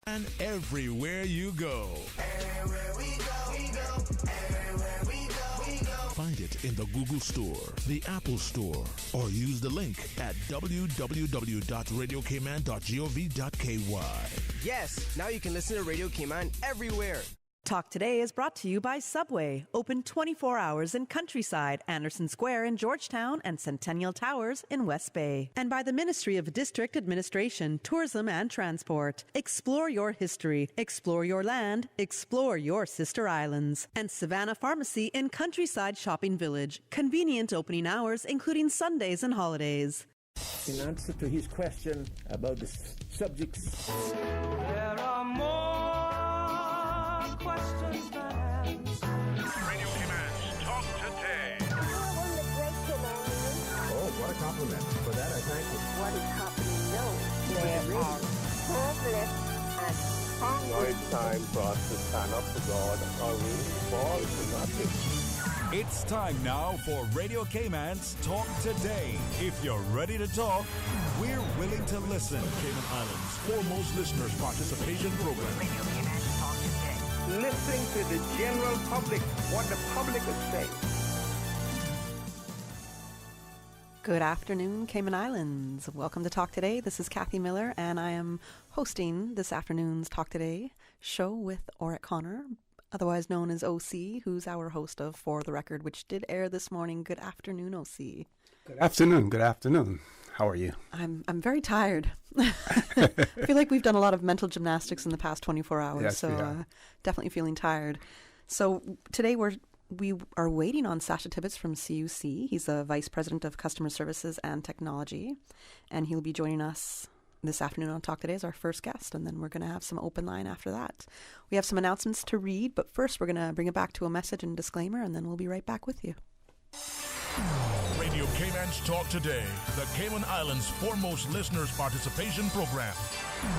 And everywhere you go. Everywhere we go, we go. Everywhere we go, we go. Find it in the Google Store, the Apple Store, or use the link at www.radiocayman.gov.ky. Yes, now you can listen to Radio Cayman everywhere. Talk Today is brought to you by Subway, open 24 hours in Countryside, Anderson Square in Georgetown, and Centennial Towers in West Bay. And by the Ministry of District Administration, Tourism and Transport. Explore your history, explore your land, explore your sister islands. And Savannah Pharmacy in Countryside Shopping Village, convenient opening hours including Sundays and holidays. In answer to his question about the subjects, There are more questions than answers. Radio Cayman's Talk Today. oh, what a compliment. For that, I thank you. What is happening now? There are hopeless and Now it's time for us to stand up to God or we fall to nothing. It's time now for Radio Cayman's Talk Today. If you're ready to talk, we're willing to listen. Cayman Islands' foremost listeners participation program. Radio Cayman's Talk Today. Listening to the general public, what the public is saying. Good afternoon, Cayman Islands. Welcome to Talk Today. This is Kathy Miller, and I am hosting this afternoon's Talk Today show with Orette Connor, otherwise known as OC, who's our host of For the Record, which did air this morning. Good afternoon, OC. Good afternoon. Good afternoon. How are you? I'm very tired. I feel like we've done a lot of mental gymnastics in the past 24 hours, Yes, we so have. definitely feeling tired. So today we are waiting on Sasha Tibbetts from CUC. He's the Vice President of Customer Services and Technology, and he'll be joining us this afternoon on Talk Today as our first guest, and then we're going to have some open line after that. We have some announcements to read, but first we're going to bring it back to a message and disclaimer, and then we'll be right back with you. Radio Cayman's Talk Today, the Cayman Islands' foremost listeners participation program.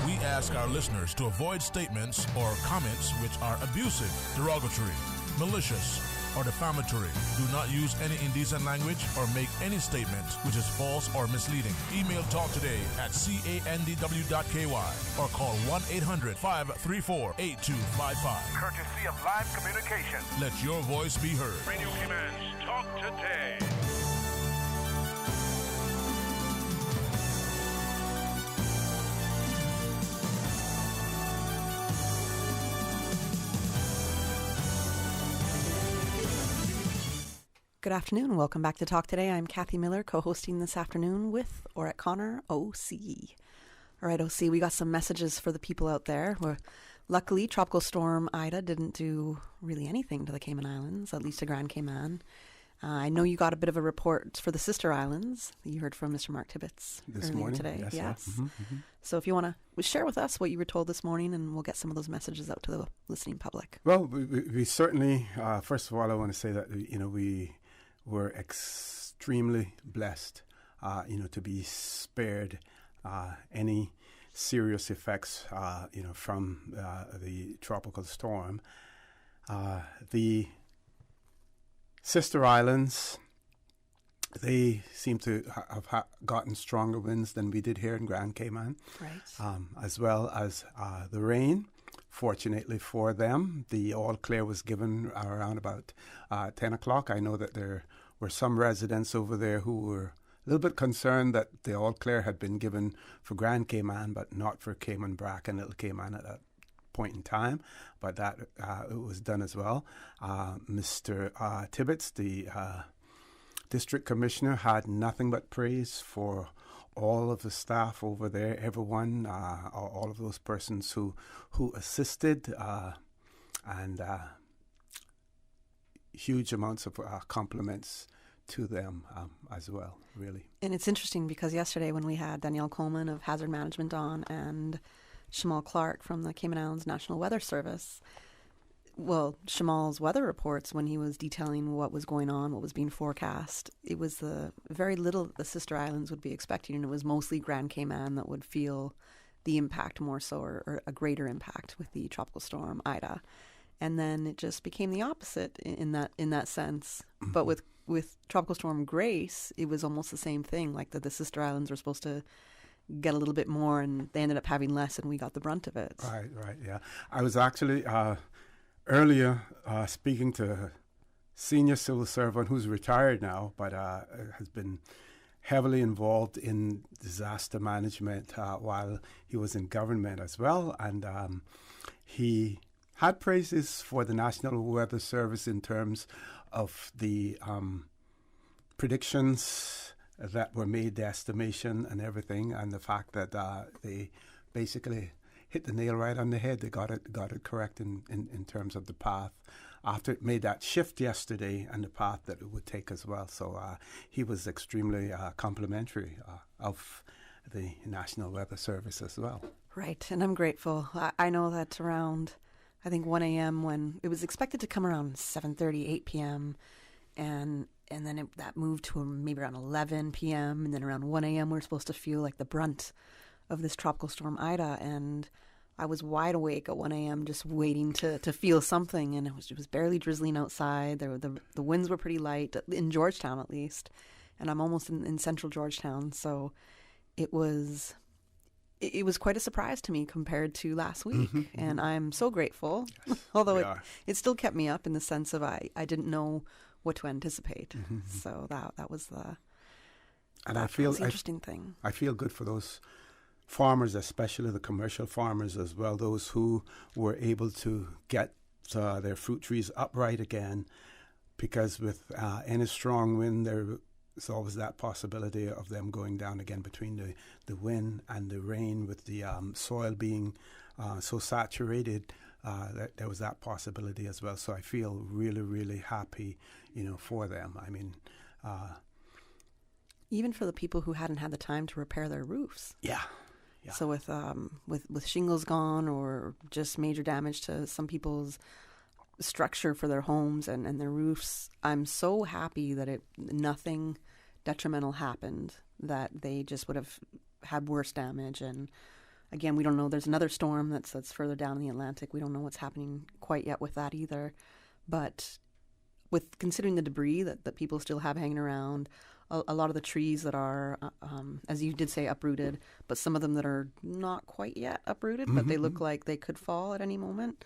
We ask our listeners to avoid statements or comments which are abusive, derogatory, malicious, or defamatory. Do not use any indecent language or make any statement which is false or misleading. Email talktoday@candw.ky or call 1-800-534-8255. Courtesy of Live Communication. Let your voice be heard. Radio Cayman's Talk Today. Good afternoon. Welcome back to Talk Today. I'm Kathy Miller, co-hosting this afternoon with Orette Connor, OC. All right, OC, we got some messages for the people out there. Luckily, Tropical Storm Ida didn't do really anything to the Cayman Islands, at least to Grand Cayman. I know you got a bit of a report for the sister islands. You heard from Mr. Mark Tibbetts This earlier morning? today. Yes. So if you want to share with us what you were told this morning, and we'll get some of those messages out to the listening public. Well, we certainly, first of all, I want to say that, we were extremely blessed, to be spared any serious effects, from the tropical storm. The sister islands, they seem to have gotten stronger winds than we did here in Grand Cayman, Right. as well as the rain. Fortunately for them, the all clear was given around about 10 o'clock. I know that there were some residents over there who were a little bit concerned that the all clear had been given for Grand Cayman, but not for Cayman Brac and Little Cayman at that point in time. But that it was done as well. Mr. Tibbetts, the district commissioner, had nothing but praise for all of the staff over there, everyone, all of those persons who assisted, and huge amounts of compliments to them as well, really. And it's interesting because yesterday when we had Danielle Coleman of Hazard Management on and Shamal Clark from the Cayman Islands National Weather Service, well, Shamal's weather reports, when he was detailing what was going on, what was being forecast, it was the very little that the sister islands would be expecting, and it was mostly Grand Cayman that would feel the impact more so, or a greater impact with the tropical storm Ida. And then it just became the opposite in that sense. Mm-hmm. But with Tropical Storm Grace, it was almost the same thing. Like the sister islands were supposed to get a little bit more, and they ended up having less, and we got the brunt of it. Right, yeah. I was actually earlier speaking to a senior civil servant who's retired now, but has been heavily involved in disaster management while he was in government as well, and he had praises for the National Weather Service in terms of the predictions that were made, the estimation and everything, and the fact that they basically hit the nail right on the head. They got it correct in terms of the path after it made that shift yesterday and the path that it would take as well. So he was extremely complimentary of the National Weather Service as well. Right, and I'm grateful. I know that around, I think 1 a.m. when it was expected to come around 7:30, 8 p.m., and then that moved to maybe around 11 p.m., and then around 1 a.m. we were supposed to feel like the brunt of this tropical storm Ida, and I was wide awake at 1 a.m. just waiting to feel something, and it was barely drizzling outside. The winds were pretty light, in Georgetown at least, and I'm almost in central Georgetown, so it was quite a surprise to me compared to last week, and I'm so grateful, although it still kept me up in the sense of I didn't know what to anticipate, so that was the interesting thing. I feel good for those farmers, especially the commercial farmers as well, those who were able to get their fruit trees upright again, because with any strong wind, there's always that possibility of them going down again between the wind and the rain, with the soil being so saturated. That there was that possibility as well. So I feel really, really happy, for them. I mean, even for the people who hadn't had the time to repair their roofs. Yeah. So with shingles gone, or just major damage to some people's structure for their homes and their roofs, I'm so happy that nothing detrimental happened, that they just would have had worse damage. And again, we don't know. There's another storm that's further down in the Atlantic. We don't know what's happening quite yet with that either. But with considering the debris that people still have hanging around, a lot of the trees that are, as you did say, uprooted, but some of them that are not quite yet uprooted, but they look like they could fall at any moment.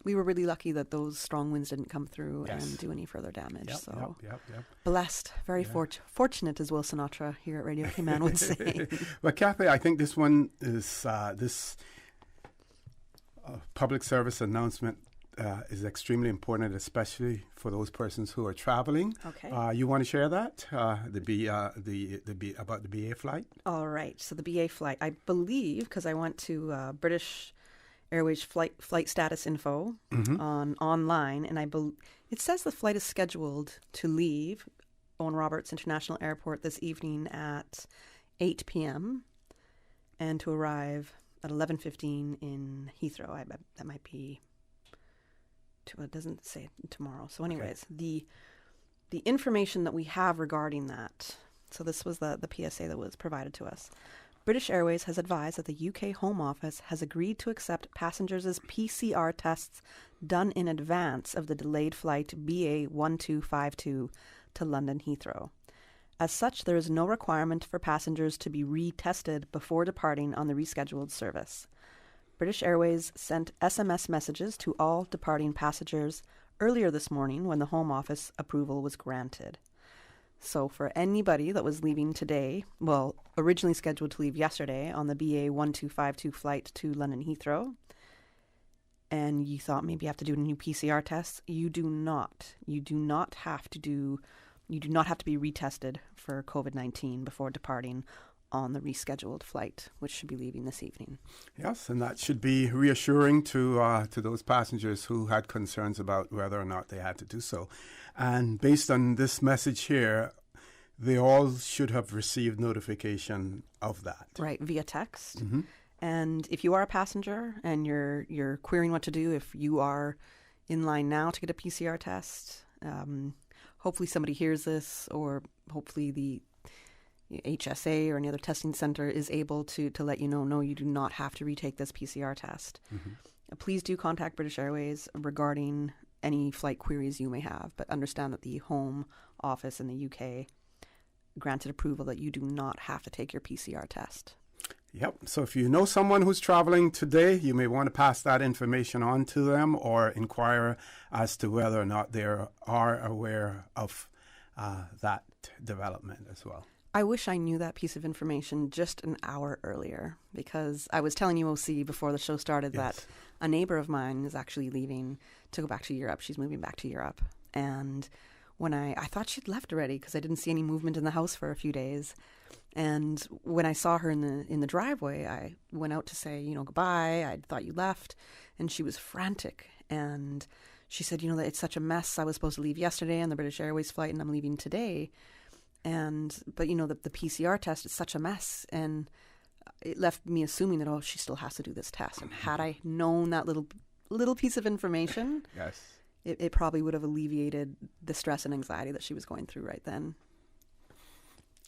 We were really lucky that those strong winds didn't come through and do any further damage. Yep. Blessed, very fortunate, as Will Sinatra here at Radio Cayman would say. Well, Kathy, I think this one is this public service announcement is extremely important, especially for those persons who are traveling. Okay. You want to share that? About the BA flight? All right. So the BA flight, I believe, because I went to British Airways flight status info online, and it says the flight is scheduled to leave Owen Roberts International Airport this evening at 8 p.m. and to arrive at 11:15 in Heathrow. That might be. It doesn't say tomorrow. So anyways, the information that we have regarding that, so this was the PSA that was provided to us. British Airways has advised that the UK Home Office has agreed to accept passengers' PCR tests done in advance of the delayed flight BA 1252 to London Heathrow. As such, there is no requirement for passengers to be retested before departing on the rescheduled service. British Airways sent SMS messages to all departing passengers earlier this morning when the Home Office approval was granted. So for anybody that was leaving today, originally scheduled to leave yesterday on the BA 1252 flight to London Heathrow, and you thought maybe you have to do a new PCR test, you do not. You do not have to be retested for COVID-19 before departing on the rescheduled flight, which should be leaving this evening. Yes, and that should be reassuring to those passengers who had concerns about whether or not they had to do so. And based on this message here, they all should have received notification of that. Right, via text. And if you are a passenger and you're querying what to do, if you are in line now to get a PCR test, hopefully somebody hears this, or hopefully the HSA or any other testing center is able to let you know, no, you do not have to retake this PCR test. Please do contact British Airways regarding any flight queries you may have, but understand that the Home Office in the UK granted approval that you do not have to take your PCR test. Yep. So if you know someone who's traveling today, you may want to pass that information on to them or inquire as to whether or not they are aware of that development as well. I wish I knew that piece of information just an hour earlier, because I was telling you, OC, before the show started, that a neighbor of mine is actually leaving to go back to Europe. She's moving back to Europe. And when I thought she'd left already because I didn't see any movement in the house for a few days. And when I saw her in the driveway, I went out to say, goodbye. I thought you left. And she was frantic. And she said, that it's such a mess. I was supposed to leave yesterday on the British Airways flight, and I'm leaving today. But the PCR test is such a mess. And it left me assuming that, she still has to do this test. And had I known that little piece of information, yes, it probably would have alleviated the stress and anxiety that she was going through right then.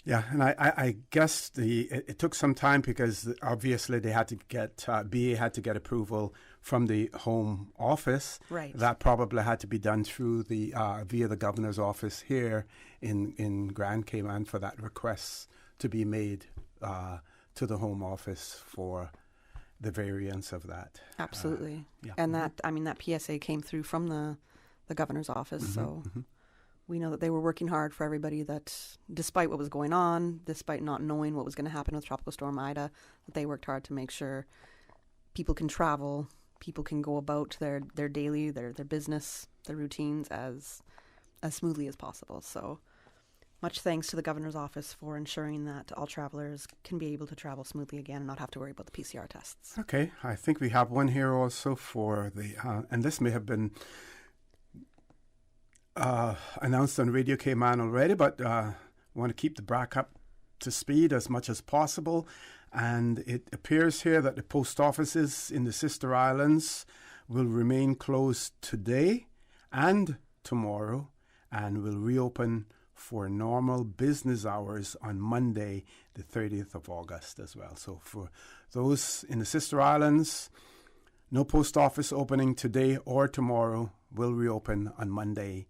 Yeah, and I guess it took some time because obviously they had to get BA had to get approval from the Home Office. Right. That probably had to be done through via the governor's office here in Grand Cayman for that request to be made to the Home Office for the variance of that. Absolutely. Yeah. And that PSA came through from the governor's office, so we know that they were working hard for everybody, that despite what was going on, despite not knowing what was going to happen with Tropical Storm Ida, that they worked hard to make sure people can travel, people can go about their daily, their business, their routines as smoothly as possible. So much thanks to the governor's office for ensuring that all travelers can be able to travel smoothly again and not have to worry about the PCR tests. Okay, I think we have one here also for and this may have been announced on Radio Cayman already, but want to keep the BRAC up to speed as much as possible. And it appears here that the post offices in the sister islands will remain closed today and tomorrow, and will reopen for normal business hours on Monday, the 30th of August as well. So for those in the sister islands, no post office opening today or tomorrow, will reopen on Monday,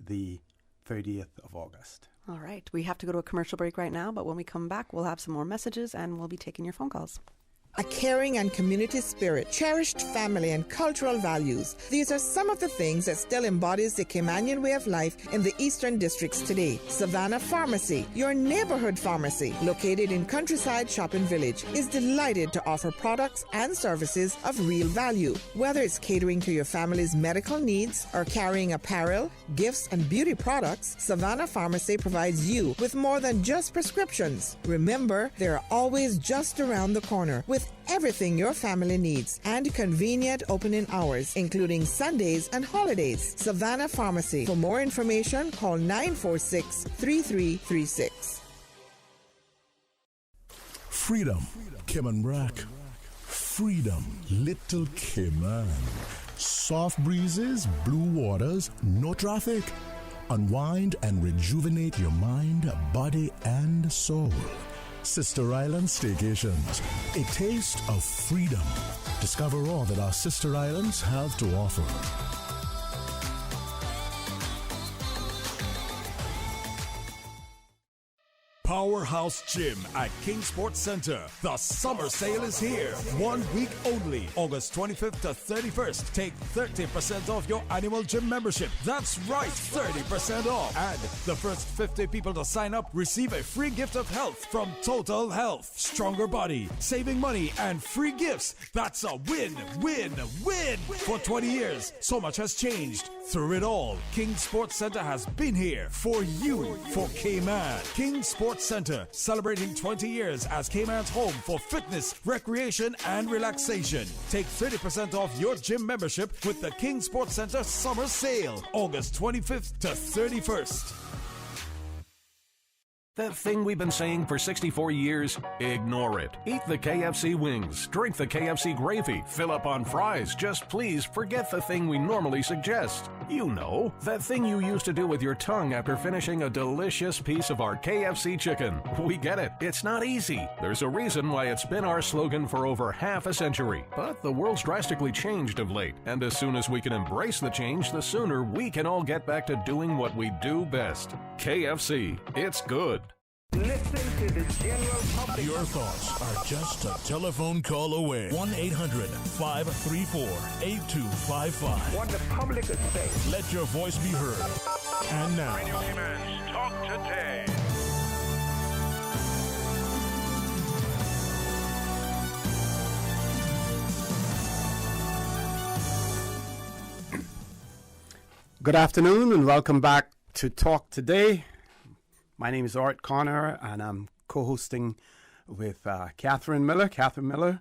the 30th of August. All right. We have to go to a commercial break right now, but when we come back, we'll have some more messages and we'll be taking your phone calls. A caring and community spirit, cherished family and cultural values. These are some of the things that still embodies the Caymanian way of life in the Eastern Districts today. Savannah Pharmacy, your neighborhood pharmacy, located in Countryside Shopping Village, is delighted to offer products and services of real value. Whether it's catering to your family's medical needs or carrying apparel, gifts, and beauty products, Savannah Pharmacy provides you with more than just prescriptions. Remember, they're always just around the corner with everything your family needs and convenient opening hours, including Sundays and holidays. Savannah Pharmacy. For more information, call 946-3336. Freedom, Cayman Brac. Freedom, Little Cayman. Soft breezes, blue waters, no traffic. Unwind and rejuvenate your mind, body, and soul. Sister Island Staycations, a taste of freedom. Discover all that our sister islands have to offer. Powerhouse Gym at King Sports Center. The summer sale is here. 1 week only. August 25th to 31st. Take 30% off your annual gym membership. That's right, 30% off. And the first 50 people to sign up receive a free gift of health from Total Health. Stronger body, saving money, and free gifts. That's a win, win, win. For 20 years, so much has changed. Through it all, King Sports Center has been here for you, for Cayman. King Sports Center, celebrating 20 years as Cayman's home for fitness, recreation, and relaxation. Take 30% off your gym membership with the King Sports Center Summer Sale, August 25th to 31st. That thing we've been saying for 64 years, ignore it. Eat the KFC wings, drink the KFC gravy, fill up on fries. Just please forget the thing we normally suggest. You know, that thing you used to do with your tongue after finishing a delicious piece of our KFC chicken. We get it. It's not easy. There's a reason why it's been our slogan for over half a century. But the world's drastically changed of late, and as soon as we can embrace the change, the sooner we can all get back to doing what we do best. KFC. It's good. Listen to the general public. Your thoughts are just a telephone call away. 1-800-534-8255. What the public is saying. Let your voice be heard. And now, Radio Cayman's Talk Today. Good afternoon and welcome back to Talk Today. My name is Orette Connor and I'm co-hosting with Catherine Miller. Catherine Miller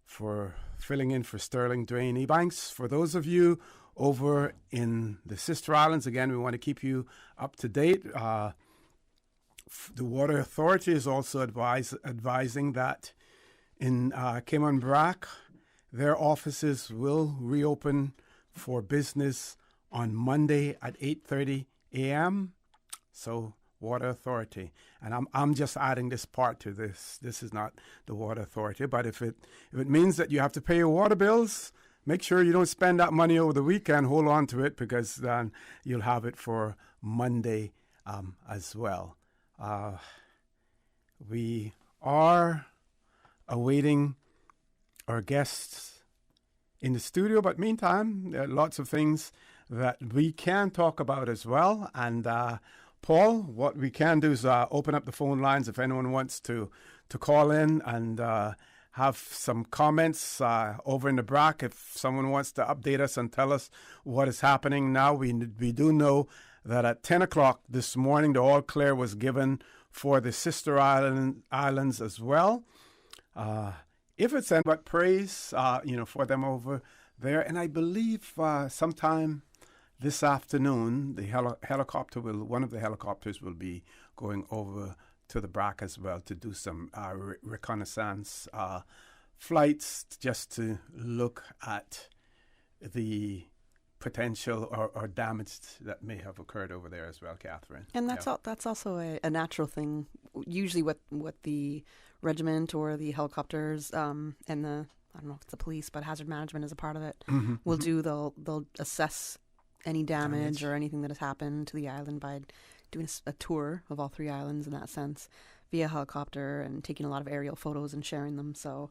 for filling in for Sterling Dwayne Ebanks. For those of you over in the Sister Islands, again, we want to keep you up to date. The Water Authority is also advising that in Cayman Brac, their offices will reopen for business on Monday at 8:30 a.m. So, Water Authority. And I'm just adding this part to this. This is not the Water Authority. But if it means that you have to pay your water bills, make sure you don't spend that money over the weekend. Hold on to it because then you'll have it for Monday as well. We are awaiting our guests in the studio. But meantime, there are lots of things that we can talk about as well. And Paul, what we can do is open up the phone lines if anyone wants to call in and have some comments over in the BRAC. If someone wants to update us and tell us what is happening now, we do know that at 10 o'clock this morning, the all clear was given for the Sister Islands as well. If it's anything but praise, for them over there. And I believe sometime this afternoon, the one of the helicopters will be going over to the BRAC as well to do some reconnaissance flights just to look at the potential or damage that may have occurred over there as well, Catherine. And that's that's also a natural thing. Usually what the regiment or the helicopters and the, I don't know if it's the police, but hazard management is a part of it, will do. They'll assess any damage or anything that has happened to the island by doing a tour of all three islands in that sense via helicopter and taking a lot of aerial photos and sharing them. So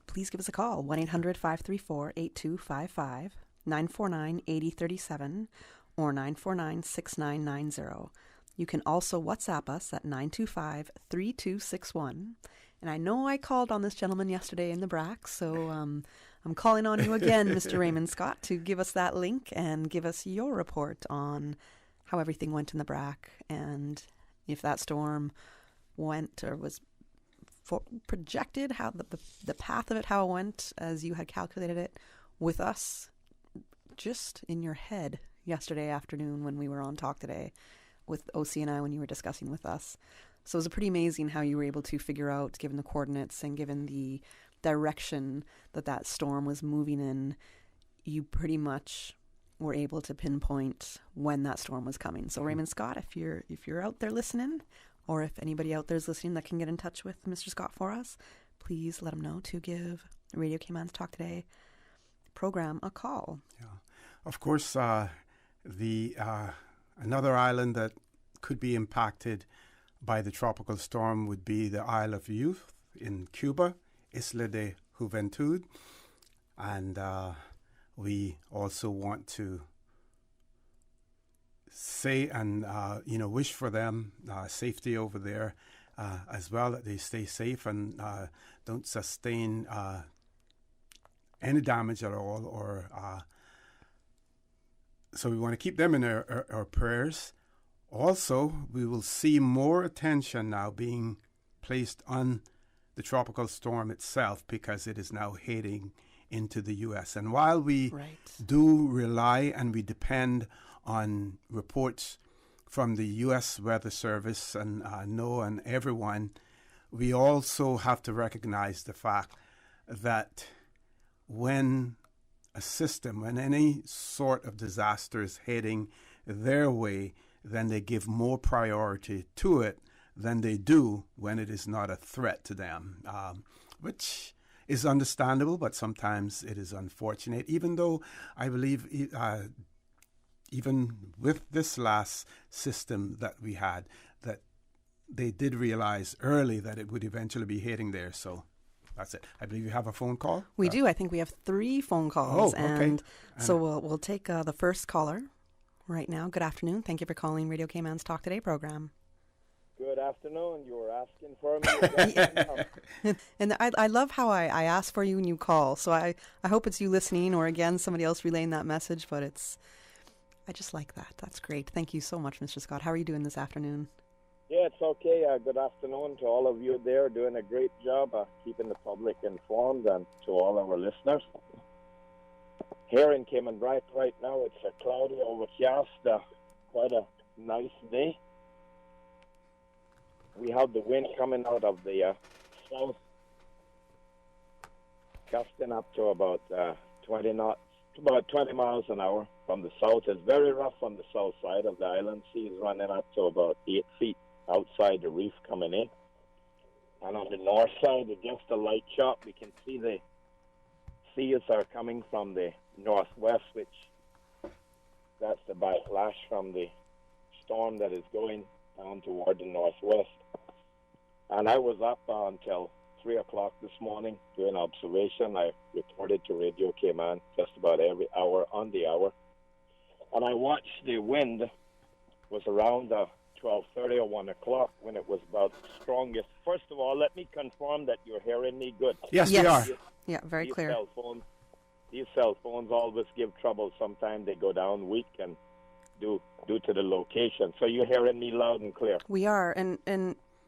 please give us a call, 1-800-534-8255, 949-8037, or 949-6990. You can also WhatsApp us at 925-3261. And I know I called on this gentleman yesterday in the BRAC, so I'm calling on you again, Mr. Raymond Scott, to give us that link and give us your report on how everything went in the BRAC and if that storm went or was projected, how the path of it, how it went as you had calculated it with us just in your head yesterday afternoon when we were on Talk Today with OC and I when you were discussing with us. So it was pretty amazing how you were able to figure out, given the coordinates and given the direction that storm was moving in, you pretty much were able to pinpoint when that storm was coming. So Raymond Scott, if you're out there listening, or if anybody out there is listening that can get in touch with Mr. Scott for us, please let him know to give Radio Cayman's Talk Today program a call. Yeah, of course, another island that could be impacted by the tropical storm would be the Isle of Youth in Cuba, Isla de Juventud. And we also want to say and, wish for them safety over there as well, that they stay safe and don't sustain any damage at all. So we want to keep them in our prayers. Also, we will see more attention now being placed on the tropical storm itself because it is now heading into the U.S. And while we do rely and we depend on reports from the U.S. Weather Service and NOAA and everyone, we also have to recognize the fact that when any sort of disaster is heading their way, then they give more priority to it than they do when it is not a threat to them, which is understandable, but sometimes it is unfortunate, even though I believe even with this last system that we had, that they did realize early that it would eventually be hitting there. So that's it. I believe you have a phone call. We do. I think we have 3 phone calls. Oh, okay. And so we'll take the first caller right now. Good afternoon. Thank you for calling Radio Cayman's Talk Today program. Good afternoon. You were asking for me. And I love how I ask for you and you call. So I hope it's you listening, or again, somebody else relaying that message. But I just like that. That's great. Thank you so much, Mr. Scott. How are you doing this afternoon? Yeah, it's okay. Good afternoon to all of you there, doing a great job keeping the public informed, and to all our listeners. Here in Cayman Brac right now, it's a cloudy, overcast, quite a nice day. We have the wind coming out of the south, gusting up to about 20 knots, about 20 miles an hour from the south. It's very rough on the south side of the island. Sea is running up to about 8 feet outside the reef coming in. And on the north side, it's just a light chop. We can see the seas are coming from the northwest, which that's the backlash from the storm that is going down toward the northwest. And I was up until 3 o'clock this morning doing observation. I reported to Radio Cayman just about every hour on the hour. And I watched the wind was around 12:30 or 1 o'clock when it was about strongest. First of all, let me confirm that you're hearing me good. Yes, we are. Yeah, very clear. These cell phones always give trouble. Sometimes they go down weak and due to the location. So you're hearing me loud and clear. We are. And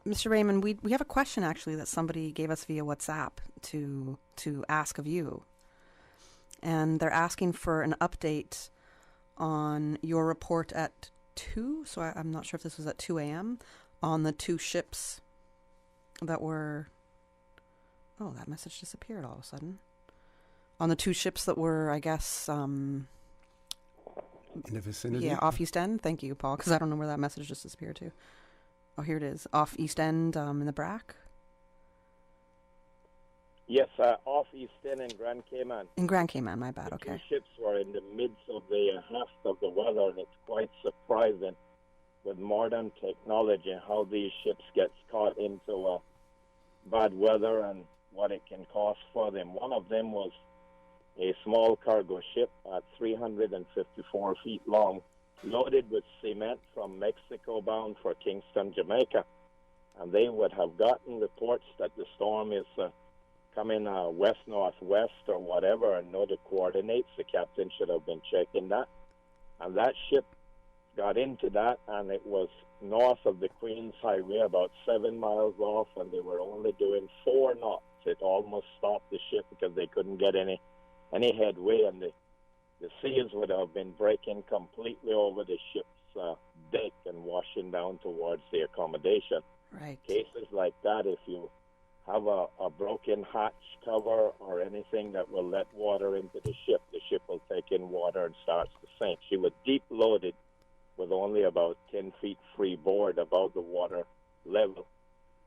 Mr. Raymond, we have a question actually that somebody gave us via WhatsApp to ask of you. And they're asking for an update on your report at 2, so I'm not sure if this was at 2 a.m., on the 2 ships that were... Oh, that message disappeared all of a sudden. On the 2 ships that were, I guess... in the vicinity? Yeah, off East End. Thank you, Paul, because I don't know where that message just disappeared to. Oh, here it is. Off East End in the Brac? Yes, off East End in Grand Cayman. In Grand Cayman, my bad, okay. The 2 ships were in the midst of the heft of the weather, and it's quite surprising with modern technology how these ships get caught into bad weather and what it can cost for them. One of them was a small cargo ship at 354 feet long, loaded with cement from Mexico bound for Kingston, Jamaica. And they would have gotten reports that the storm is coming west-northwest or whatever, and know the coordinates. The captain should have been checking that. And that ship got into that, and it was north of the Queens Highway, about 7 miles off, and they were only doing 4 knots. It almost stopped the ship because they couldn't get any headway, and the seas would have been breaking completely over the ship's deck and washing down towards the accommodation. Right. Cases like that, if you have a broken hatch cover or anything that will let water into the ship will take in water and starts to sink. She was deep loaded with only about 10 feet freeboard above the water level,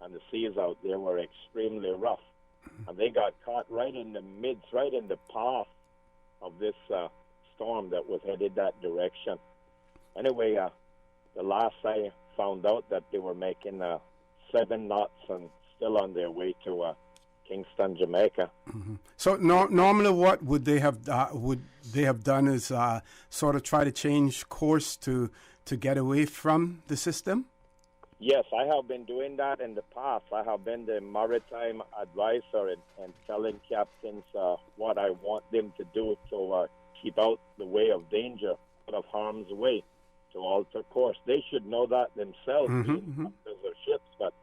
and the seas out there were extremely rough. And they got caught right in the path of this storm that was headed that direction. Anyway, the last I found out that they were making 7 knots and still on their way to Kingston, Jamaica. Mm-hmm. So normally, what would they have done is sort of try to change course to get away from the system? Yes, I have been doing that in the past. I have been the maritime advisor and telling captains what I want them to do to keep out the way of danger, out of harm's way, to alter course. They should know that themselves, being captains of ships. But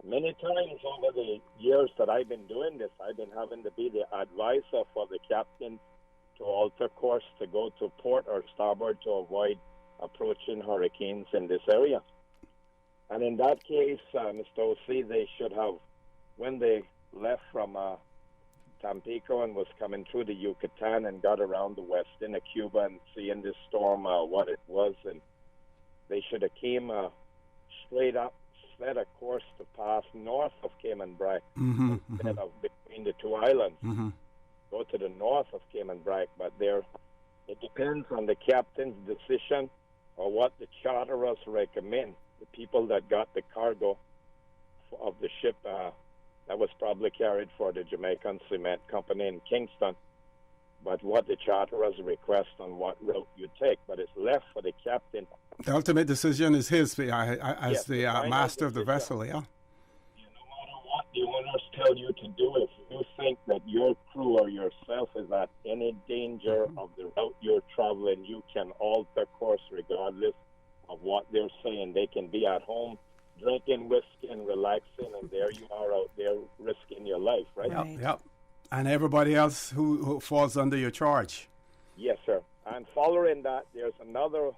many times over the years that I've been doing this, I've been having to be the advisor for the captain to alter course, to go to port or starboard to avoid approaching hurricanes in this area. And in that case, Mr. O.C., they should have, when they left from Tampico and was coming through the Yucatan and got around the west end of Cuba and seeing this storm, what it was, and they should have came straight up, set a course to pass north of Cayman Brac instead of between the 2 islands. Go to the north of Cayman Brac, but their It depends on the captain's decision or what the charterers recommend. The people that got the cargo of the ship that was probably carried for the Jamaican Cement Company in Kingston, but what the charterers request on what route you take. But it's left for the captain. The ultimate decision is his as Yes, the master of the vessel, yeah? No matter what the owners tell you to do, if you think that your crew or yourself is at any danger of the route you're traveling, you can alter course regardless of what they're saying. They can be at home drinking whiskey and relaxing, and there you are out there risking your life, right? Yep. And everybody else who falls under your charge. Yes, sir. And following that, there's another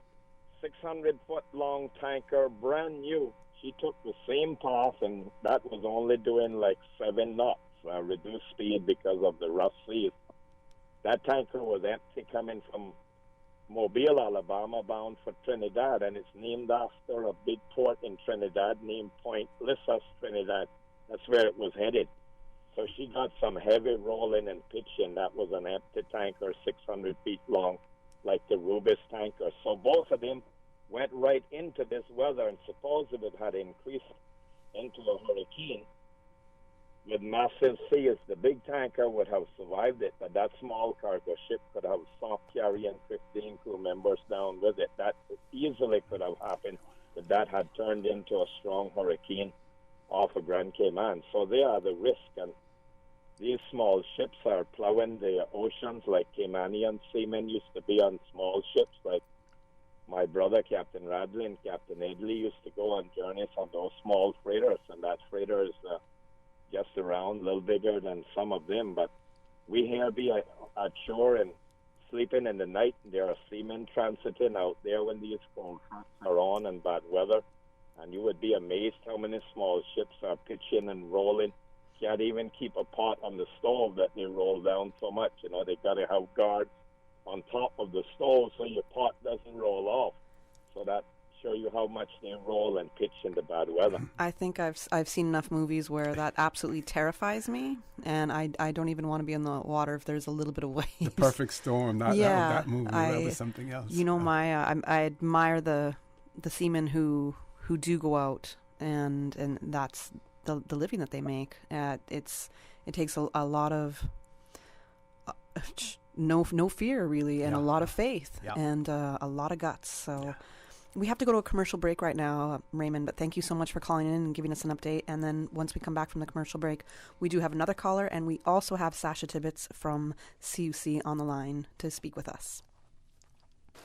600-foot long tanker, brand new. She took the same path, and that was only doing like 7 knots, reduced speed because of the rough seas. That tanker was empty coming from Mobile, Alabama, bound for Trinidad, and it's named after a big port in Trinidad named Point Lisas, Trinidad. That's where it was headed. So she got some heavy rolling and pitching. That was an empty tanker, 600 feet long, like the Rubis tanker. So both of them went right into this weather, and suppose if it had increased into a hurricane with massive seas, the big tanker would have survived it, but that small cargo ship could have sunk, carrying 15 crew members down with it. That easily could have happened, but that had turned into a strong hurricane off of Grand Cayman. So they are the risk, and these small ships are plowing the oceans like Caymanian seamen used to be on small ships. Like my brother, Captain Radley, and Captain Adley used to go on journeys on those small freighters, and that freighter is just around, a little bigger than some of them. But we here be at shore and sleeping in the night, and there are seamen transiting out there when these cold fronts are on and bad weather. And you would be amazed how many small ships are pitching and rolling. Can't even keep a pot on the stove that they roll down so much. You know, they got to have guards on top of the stove so your pot doesn't roll off. So that show you how much they roll and pitch in the bad weather. I think I've seen enough movies where that absolutely terrifies me, and I don't even want to be in the water if there's a little bit of waves. The perfect storm. That movie. That was something else. You know, I admire the seamen who do go out and that's the living that they make. It takes a lot of no fear really, and a lot of faith, and a lot of guts. So we have to go to a commercial break right now, Raymond, but thank you so much for calling in and giving us an update. And then once we come back from the commercial break, we do have another caller, and we also have Sasha Tibbetts from CUC on the line to speak with us.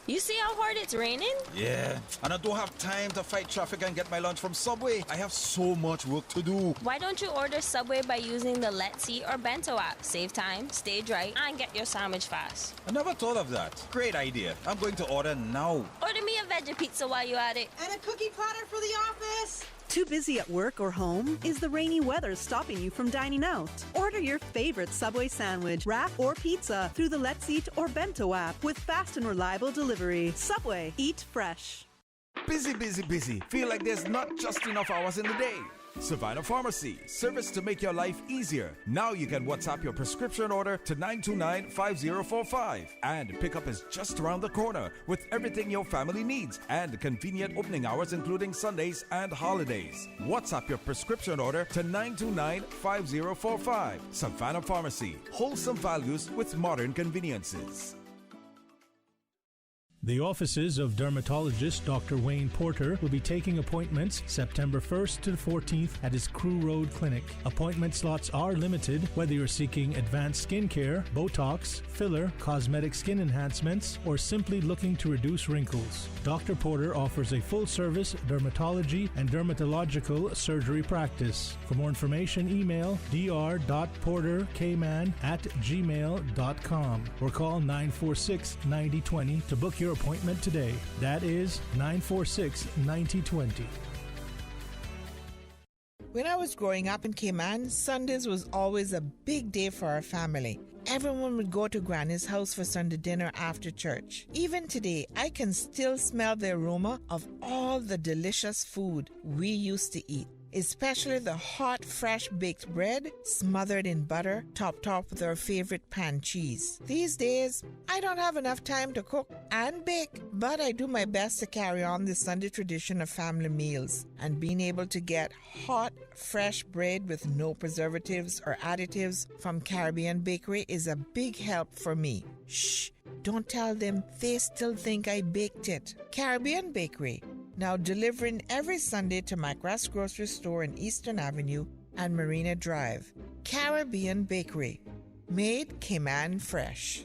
You see how hard it's raining? Yeah, and I don't have time to fight traffic and get my lunch from Subway. I have so much work to do. Why don't you order Subway by using the Let's Eat or Bento app? Save time, stay dry, and get your sandwich fast. I never thought of that. Great idea. I'm going to order now. Order me a veggie pizza while you're at it. And a cookie platter for the office. Too busy at work or home? Is the rainy weather stopping you from dining out? Order your favorite Subway sandwich, wrap, or pizza through the Let's Eat or Bento app with fast and reliable delivery. Subway, eat fresh. Busy, busy, busy. Feel like there's not just enough hours in the day. Savannah Pharmacy, service to make your life easier. Now you can WhatsApp your prescription order to 929-5045. And pickup is just around the corner with everything your family needs and convenient opening hours including Sundays and holidays. WhatsApp your prescription order to 929-5045. Savannah Pharmacy, wholesome values with modern conveniences. The offices of dermatologist Dr. Wayne Porter will be taking appointments September 1st to the 14th at his Crew Road Clinic. Appointment slots are limited whether you're seeking advanced skincare, Botox, filler, cosmetic skin enhancements, or simply looking to reduce wrinkles. Dr. Porter offers a full-service dermatology and dermatological surgery practice. For more information, email dr.porterkman@gmail.com or call 946-9020 to book your appointment today. That is 946-9020. When I was growing up in Cayman, Sundays was always a big day for our family. Everyone would go to Granny's house for Sunday dinner after church. Even today, I can still smell the aroma of all the delicious food we used to eat. especially the hot, fresh baked bread smothered in butter, topped off with our favorite pan cheese. These days, I don't have enough time to cook and bake, but I do my best to carry on the Sunday tradition of family meals, and being able to get hot, fresh bread with no preservatives or additives from Caribbean Bakery is a big help for me. Shh, don't tell them, they still think I baked it. Caribbean Bakery, now delivering every Sunday to McGrath's grocery store in Eastern Avenue and Marina Drive. Caribbean Bakery, made Cayman fresh.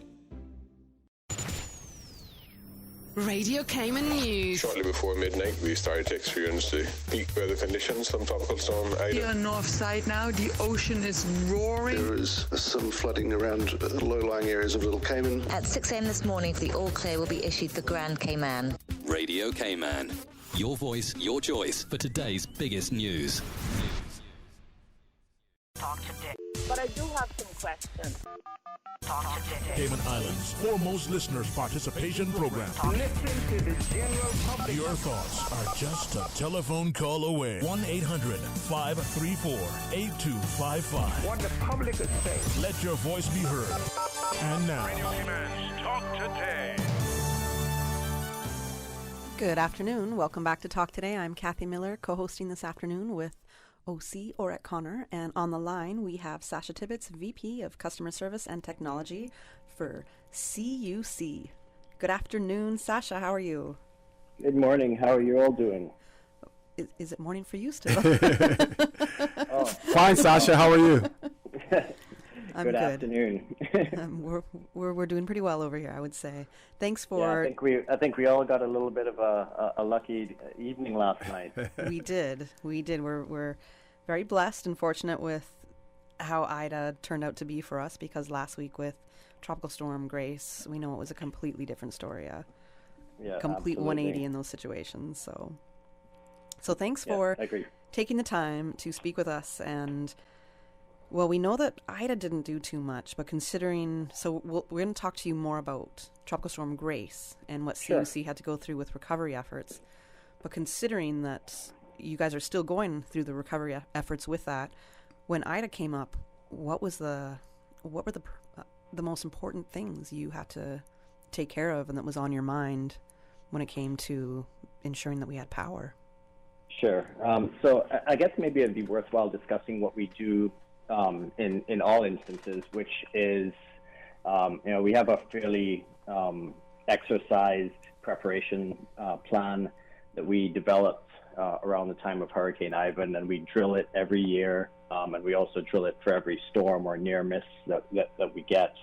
Radio Cayman News. Shortly before midnight, we started to experience the peak weather conditions from Tropical Storm Ida. Here on North Side now, the ocean is roaring. There is some flooding around low-lying areas of Little Cayman. At 6 a.m. this morning, for the all clear will be issued for Grand Cayman. Radio Cayman. Your voice, your choice for today's biggest news. Talk today. But I do have some questions. Talk today. Cayman Islands' foremost listeners participation program. Listen to the general public. Your thoughts are just a telephone call away. 1-800-534-8255. What the public is saying. Let your voice be heard. And now, Radio Cayman's Talk Today. Good afternoon. Welcome back to Talk Today. I'm Kathy Miller, co-hosting this afternoon with OC Orette Connor. And on the line, we have Sasha Tibbetts, VP of Customer Service and Technology for CUC. Good afternoon, Sasha. How are you? Good morning. How are you all doing? Is it morning for you still? Fine, Sasha. How are you? I'm good. Good. Afternoon. We're doing pretty well over here, I would say. Thanks for. Yeah, I think we all got a little bit of a lucky evening last night. We did. We're very blessed and fortunate with how Ida turned out to be for us, because last week with Tropical Storm Grace, we know it was a completely different story. Complete absolutely. 180 in those situations. So thanks for taking the time to speak with us. And well, we know that Ida didn't do too much, but considering, so we're going to talk to you more about Tropical Storm Grace and what CUC had to go through with recovery efforts. But considering that you guys are still going through the recovery efforts with that, when Ida came up, what were the most important things you had to take care of and that was on your mind when it came to ensuring that we had power? Sure. So I guess maybe it'd be worthwhile discussing what we do in all instances, which is, we have a fairly exercised preparation plan that we developed around the time of Hurricane Ivan, and we drill it every year, and we also drill it for every storm or near miss that we get.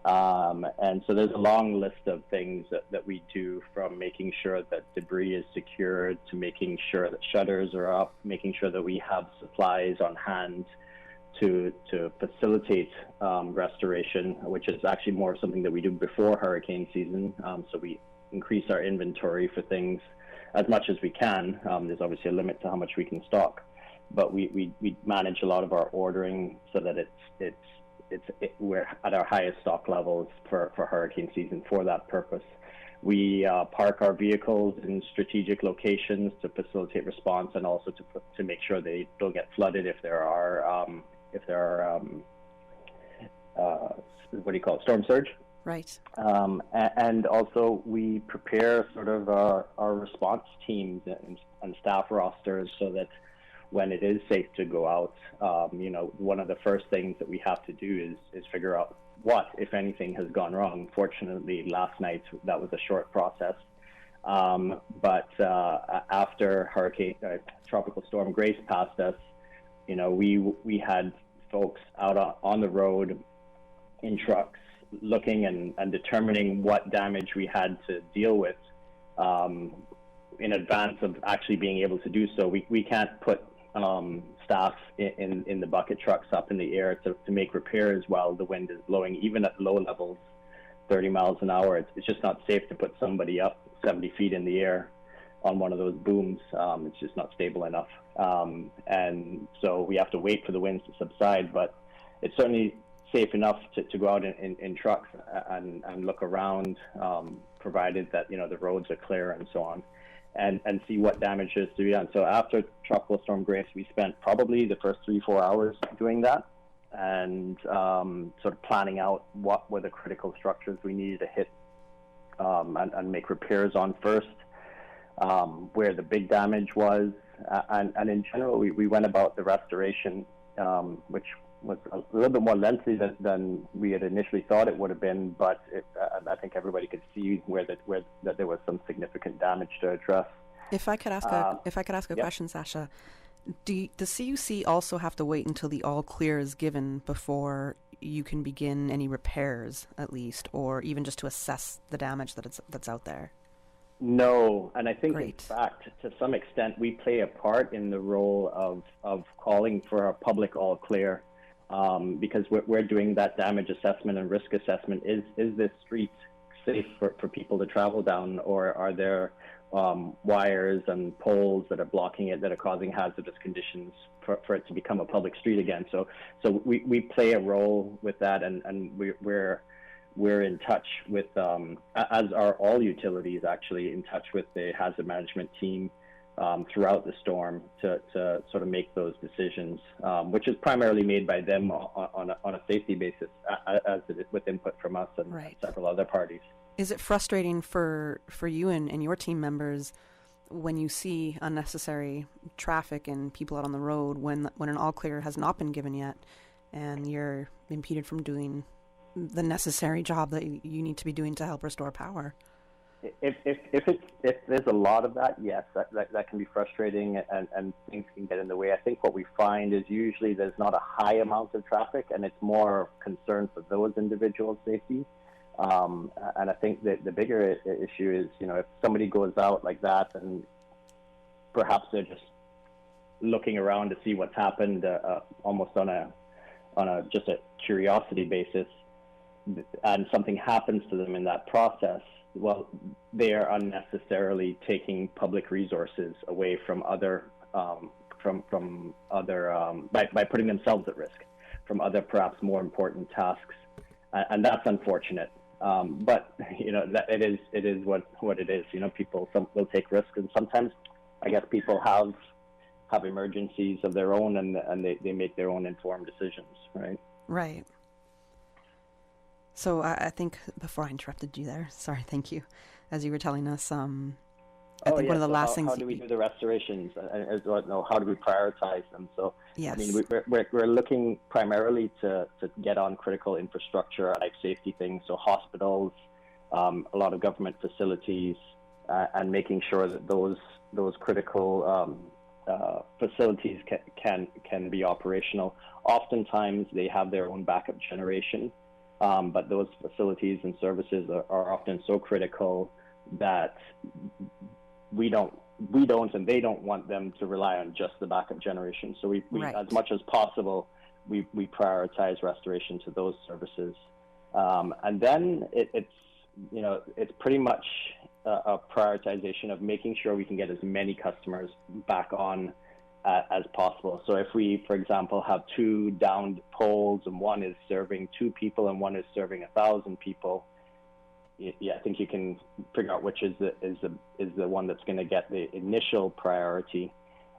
And so there's a long list of things that we do, from making sure that debris is secured to making sure that shutters are up, making sure that we have supplies on hand to facilitate restoration, which is actually more something that we do before hurricane season. So we increase our inventory for things as much as we can. There's obviously a limit to how much we can stock, but we manage a lot of our ordering so that we're at our highest stock levels for hurricane season for that purpose. We park our vehicles in strategic locations to facilitate response, and also to make sure they don't get flooded if there are storm surge. Right. And also we prepare sort of our response teams and staff rosters so that when it is safe to go out, one of the first things that we have to do is figure out what, if anything, has gone wrong. Fortunately, last night that was a short process. But after Tropical Storm Grace passed us, we had folks out on the road in trucks looking and determining what damage we had to deal with in advance of actually being able to do so. We can't put staff in the bucket trucks up in the air to make repairs while the wind is blowing, even at low levels, 30 miles an hour. It's just not safe to put somebody up 70 feet in the air on one of those booms. It's just not stable enough. And so we have to wait for the winds to subside, but it's certainly safe enough to go out in trucks and look around, provided that, the roads are clear and so on. and see what damage is to be done. So after Tropical Storm Grace, we spent probably the first 3-4 hours doing that and sort of planning out what were the critical structures we needed to hit and make repairs on first, where the big damage was. And in general, we went about the restoration, which was a little bit more lengthy than we had initially thought it would have been, but I think everybody could see that there was some significant damage to address. If I could ask a question, Sasha, the CUC also have to wait until the all clear is given before you can begin any repairs, at least, or even just to assess the damage that's out there? No, and I think in fact, to some extent, we play a part in the role of calling for a public all clear, because we're doing that damage assessment and risk assessment. Is this street safe for people to travel down, or are there wires and poles that are blocking it that are causing hazardous conditions for it to become a public street again? So we play a role with that, and we're in touch with, as are all utilities actually, in touch with the hazard management team throughout the storm to sort of make those decisions, which is primarily made by them on a safety basis, as it is with input from us and several other parties. Is it frustrating for you and your team members when you see unnecessary traffic and people out on the road when an all clear has not been given yet and you're impeded from doing the necessary job that you need to be doing to help restore power? If there's a lot of that, yes, that can be frustrating and things can get in the way. I think what we find is usually there's not a high amount of traffic and it's more concern for those individuals' safety. And I think that the bigger issue is, if somebody goes out like that and perhaps they're just looking around to see what's happened, almost on a just a curiosity basis, and something happens to them in that process, well, they are unnecessarily taking public resources away from other by putting themselves at risk from other perhaps more important tasks, and that's unfortunate. But that it is what it is. People will take risks, and sometimes I guess people have emergencies of their own, and they make their own informed decisions, right? Right. So I think before I interrupted you there, sorry, thank you, as you were telling us, I think one of the last things. How do we do the restorations? How do we prioritize them? So yes. I mean, we're looking primarily to get on critical infrastructure, like safety things, so hospitals, a lot of government facilities, and making sure that those critical facilities can be operational. Oftentimes, they have their own backup generation. But those facilities and services are often so critical that we don't and they don't want them to rely on just the backup generation. So we as much as possible, we prioritize restoration to those services. And then it's pretty much a prioritization of making sure we can get as many customers back on as possible. So if we, for example, have 2 downed poles and one is serving 2 people and one is serving 1,000 people, I think you can figure out which is the one that's going to get the initial priority,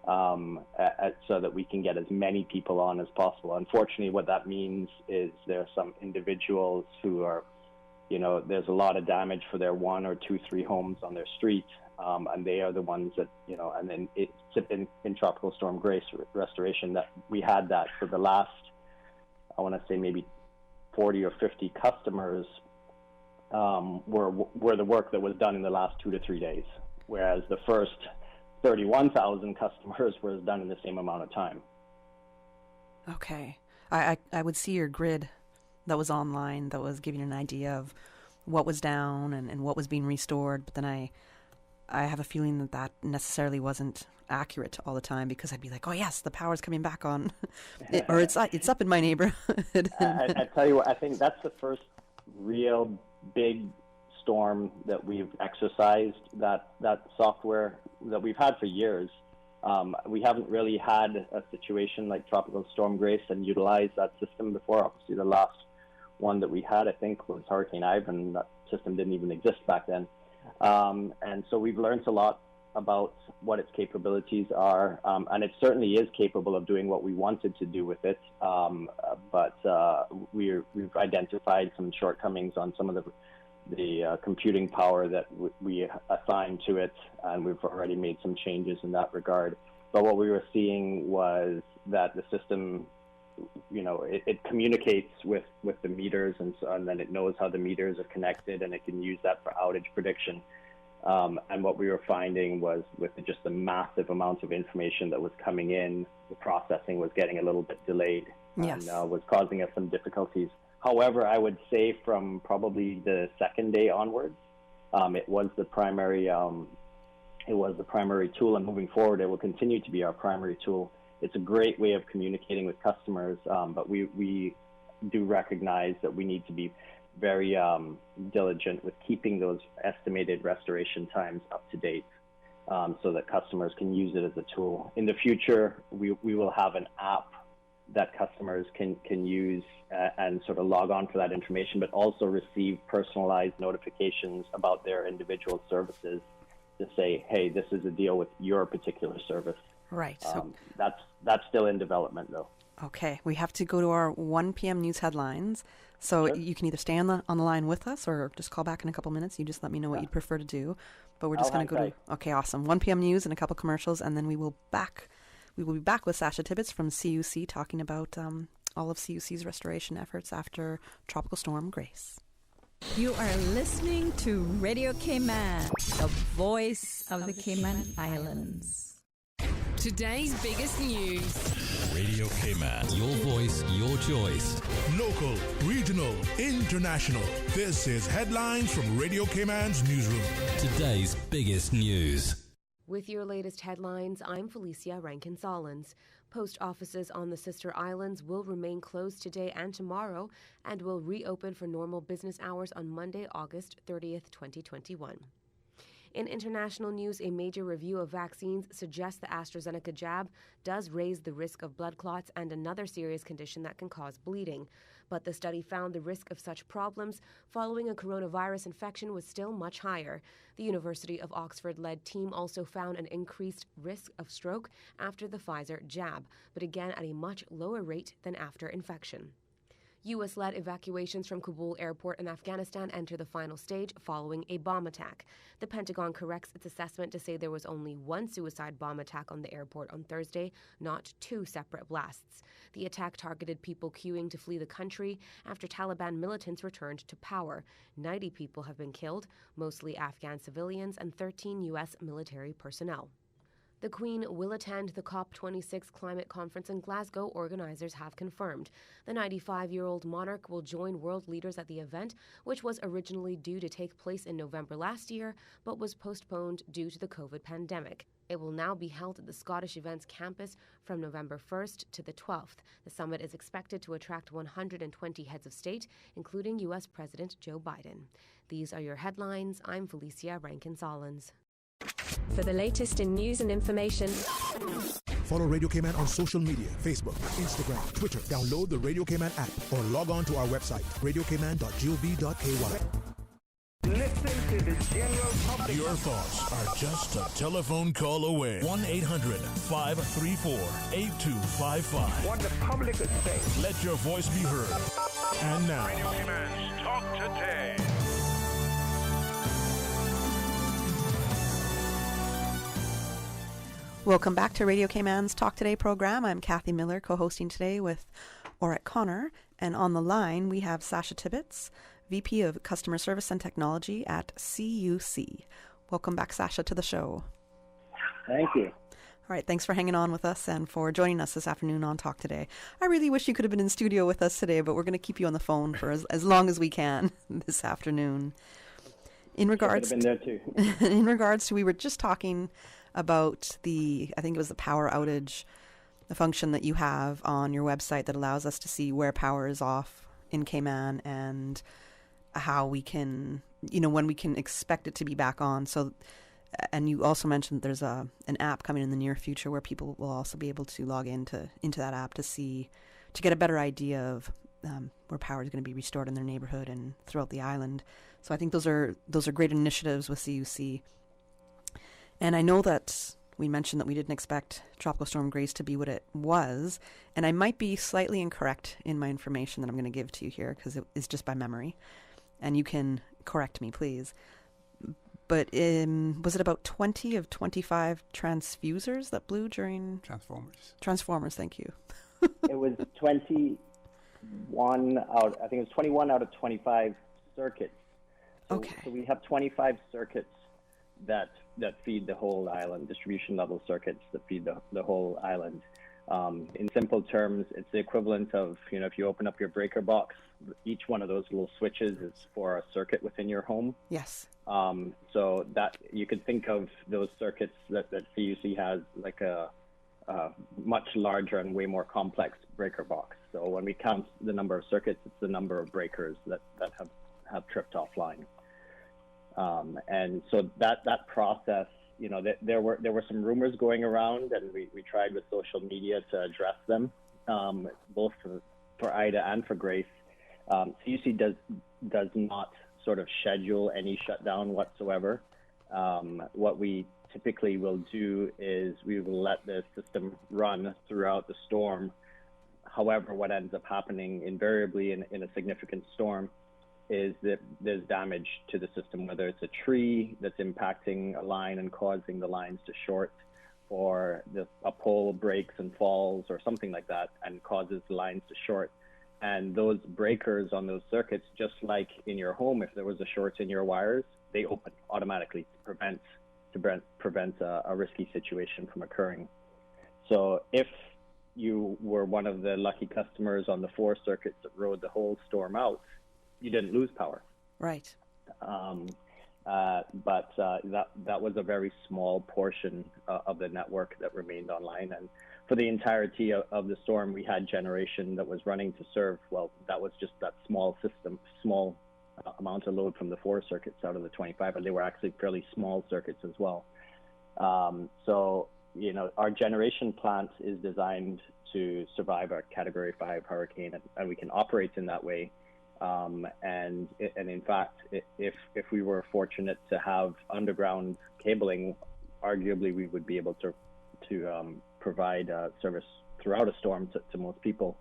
so that we can get as many people on as possible. Unfortunately, what that means is there are some individuals who are, there's a lot of damage for their 1 or 2, 3 homes on their street. And they are the ones that, and then it's in Tropical Storm Grace restoration that we had that for the last, I want to say maybe 40 or 50 customers were the work that was done in the last 2 to 3 days, whereas the first 31,000 customers was done in the same amount of time. Okay. I would see your grid that was online that was giving an idea of what was down and what was being restored, but then I have a feeling that necessarily wasn't accurate all the time, because I'd be like, oh yes, the power's coming back on, or it's up in my neighborhood. I tell you what, I think that's the first real big storm that we've exercised that software that we've had for years. We haven't really had a situation like Tropical Storm Grace and utilized that system before. Obviously, the last one that we had, I think, was Hurricane Ivan. That system didn't even exist back then. And so we've learned a lot about what its capabilities are, and it certainly is capable of doing what we wanted to do with it. But we've identified some shortcomings on some of the computing power that we assigned to it, and we've already made some changes in that regard. But what we were seeing was that the system, it communicates with the meters, and then it knows how the meters are connected, and it can use that for outage prediction. And what we were finding was with just the massive amount of information that was coming in, the processing was getting a little bit delayed and was causing us some difficulties. However, I would say from probably the second day onwards, it was the primary tool, and moving forward, it will continue to be our primary tool. It's a great way of communicating with customers, but we do recognize that we need to be very diligent with keeping those estimated restoration times up to date, so that customers can use it as a tool. In the future, we will have an app that customers can use and sort of log on for that information, but also receive personalized notifications about their individual services to say, hey, this is a deal with your particular service. Right. So that's still in development, though. Okay, we have to go to our 1 p.m. news headlines. So you can either stay on the line with us or just call back in a couple minutes. You just let me know what you'd prefer to do. But we're just going to go to... Okay, awesome. 1 p.m. news and a couple commercials, and then we will be back with Sasha Tibbetts from CUC talking about all of CUC's restoration efforts after Tropical Storm Grace. You are listening to Radio Cayman, the voice of the Cayman Islands. Today's biggest news. Radio Cayman, your voice, your choice. Local, regional, international. This is Headlines from Radio Cayman's newsroom. Today's biggest news. With your latest headlines, I'm Felicia Rankin-Solins. Post offices on the sister islands will remain closed today and tomorrow and will reopen for normal business hours on Monday, August 30th, 2021. In international news, a major review of vaccines suggests the AstraZeneca jab does raise the risk of blood clots and another serious condition that can cause bleeding. But the study found the risk of such problems following a coronavirus infection was still much higher. The University of Oxford-led team also found an increased risk of stroke after the Pfizer jab, but again at a much lower rate than after infection. U.S.-led evacuations from Kabul airport in Afghanistan enter the final stage following a bomb attack. The Pentagon corrects its assessment to say there was only one suicide bomb attack on the airport on Thursday, not two separate blasts. The attack targeted people queuing to flee the country after Taliban militants returned to power. 90 people have been killed, mostly Afghan civilians and 13 U.S. military personnel. The Queen will attend the COP26 climate conference in Glasgow, organizers have confirmed. The 95-year-old monarch will join world leaders at the event, which was originally due to take place in November last year, but was postponed due to the COVID pandemic. It will now be held at the Scottish Events campus from November 1st to the 12th. The summit is expected to attract 120 heads of state, including U.S. President Joe Biden. These are your headlines. I'm Felicia Rankin-Solins. For the latest in news and information, follow Radio Cayman on social media, Facebook, Instagram, Twitter. Download the Radio Cayman app or log on to our website, radiocayman.gov.ky. Listen to the general public. Your thoughts are just a telephone call away. 1-800-534-8255. What the public is saying. Let your voice be heard. And now, Radio Cayman's Talk Today. Welcome back to Radio Cayman's Talk Today program. I'm Kathy Miller, co-hosting today with Orette Connor. And on the line, we have Sasha Tibbetts, VP of Customer Service and Technology at CUC. Welcome back, Sasha, to the show. Thank you. All right, thanks for hanging on with us and for joining us this afternoon on Talk Today. I really wish you could have been in studio with us today, but we're going to keep you on the phone for as long as we can this afternoon. In regards, I could have been there too. In regards to, we were just talking about I think it was the power outage, the function that you have on your website that allows us to see where power is off in Cayman and how we can, when we can expect it to be back on. So, and you also mentioned there's an app coming in the near future where people will also be able to log into that app to get a better idea of where power is going to be restored in their neighborhood and throughout the island. So I think those are great initiatives with CUC. And I know that we mentioned that we didn't expect Tropical Storm Grace to be what it was, and I might be slightly incorrect in my information that I'm going to give to you here because it is just by memory, and you can correct me, please. But was it about 20 of 25 transfusers that blew during... Transformers, thank you. It was 21 out, I think it was 21 out of 25 circuits. So we have 25 circuits that feed the whole island, distribution level circuits that feed the whole island. In simple terms, it's the equivalent of, if you open up your breaker box, each one of those little switches is for a circuit within your home. Yes. So that you could think of those circuits that CUC has like a much larger and way more complex breaker box. So when we count the number of circuits, it's the number of breakers that have tripped offline. And so that process, there were some rumors going around, and we tried with social media to address them, both for Ida and for Grace. CUC does not sort of schedule any shutdown whatsoever. What we typically will do is we will let the system run throughout the storm. However, what ends up happening invariably in a significant storm is that there's damage to the system, whether it's a tree that's impacting a line and causing the lines to short, or a pole breaks and falls or something like that and causes the lines to short. And those breakers on those circuits, just like in your home, if there was a short in your wires, they open automatically to prevent a risky situation from occurring. So if you were one of the lucky customers on the 4 circuits that rode the whole storm out, you didn't lose power. Right. But that was a very small portion of the network that remained online. And for the entirety of the storm, we had generation that was running to serve. Well, that was just that small amount of load from the 4 circuits out of the 25, and they were actually fairly small circuits as well. So, our generation plant is designed to survive a Category 5 hurricane, and we can operate in that way. And in fact, if we were fortunate to have underground cabling, arguably we would be able to provide service throughout a storm to most people.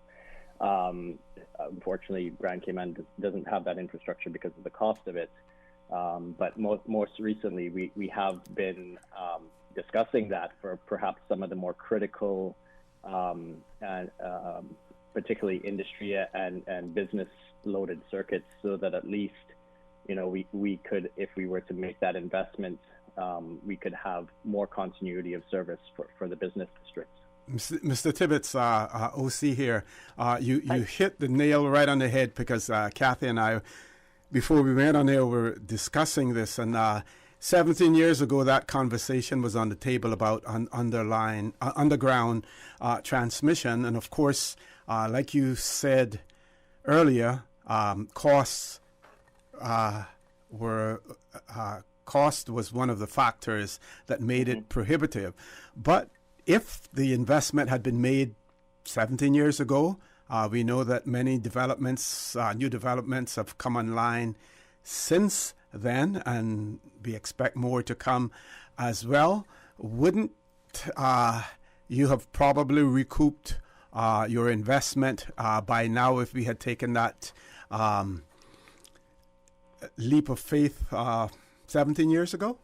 Unfortunately, Grand Cayman doesn't have that infrastructure because of the cost of it. But most recently, we have been discussing that for perhaps some of the more critical, and particularly industry and business loaded circuits, so that at least, we could, if we were to make that investment, we could have more continuity of service for the business districts. Mr. Tibbetts, OC here, you hit the nail right on the head, because Kathy and I, before we went on air, were discussing this, and 17 years ago that conversation was on the table about underground transmission, and of course, like you said earlier, cost was one of the factors that made it prohibitive. But if the investment had been made 17 years ago, we know that many developments, new developments have come online since then, and we expect more to come as well. Wouldn't you have probably recouped your investment by now if we had taken that leap of faith 17 years ago?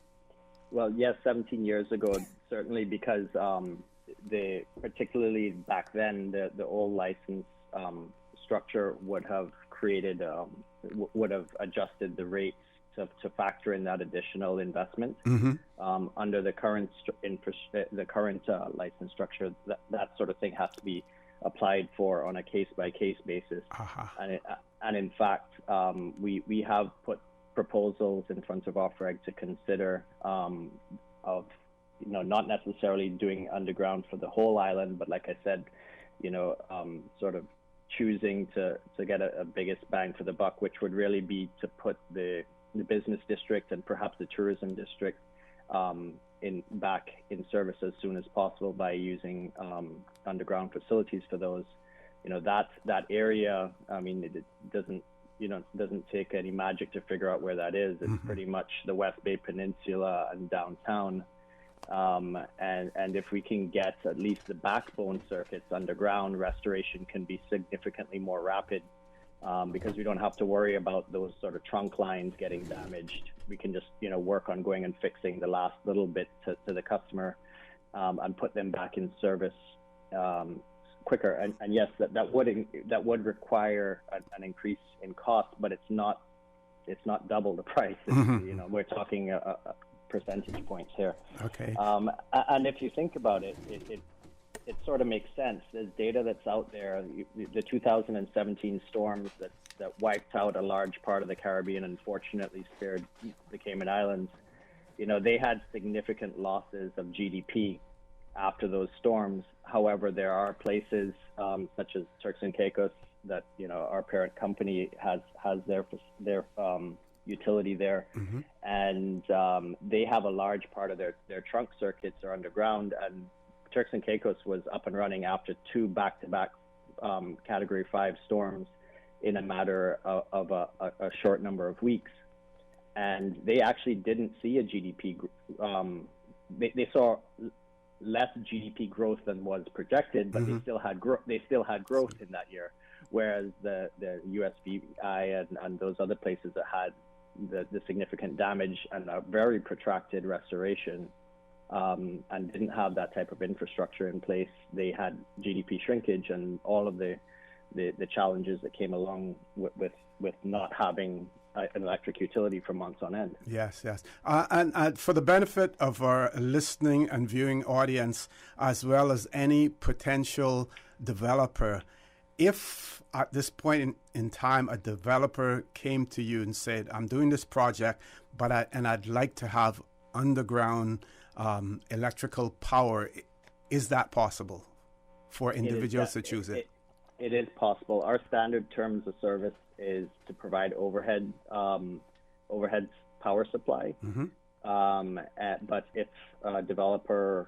Well, yes, 17 years ago, certainly, because particularly back then, the old license structure would have adjusted the rates to factor in that additional investment. Mm-hmm. Under the current license structure, that sort of thing has to be applied for on a case-by-case basis. Uh-huh. And in fact, we have put proposals in front of OFREG to consider of not necessarily doing underground for the whole island, but like I said, sort of choosing to get a biggest bang for the buck, which would really be to put the business district and perhaps the tourism district back in service as soon as possible by using underground facilities for those. That area, I mean, it doesn't take any magic to figure out where that is. It's pretty much the West Bay Peninsula and downtown. And if we can get at least the backbone circuits underground, restoration can be significantly more rapid because we don't have to worry about those sort of trunk lines getting damaged. We can just, work on going and fixing the last little bit to the customer and put them back in service quicker. And yes, that would require an increase in cost, but it's not double the price. We're talking a percentage points here. Okay. And if you think about it, it sort of makes sense. There's data that's out there. The 2017 storms that wiped out a large part of the Caribbean and fortunately spared the Cayman Islands, they had significant losses of GDP after those storms. However, there are places such as Turks and Caicos that our parent company has their utility there, and they have a large part of their trunk circuits are underground. And Turks and Caicos was up and running after 2 back-to-back Category 5 storms in a matter of a short number of weeks, and they actually didn't see a GDP. They saw less GDP growth than was projected, but they still had growth in that year. Whereas the USVI and those other places that had the significant damage and a very protracted restoration and didn't have that type of infrastructure in place, they had GDP shrinkage and all of the challenges that came along with not having an electric utility for months on end. Yes. And for the benefit of our listening and viewing audience, as well as any potential developer, if at this point in time a developer came to you and said, I'm doing this project, but I'd like to have underground electrical power, is that possible for individuals to choose it? It is possible. Our standard terms of service is to provide overhead power supply. But if a developer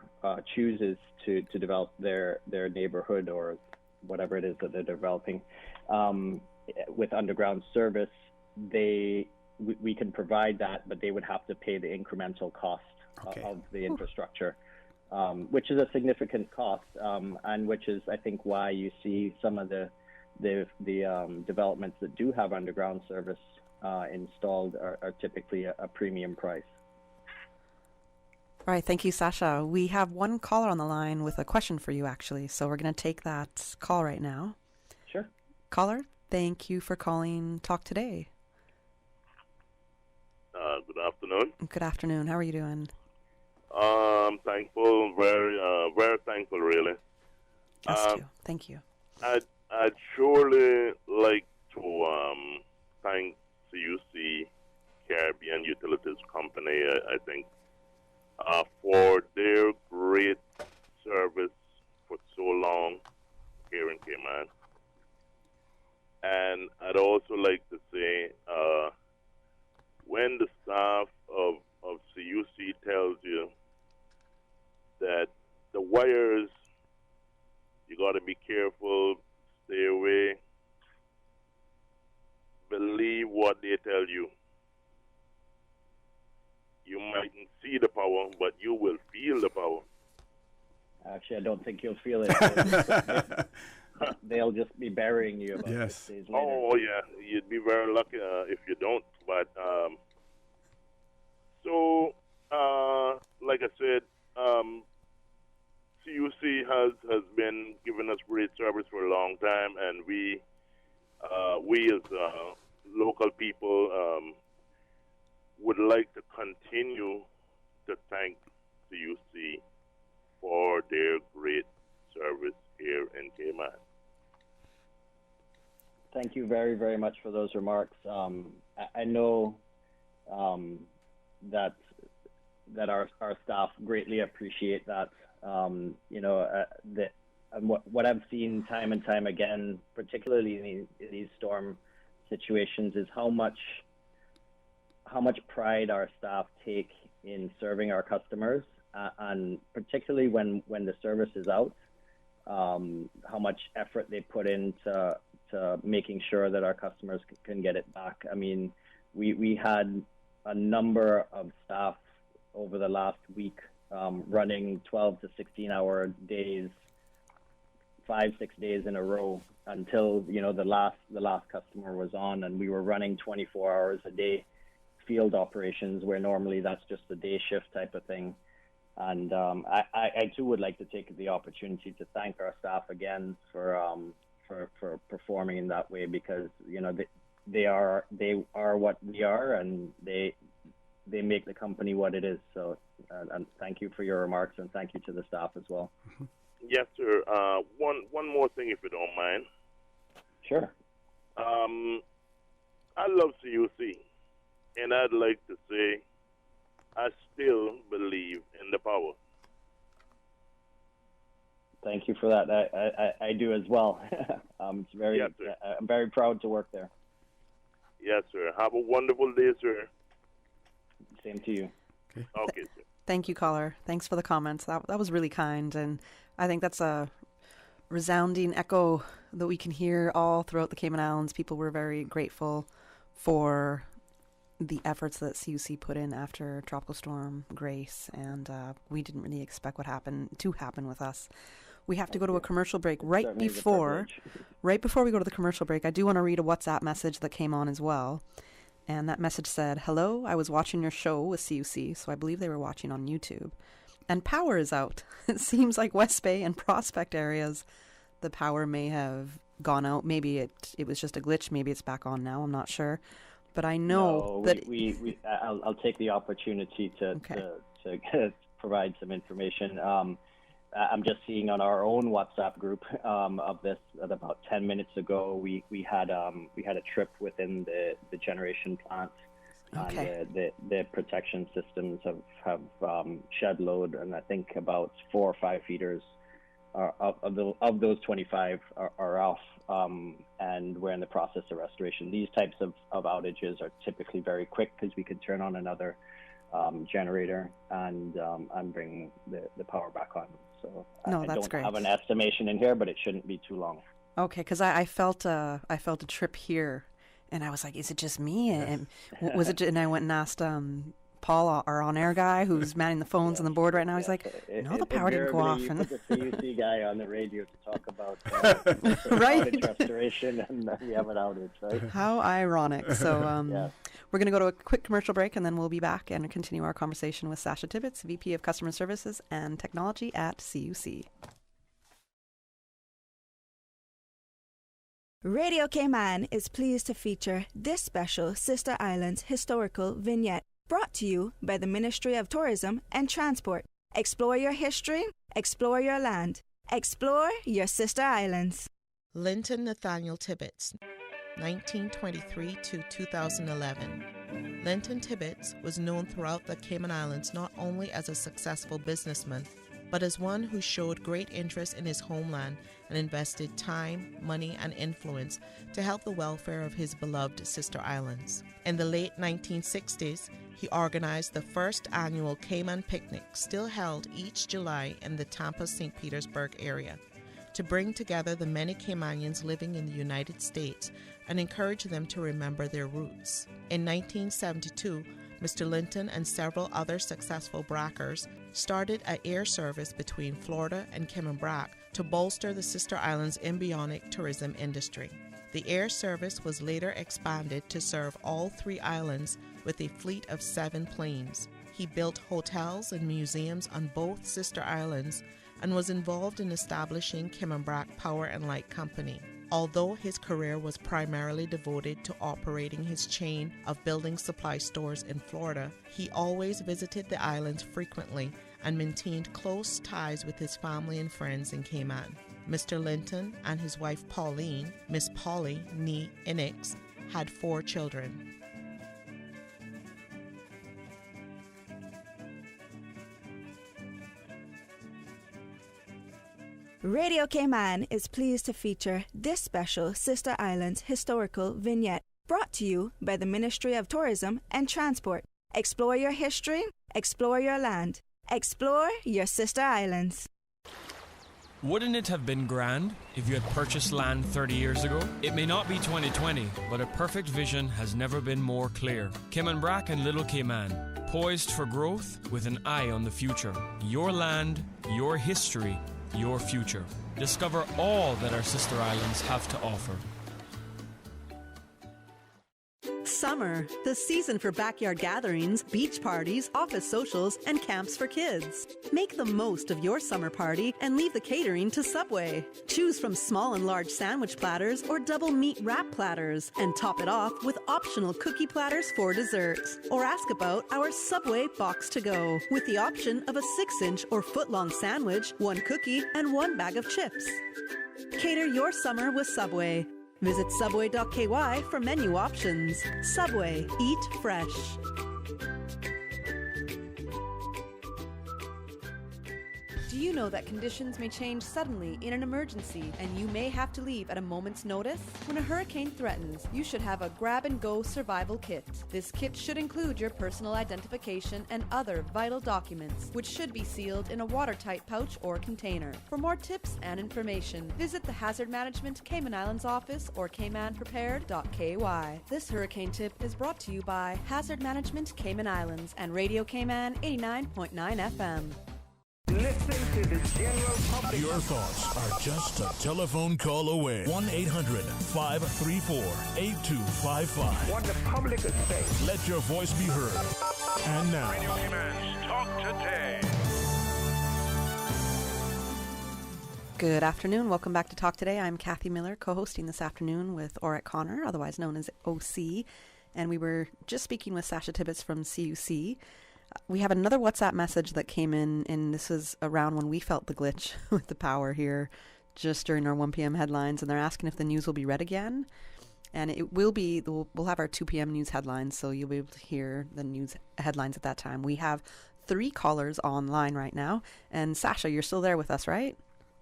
chooses to develop their neighborhood or whatever it is that they're developing with underground service, we can provide that, but they would have to pay the incremental cost of the infrastructure, which is a significant cost, and which is, I think, why you see some of the developments that do have underground service installed are typically a premium price. All right, thank you, Sasha. We have one caller on the line with a question for you, actually, so we're going to take that call right now. Sure. Caller, thank you for calling Talk Today. Good afternoon. Good afternoon. How are you doing? Thankful, very thankful, really. Us too. Thank you. I'd surely like to thank CUC Caribbean Utilities Company, I think, for their great service for so long here in Cayman. And I'd also like to say, when the staff of CUC tells you that the wires, you got to be careful, stay away, believe what they tell you. You mightn't see the power, but you will feel the power. Actually, I don't think you'll feel it. They'll just be burying you about 6 days later. Oh, yeah. You'd be very lucky if you don't. But, like I said, CUC has been giving us great service for a long time, and we as local people would like to continue to thank CUC for their great service here in Cayman. Thank you very, very much for those remarks. I know that our staff greatly appreciate that. What I've seen time and time again, particularly in these storm situations, is how much pride our staff take in serving our customers, and particularly when the service is out, how much effort they put into making sure that our customers can get it back. I mean, we had a number of staff over the last week running 12 to 16-hour days, 5-6 days in a row until the last customer was on, and we were running 24 hours a day field operations, where normally that's just a day shift type of thing. And I too would like to take the opportunity to thank our staff again for performing in that way, because they are what we are, and they make the company what it is. So and thank you for your remarks, and thank you to the staff as well. Yes, sir. One more thing, if you don't mind. Sure. I love CUC, and I'd like to say I still believe in the power. Thank you for that. I do as well. I'm very proud to work there. Yes, sir. Have a wonderful day, sir. Same to you. Okay, sir. Thank you, caller. Thanks for the comments. That was really kind, and I think that's a resounding echo that we can hear all throughout the Cayman Islands. People were very grateful for the efforts that CUC put in after Tropical Storm Grace, and we didn't really expect what happened to happen with us. We have to go to a commercial break right before we go to the commercial break. I do want to read a WhatsApp message that came on as well. And that message said, "Hello, I was watching your show with CUC," so I believe they were watching on YouTube. "And power is out. It seems like West Bay and Prospect areas, the power may have gone out. Maybe it was just a glitch. Maybe it's back on now. I'm not sure. But I know that I'll take the opportunity to provide some information. I'm just seeing on our own WhatsApp group of this that about 10 minutes ago we had a trip within the generation plant. Okay. And the protection systems have shed load, and I think about 4 or 5 feeders of those 25 are off, and we're in the process of restoration. These types of outages are typically very quick, because we could turn on another generator and bring the power back on. So I don't have an estimation in here, but it shouldn't be too long. Okay, because I felt a trip here, and I was like, is it just me? And was it? And I went and asked Paul, our on-air guy, who's manning the phones on the board right now. He's like, no, the power didn't go off. You put the CUC guy on the radio to talk about right? outage restoration, and we have an outage, right? How ironic. So we're going to go to a quick commercial break, and then we'll be back and continue our conversation with Sasha Tibbetts, VP of Customer Services and Technology at CUC. Radio Cayman is pleased to feature this special Sister Islands historical vignette, brought to you by the Ministry of Tourism and Transport. Explore your history, explore your land, explore your Sister Islands. Linton Nathaniel Tibbetts, 1923 to 2011. Linton Tibbetts was known throughout the Cayman Islands not only as a successful businessman, but as one who showed great interest in his homeland and invested time, money, and influence to help the welfare of his beloved sister islands. In the late 1960s, he organized the first annual Cayman Picnic, still held each July in the Tampa-St. Petersburg area, to bring together the many Caymanians living in the United States and encourage them to remember their roots. In 1972, Mr. Linton and several other successful Brackers started an air service between Florida and Cayman Brac to bolster the Sister Islands' embryonic tourism industry. The air service was later expanded to serve all 3 islands with a fleet of 7 planes. He built hotels and museums on both sister islands and was involved in establishing Cayman Brac Power and Light Company. Although his career was primarily devoted to operating his chain of building supply stores in Florida, he always visited the islands frequently and maintained close ties with his family and friends in Cayman. Mr. Linton and his wife Pauline, Miss Polly Nee Inix, had 4 children. Radio Cayman is pleased to feature this special Sister Islands historical vignette, brought to you by the Ministry of Tourism and Transport. Explore your history, explore your land, explore your Sister Islands. Wouldn't it have been grand if you had purchased land 30 years ago? It may not be 2020, but a perfect vision has never been more clear. Cayman Brac and Little Cayman, poised for growth with an eye on the future. Your land, your history, your future. Discover all that our sister islands have to offer. Summer, the season for backyard gatherings, beach parties, office socials, and camps for kids. Make the most of your summer party and leave the catering to Subway. Choose from small and large sandwich platters or double meat wrap platters, and top it off with optional cookie platters for dessert. Or ask about our Subway Box to Go, with the option of a 6-inch or foot-long sandwich, 1 cookie, and 1 bag of chips. Cater your summer with Subway. Visit subway.ky for menu options. Subway. Eat fresh. Do you know that conditions may change suddenly in an emergency and you may have to leave at a moment's notice? When a hurricane threatens, you should have a grab-and-go survival kit. This kit should include your personal identification and other vital documents, which should be sealed in a watertight pouch or container. For more tips and information, visit the Hazard Management Cayman Islands office or caymanprepared.ky. This hurricane tip is brought to you by Hazard Management Cayman Islands and Radio Cayman 89.9 FM. Listen to the general public. Your thoughts are just a telephone call away. 1-800-534-8255. What the public is saying. Let your voice be heard. And now, Radio Cayman's Talk Today. Good afternoon. Welcome back to Talk Today. I'm Kathy Miller, co-hosting this afternoon with Orette Connor, otherwise known as OC. And we were just speaking with Sasha Tibbetts from CUC. We have another WhatsApp message that came in, and this was around when we felt the glitch with the power here just during our 1 p.m. headlines, and they're asking if the news will be read again. And it will be, we'll have our 2 p.m. news headlines, so you'll be able to hear the news headlines at that time. We have 3 callers online right now, and Sasha, you're still there with us, right?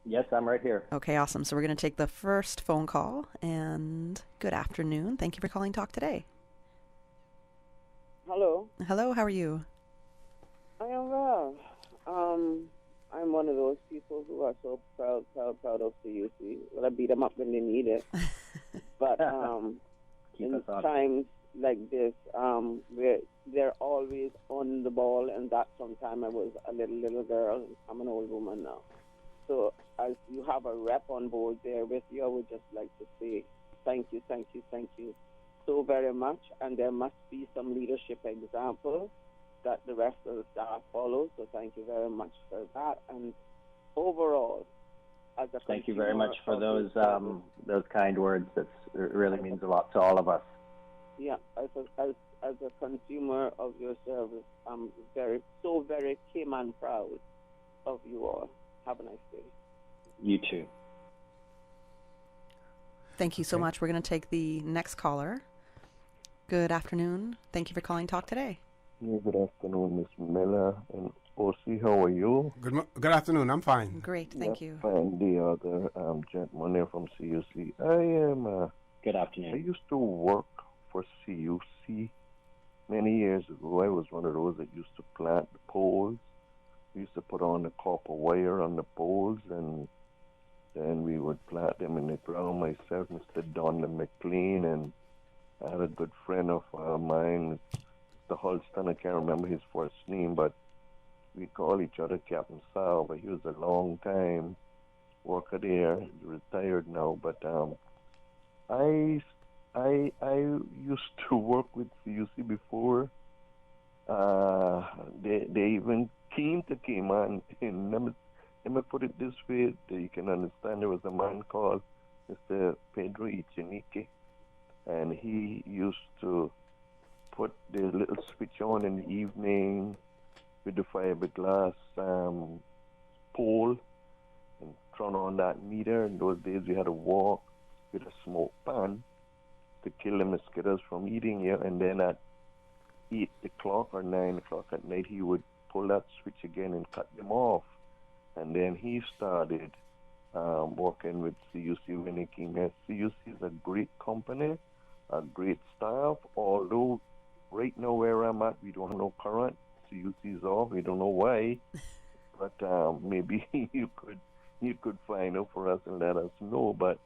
Yes, I'm right here. Okay, awesome. So we're going to take the first phone call, and good afternoon. Thank you for calling Talk Today. Hello. Hello, how are you? I am well. I'm one of those people who are so proud of the UC. Well, I beat them up when they need it. But in times like this, where they're always on the ball, and that sometime I was a little girl. I'm an old woman now. So as you have a rep on board there with you, I would just like to say thank you so very much. And there must be some leadership example that the rest of the staff follow. So thank you very much for that. And overall, as a thank you very much for those kind words. It really means a lot to all of us. Yeah, as a consumer of your service, I'm very Cayman proud of you all. Have a nice day. You too. Thank you so much. We're going to take the next caller. Good afternoon. Thank you for calling Talk Today. Yeah, good afternoon, Miss Miller and OC. How are you? Good afternoon. I'm fine. Great, thank you. And the other gentleman here from CUC. I am. Good afternoon. I used to work for CUC many years ago. I was one of those that used to plant the poles. We used to put on the copper wire on the poles, and then we would plant them in the ground. Myself, Mr. Donald McLean, and I had a good friend of mine, Mr. Holston. I can't remember his first name, but we call each other Captain Sal. But he was a long time worker there. He's retired now, but I used to work with CUC before. They even came to Cayman, and let me put it this way, that you can understand. There was a man called Mr. Pedro Echenique, and he used to put the little switch on in the evening with the fiberglass pole and turn on that meter. In those days, we had to walk with a smoke pan to kill the mosquitoes from eating you, and then at 8 o'clock or 9 o'clock at night, he would pull that switch again and cut them off. And then he started working with CUC when he came here. CUC is a great company, a great staff, although right now where I'm at, we don't have no current. CUC is off. We don't know why, but maybe you could find out for us and let us know. But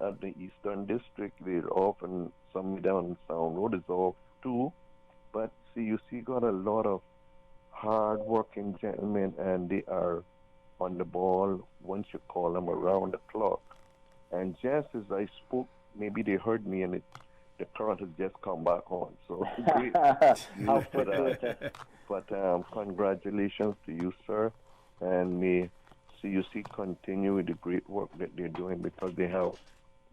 at the Eastern District, they're off, and some down in Sound Road is off too. But CUC got a lot of hard-working gentlemen, and they are on the ball once you call them around the clock. And just as I spoke, maybe they heard me, and the current has just come back on. So great news for that. But congratulations to you, sir, and may CUC continue with the great work that they're doing, because they have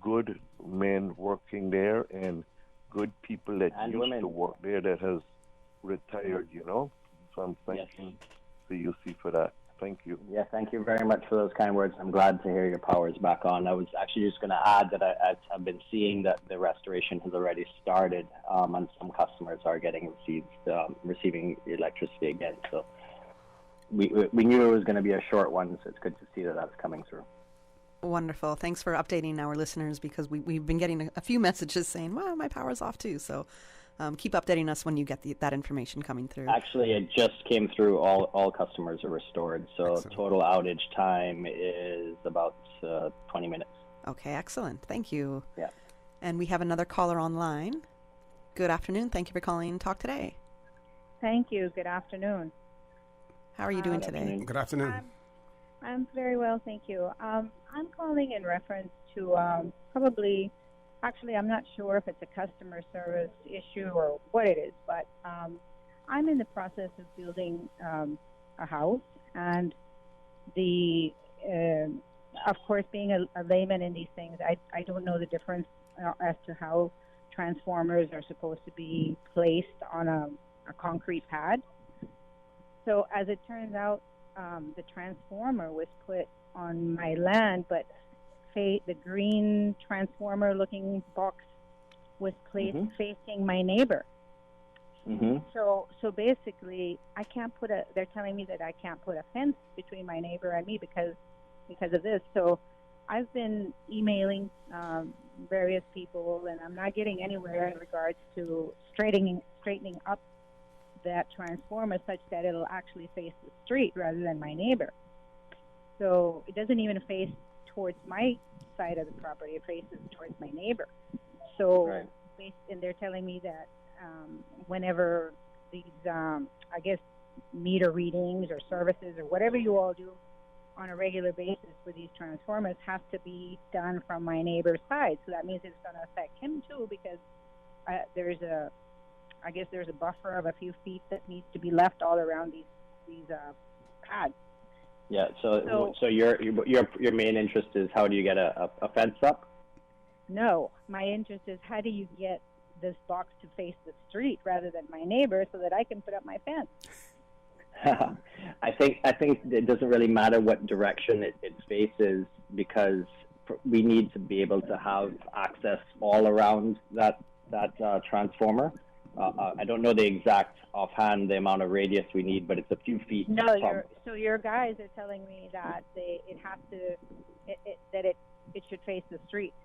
good men working there and good people that and used women to work there that has retired, you know. So I'm thanking CUC for that. Thank you. Yeah, thank you very much for those kind words. I'm glad to hear your power is back on. I was actually just going to add that I've been seeing that the restoration has already started, and some customers are getting receiving electricity again. So we knew it was going to be a short one, so it's good to see that that's coming through. Wonderful. Thanks for updating our listeners, because we've been getting a few messages saying, well, my power's off too. So keep updating us when you get that information coming through. Actually, it just came through. All customers are restored. So excellent. Total outage time is about 20 minutes. Okay, excellent. Thank you. Yeah. And we have another caller online. Good afternoon. Thank you for calling Talk Today. Thank you. Good afternoon. How are you doing today? Good afternoon. I'm very well, thank you. I'm calling in reference to probably, actually, I'm not sure if it's a customer service issue or what it is, but I'm in the process of building a house, and of course, being a layman in these things, I don't know the difference as to how transformers are supposed to be placed on a concrete pad. So as it turns out, the transformer was put on my land, but the green transformer-looking box was placed facing my neighbor. So basically, I can't they're telling me that I can't put a fence between my neighbor and me because of this. So I've been emailing various people, and I'm not getting anywhere in regards to straightening up that transformer such that it'll actually face the street rather than my neighbor. So it doesn't even face towards my side of the property, it faces towards my neighbor. So, right. And they're telling me that whenever these, I guess, meter readings or services or whatever you all do on a regular basis for these transformers has to be done from my neighbor's side. So that means it's going to affect him too, because there's a buffer of a few feet that needs to be left all around these pads. Yeah. So your main interest is how do you get a fence up? No, my interest is how do you get this box to face the street rather than my neighbor so that I can put up my fence. I think it doesn't really matter what direction it faces, because we need to be able to have access all around that transformer. I don't know the exact offhand the amount of radius we need, but it's a few feet. No, your guys are telling me that it should face the street.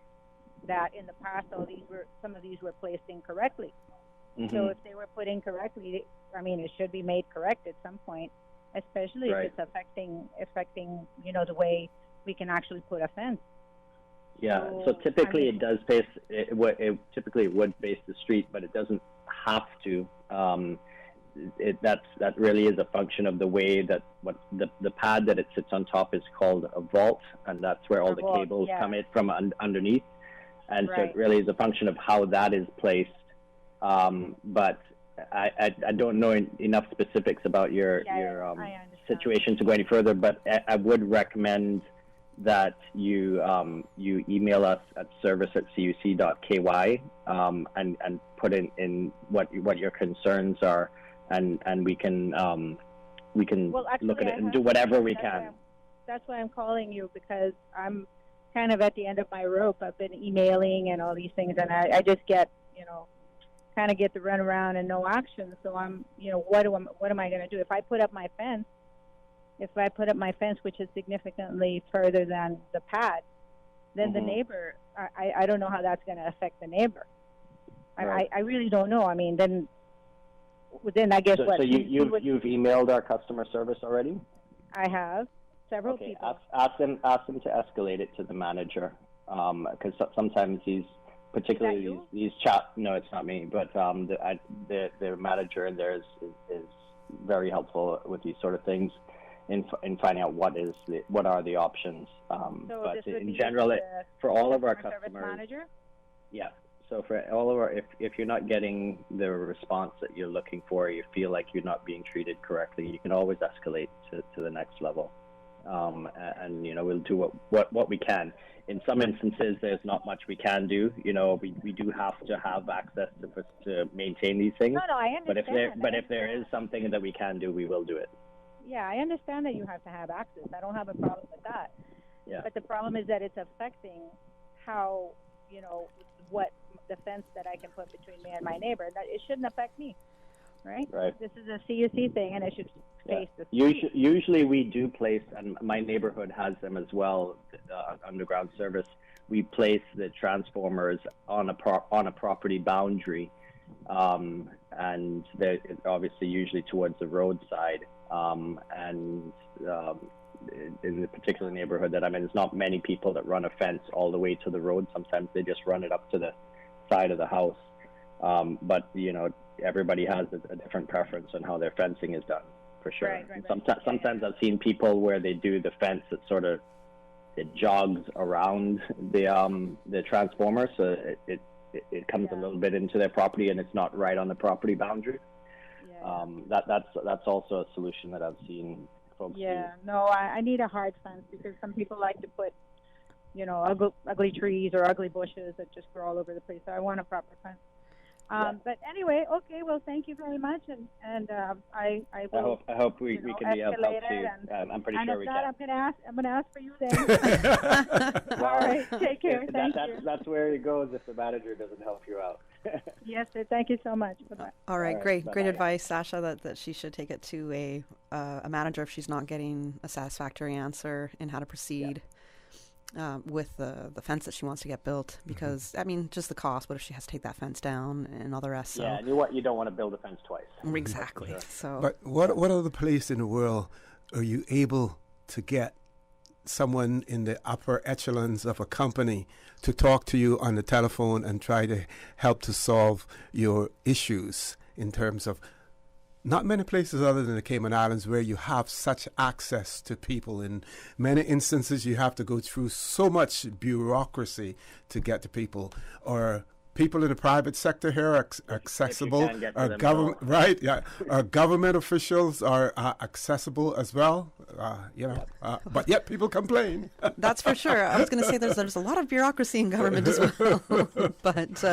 That in the past, some of these were placed incorrectly. Mm-hmm. So if they were put incorrectly, I mean, it should be made correct at some point, especially if it's affecting the way we can actually put a fence. Yeah. So typically it does face typically it would face the street, but it doesn't have to. That really is a function of the way that what the pad that it sits on top is called a vault, and that's where all the cables come in from underneath. And so it really is a function of how that is placed. But I don't know enough specifics about your situation to go any further. But I would recommend that you email us at service@cuc.ky and put in what your concerns are, and we can look at it and do whatever we can. That's why I'm calling you, because I'm kind of at the end of my rope. I've been emailing and all these things, and I just get kind of get the runaround and no action. So I'm what am I going to do if I put up my fence? If I put up my fence, which is significantly further than the pad, then the neighbor, I don't know how that's going to affect the neighbor. Right. I really don't know. I mean, then I guess So you've emailed our customer service already? I have several people. Ask them to escalate it to the manager, because sometimes these particularly these chat. No, it's not me, but the manager in there is very helpful with these sort of things in finding out what are the options. But in general, for all of our customers, yeah. So for all of our, if you're not getting the response that you're looking for, you feel like you're not being treated correctly, you can always escalate to the next level. And we'll do what we can. In some instances, there's not much we can do. We do have to have access to maintain these things. No, I understand. But if there is something that we can do, we will do it. Yeah, I understand that you have to have access. I don't have a problem with that. Yeah. But the problem is that it's affecting how, what the fence that I can put between me and my neighbor. That it shouldn't affect me, right? Right. This is a CUC thing, and it should face the street. Usually we do place, and my neighborhood has them as well, underground service. We place the transformers on a property boundary, and they're obviously usually towards the roadside. In the particular neighborhood that I'm in, there's not many people that run a fence all the way to the road. Sometimes they just run it up to the side of the house. But everybody has a different preference on how their fencing is done, for sure. Right. Sometimes I've seen people where they do the fence that sort of jogs around the transformer, so it comes a little bit into their property, and it's not right on the property boundary. That's also a solution that I've seen folks do. No, I need a hard fence, because some people like to put ugly trees or ugly bushes that just grow all over the place. So I want a proper fence. But anyway, okay. Well, thank you very much, and I will. I hope we can be of help too. I'm pretty sure we can. I'm gonna ask for you then. All right. Take care. Thank you. That's where it goes if the manager doesn't help you out. Yes, sir. Thank you so much. Bye-bye. All right, great advice, Sasha, that she should take it to a manager if she's not getting a satisfactory answer in how to proceed with the fence that she wants to get built. Because, just the cost, what if she has to take that fence down and all the rest? Yeah, and you don't want to build a fence twice. Exactly. Sure. So, but what other place in the world are you able to get someone in the upper echelons of a company to talk to you on the telephone and try to help to solve your issues, in terms of not many places other than the Cayman Islands where you have such access to people? In many instances, you have to go through so much bureaucracy to get to people, or people in the private sector here are accessible. Our government, right? Yeah, our government officials are accessible as well. But yet people complain. That's for sure. I was going to say there's a lot of bureaucracy in government as well, but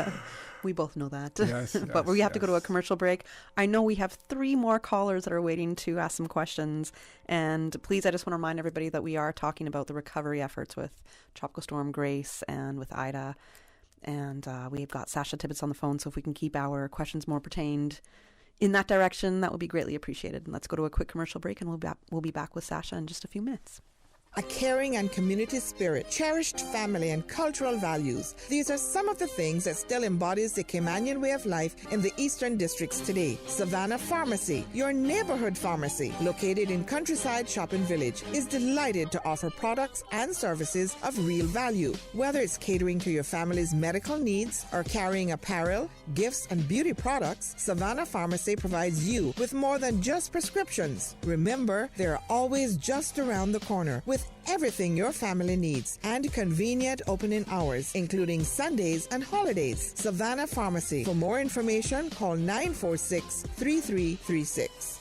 we both know that. Yes, but we have to go to a commercial break. I know we have 3 more callers that are waiting to ask some questions. And please, I just want to remind everybody that we are talking about the recovery efforts with Tropical Storm Grace and with Ida. And we've got Sasha Tibbetts on the phone, so if we can keep our questions more pertained in that direction, that would be greatly appreciated. And let's go to a quick commercial break, and we'll be back with Sasha in just a few minutes. A caring and community spirit, cherished family and cultural values. These are some of the things that still embodies the Caymanian way of life in the Eastern Districts today. Savannah Pharmacy, your neighborhood pharmacy, located in Countryside Shopping Village, is delighted to offer products and services of real value. Whether it's catering to your family's medical needs or carrying apparel, gifts, and beauty products, Savannah Pharmacy provides you with more than just prescriptions. Remember, they're always just around the corner with everything your family needs and convenient opening hours, including Sundays and holidays. Savannah Pharmacy. For more information, call 946-3336.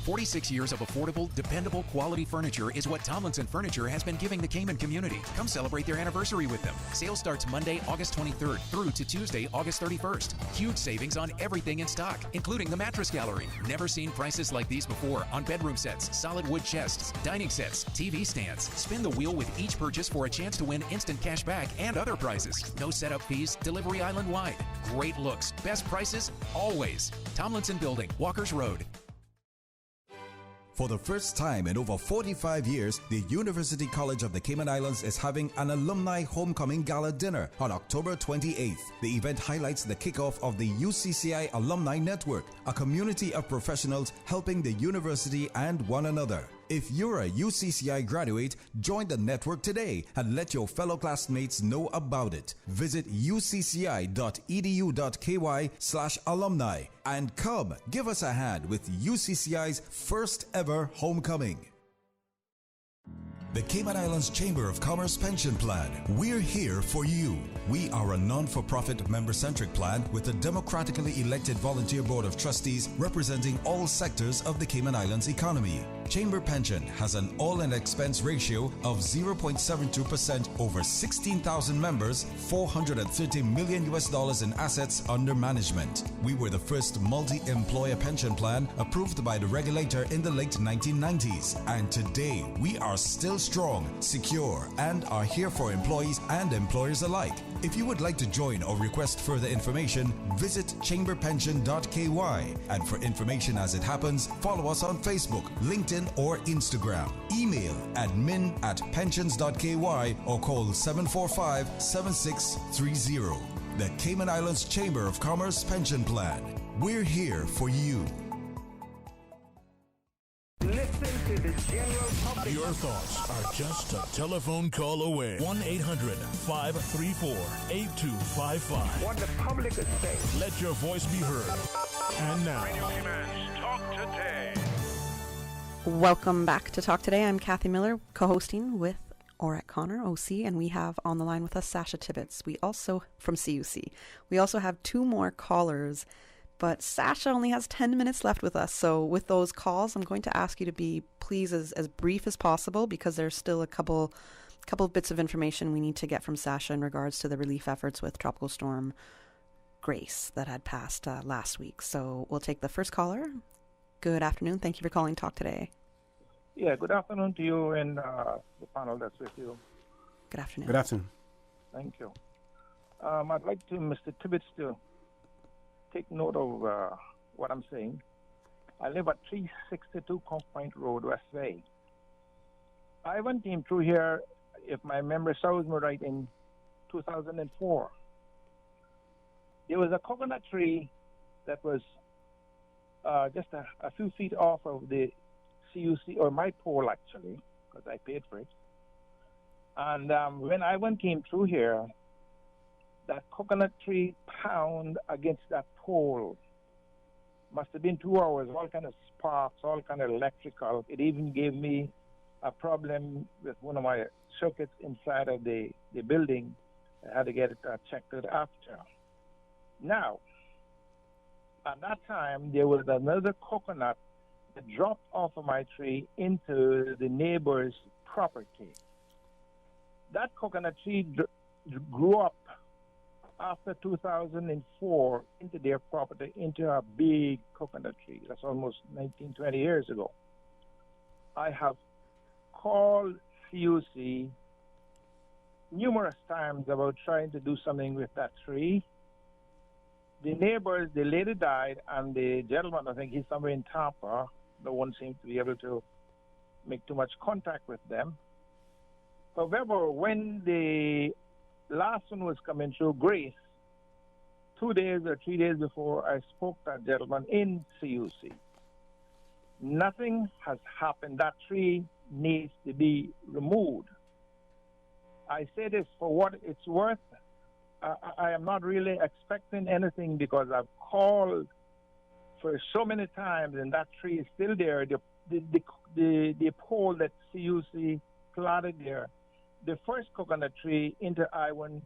46 years of affordable, dependable, quality furniture is what Tomlinson Furniture has been giving the Cayman community. Come celebrate their anniversary with them. Sale starts Monday, August 23rd through to Tuesday, August 31st. Huge savings on everything in stock, including the mattress gallery. Never seen prices like these before on bedroom sets, solid wood chests, dining sets, TV stands. Spin the wheel with each purchase for a chance to win instant cash back and other prizes. No setup fees, delivery island-wide. Great looks, best prices, always. Tomlinson Building, Walkers Road. For the first time in over 45 years, the University College of the Cayman Islands is having an Alumni Homecoming Gala Dinner on October 28th. The event highlights the kickoff of the UCCI Alumni Network, a community of professionals helping the university and one another. If you're a UCCI graduate, join the network today and let your fellow classmates know about it. Visit ucci.edu.ky/alumni and come give us a hand with UCCI's first ever homecoming. The Cayman Islands Chamber of Commerce Pension Plan. We're here for you. We are a non-for-profit member-centric plan with a democratically elected volunteer board of trustees representing all sectors of the Cayman Islands economy. Chamber Pension has an all-in expense ratio of 0.72% over 16,000 members, $430 million in assets under management. We were the first multi-employer pension plan approved by the regulator in the late 1990s. And today, we are still strong, secure, and are here for employees and employers alike. If you would like to join or request further information, visit chamberpension.ky. And for information as it happens, follow us on Facebook, LinkedIn, or Instagram. Email admin@pensions.ky or call 745-7630. The Cayman Islands Chamber of Commerce Pension Plan. We're here for you. Listen to the general public. Your thoughts are just a telephone call away. 1-800-534-8255. What the public is saying. Let your voice be heard. And now, Radio Cayman's Talk Today. Welcome back to Talk Today. I'm Kathy Miller, co-hosting with Orette Connor, OC, and we have on the line with us Sasha Tibbetts. We also, from CUC. We also have two more callers, but Sasha only has 10 minutes left with us. So with those calls, I'm going to ask you to be, please, as brief as possible, because there's still a couple of bits of information we need to get from Sasha in regards to the relief efforts with Tropical Storm Grace that had passed last week. So we'll take the first caller. Good afternoon. Thank you for calling Talk Today. Yeah, good afternoon to you and the panel that's with you. Good afternoon. Good afternoon. Thank you. I'd like to, Mr. Tibbetts, to take note of what I'm saying. I live at 362 Conch Point Road, West Bay. I came through here, if my memory serves me right, in 2004. There was a coconut tree that was just a few feet off of the CUC, or my pole actually, because I paid for it. And when I came through here, that coconut tree pound against that pole. Must have been 2 hours, all kind of sparks, all kind of electrical. It even gave me a problem with one of my circuits inside of the building. I had to get it checked out after. Now, at that time, there was another coconut that dropped off of my tree into the neighbor's property. That coconut tree grew up after 2004 into their property, into a big coconut tree. That's almost 19, 20 years ago. I have called CUC numerous times about trying to do something with that tree. The neighbors, the lady died, and the gentleman, I think he's somewhere in Tampa, no one seems to be able to make too much contact with them. However, when the last one was coming through, Grace, 2 days or 3 days before, I spoke to that gentleman in CUC. Nothing has happened. That tree needs to be removed. I say this for what it's worth. I am not really expecting anything because I've called for so many times, and that tree is still there. The pole that CUC planted there, the first coconut tree into I-1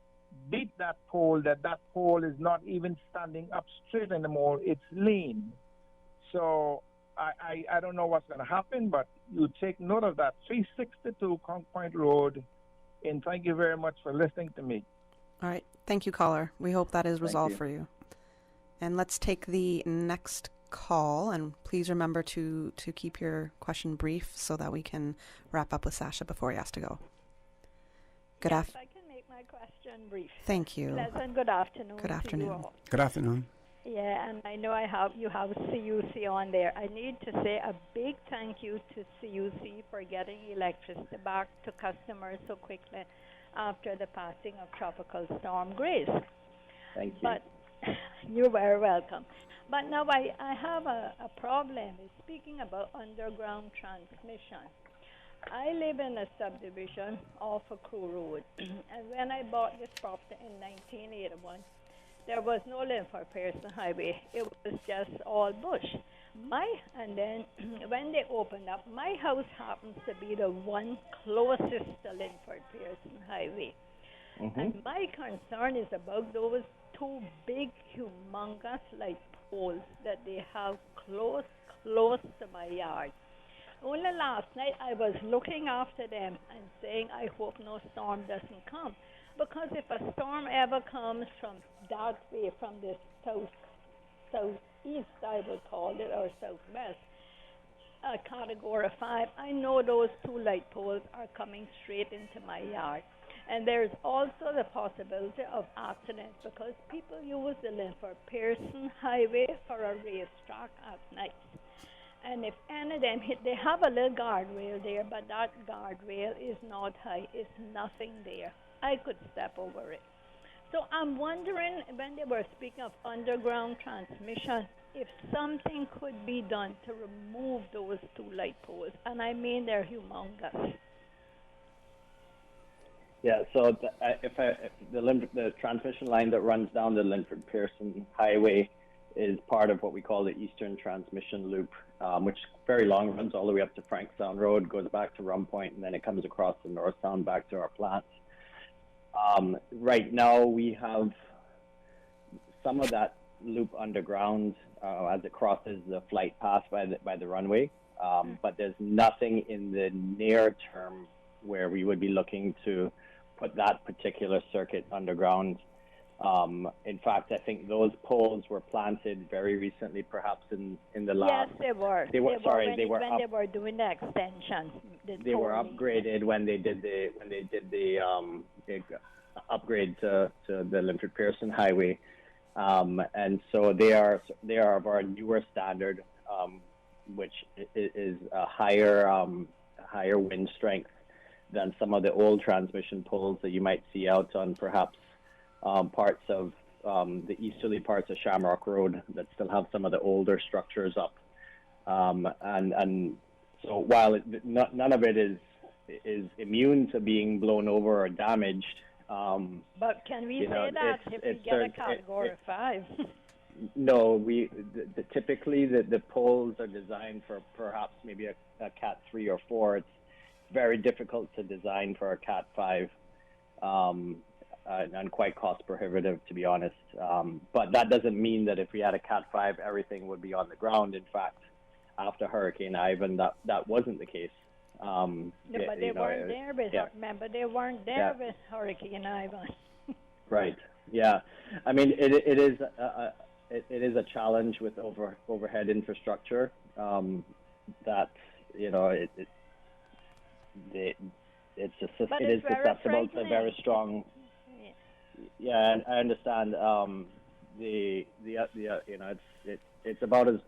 beat that pole. That pole is not even standing up straight anymore. It's lean. So I don't know what's going to happen, but you take note of that. 362 Conch Point Road, and thank you very much for listening to me. All right. Thank you, caller. We hope that is resolved for you. And let's take the next call. And please remember to keep your question brief so that we can wrap up with Sasha before he has to go. Yes, I can make my question brief. Thank you. Pleasant good afternoon. Good afternoon. To you all. Good afternoon. Yeah, and I know you have CUC on there. I need to say a big thank you to CUC for getting electricity back to customers so quickly after the passing of Tropical Storm Grace. Thank you. But You're very welcome. But now I have a problem. Speaking about underground transmission, I live in a subdivision off a Crew Road, and when I bought this property in 1981, there was no Linford Pearson Highway. It was just all bush. And then when they opened up, my house happens to be the one closest to Linford Pearson Highway. And my concern is about those two big, humongous light poles that they have close to my yard. Only last night I was looking after them and saying I hope no storm doesn't come. Because if a storm ever comes from that way, from the southeast, I would call it, or southwest, category 5, I know those two light poles are coming straight into my yard. And there's also the possibility of accidents because people use the Linford Pearson Highway for a racetrack at night. And if any of them hit, they have a little guardrail there, but that guardrail is not high. It's nothing there. I could step over it. So I'm wondering, when they were speaking of underground transmission, if something could be done to remove those two light poles. And I mean, they're humongous. Yeah, so the transmission line that runs down the Linford Pearson Highway is part of what we call the Eastern Transmission Loop, which is very long, runs all the way up to Frankstown Road, goes back to Rum Point, and then it comes across the Northtown back to our plants. Right now, we have some of that loop underground as it crosses the flight path by the runway, but there's nothing in the near term where we would be looking to put that particular circuit underground. In fact, I think those poles were planted very recently, perhaps in the last. Yes, they were. They were doing the extension. They were upgraded when they did the upgrade to the Linford Pearson Highway, and so they are of our newer standard, which is a higher wind strength than some of the old transmission poles that you might see out on perhaps parts of the easterly parts of Shamrock Road that still have some of the older structures up. And so while none of it is immune to being blown over or damaged. But can we say that if we get a category 5? No, typically the poles are designed for perhaps maybe a Cat 3 or 4. It's very difficult to design for a Cat 5, and quite cost prohibitive, to be honest. But that doesn't mean that if we had a Cat 5, everything would be on the ground. In fact, after Hurricane Ivan, that wasn't the case. But they weren't there with remember, they weren't there with Hurricane Ivan. Right. Yeah. I mean, it is a challenge with overhead infrastructure that it is susceptible to very strong. Yeah, I understand. It's about as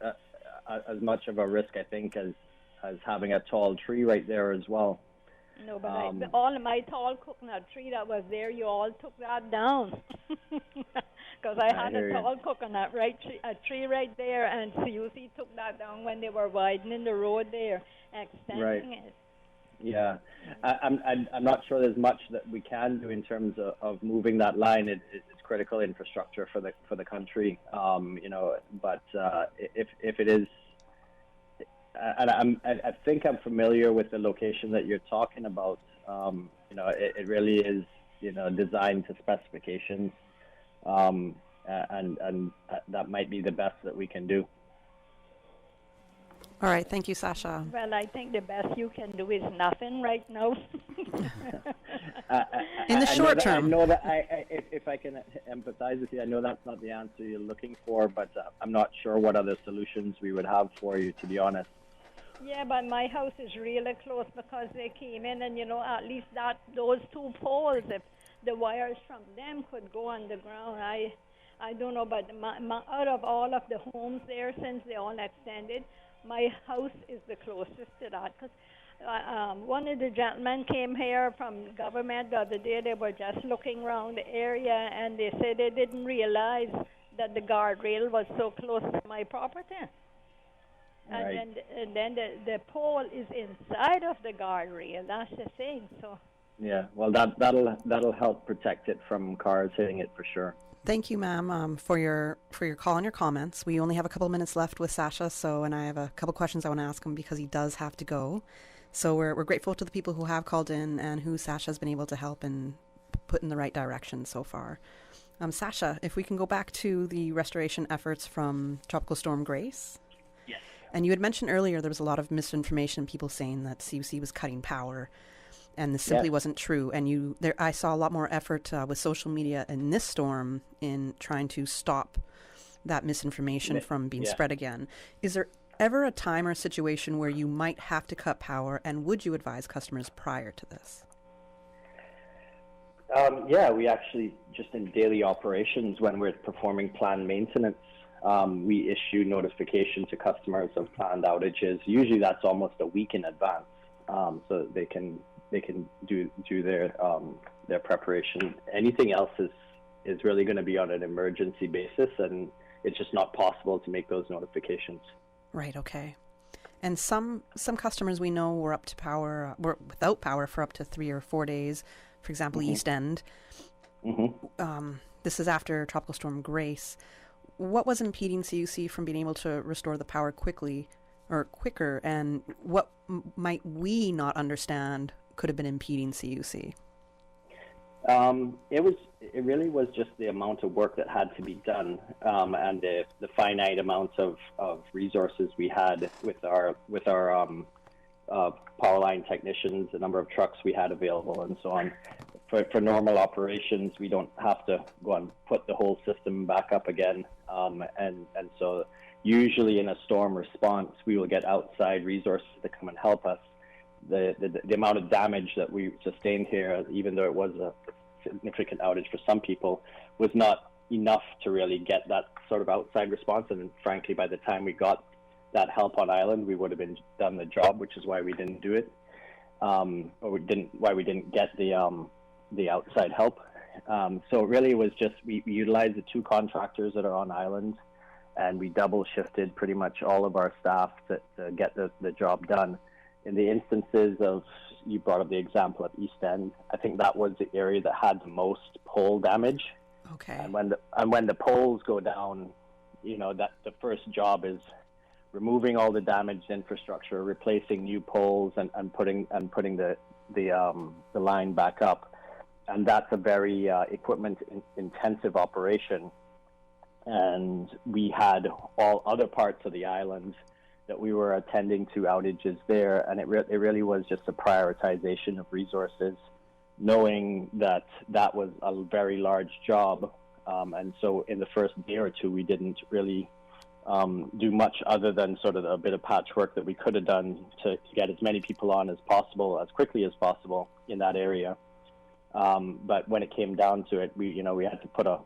much of a risk, I think, as having a tall tree right there as well. No, but all of my tall coconut tree that was there, you all took that down. Because I had a tall coconut tree right there, and CUC took that down when they were widening the road there, extending it. Yeah, I'm not sure there's much that we can do in terms of moving that line. It's critical infrastructure for the country, But if it is, and I think I'm familiar with the location that you're talking about. It really is designed to specifications, and that might be the best that we can do. All right, thank you, Sasha. Well, I think the best you can do is nothing right now. In the short term. I know that if I can empathize with you, I know that's not the answer you're looking for, but I'm not sure what other solutions we would have for you, to be honest. Yeah, but my house is really close because they came in and, at least those two poles, if the wires from them could go on the ground, I don't know, but out of all of the homes there, since they all extended, my house is the closest to that. Because one of the gentlemen came here from government the other day. They were just looking around the area, and they said they didn't realize that the guardrail was so close to my property. Right. And then the pole is inside of the guardrail. That's the thing. So. Yeah, well, that'll help protect it from cars hitting it for sure. Thank you, ma'am, for your call and your comments. We only have a couple minutes left with Sasha, and I have a couple questions I want to ask him because he does have to go. So we're grateful to the people who have called in and who Sasha's been able to help and put in the right direction so far. Sasha, if we can go back to the restoration efforts from Tropical Storm Grace. Yes. And you had mentioned earlier there was a lot of misinformation, people saying that CUC was cutting power, and this simply wasn't true. And I saw a lot more effort with social media in this storm in trying to stop that misinformation from being spread again. Is there ever a time or a situation where you might have to cut power, and would you advise customers prior to this? We actually, just in daily operations, when we're performing planned maintenance, we issue notification to customers of planned outages. Usually that's almost a week in advance, so they can do their preparation. Anything else is really going to be on an emergency basis, and it's just not possible to make those notifications. Right, okay. And some customers we know were without power for up to 3 or 4 days. For example, East End. This is after Tropical Storm Grace. What was impeding CUC from being able to restore the power quicker, and what might we not understand could have been impeding CUC? It really was just the amount of work that had to be done, and the finite amount of resources we had with our power line technicians, the number of trucks we had available, and so on. For normal operations, we don't have to go and put the whole system back up again, and so usually in a storm response, we will get outside resources to come and help us. The amount of damage that we sustained here, even though it was a significant outage for some people, was not enough to really get that sort of outside response. And frankly, by the time we got that help on island, we would have been done the job, which is why we didn't do it, why we didn't get the outside help. So really, it was just we utilized the 2 contractors that are on island, and we double shifted pretty much all of our staff to get the job done. In the instances of, you brought up the example of East End, I think that was the area that had the most pole damage. Okay. And when the poles go down, that the first job is removing all the damaged infrastructure, replacing new poles, and putting the line back up. And that's a very equipment intensive operation. And we had all other parts of the island that we were attending to outages there, and it really was just a prioritization of resources, knowing that was a very large job, and so in the first day or 2, we didn't really do much other than sort of a bit of patchwork that we could have done to get as many people on as possible, as quickly as possible in that area. But when it came down to it, we had to put a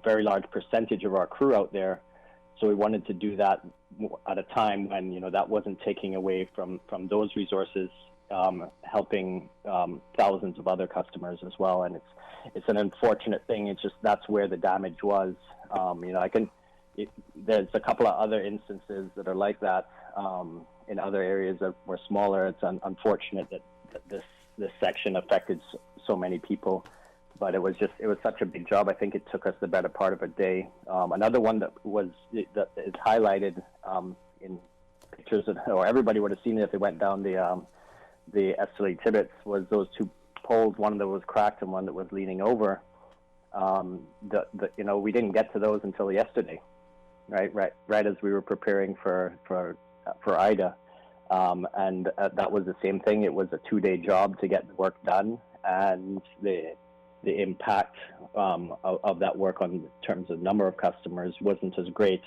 very large percentage of our crew out there. So we wanted to do that at a time when, that wasn't taking away from those resources, helping thousands of other customers as well. And it's an unfortunate thing. It's just that's where the damage was. There's a couple of other instances that are like that in other areas that were smaller. It's unfortunate that this section affected so many people. But it was such a big job. I think it took us the better part of a day. Another one that is highlighted in pictures, or everybody would have seen it if they went down the Esterly Tibbets, was those 2 poles, one that was cracked and one that was leaning over. We didn't get to those until yesterday, right as we were preparing for Ida, and that was the same thing. It was a 2-day job to get the work done, and the impact of that work on terms of number of customers wasn't as great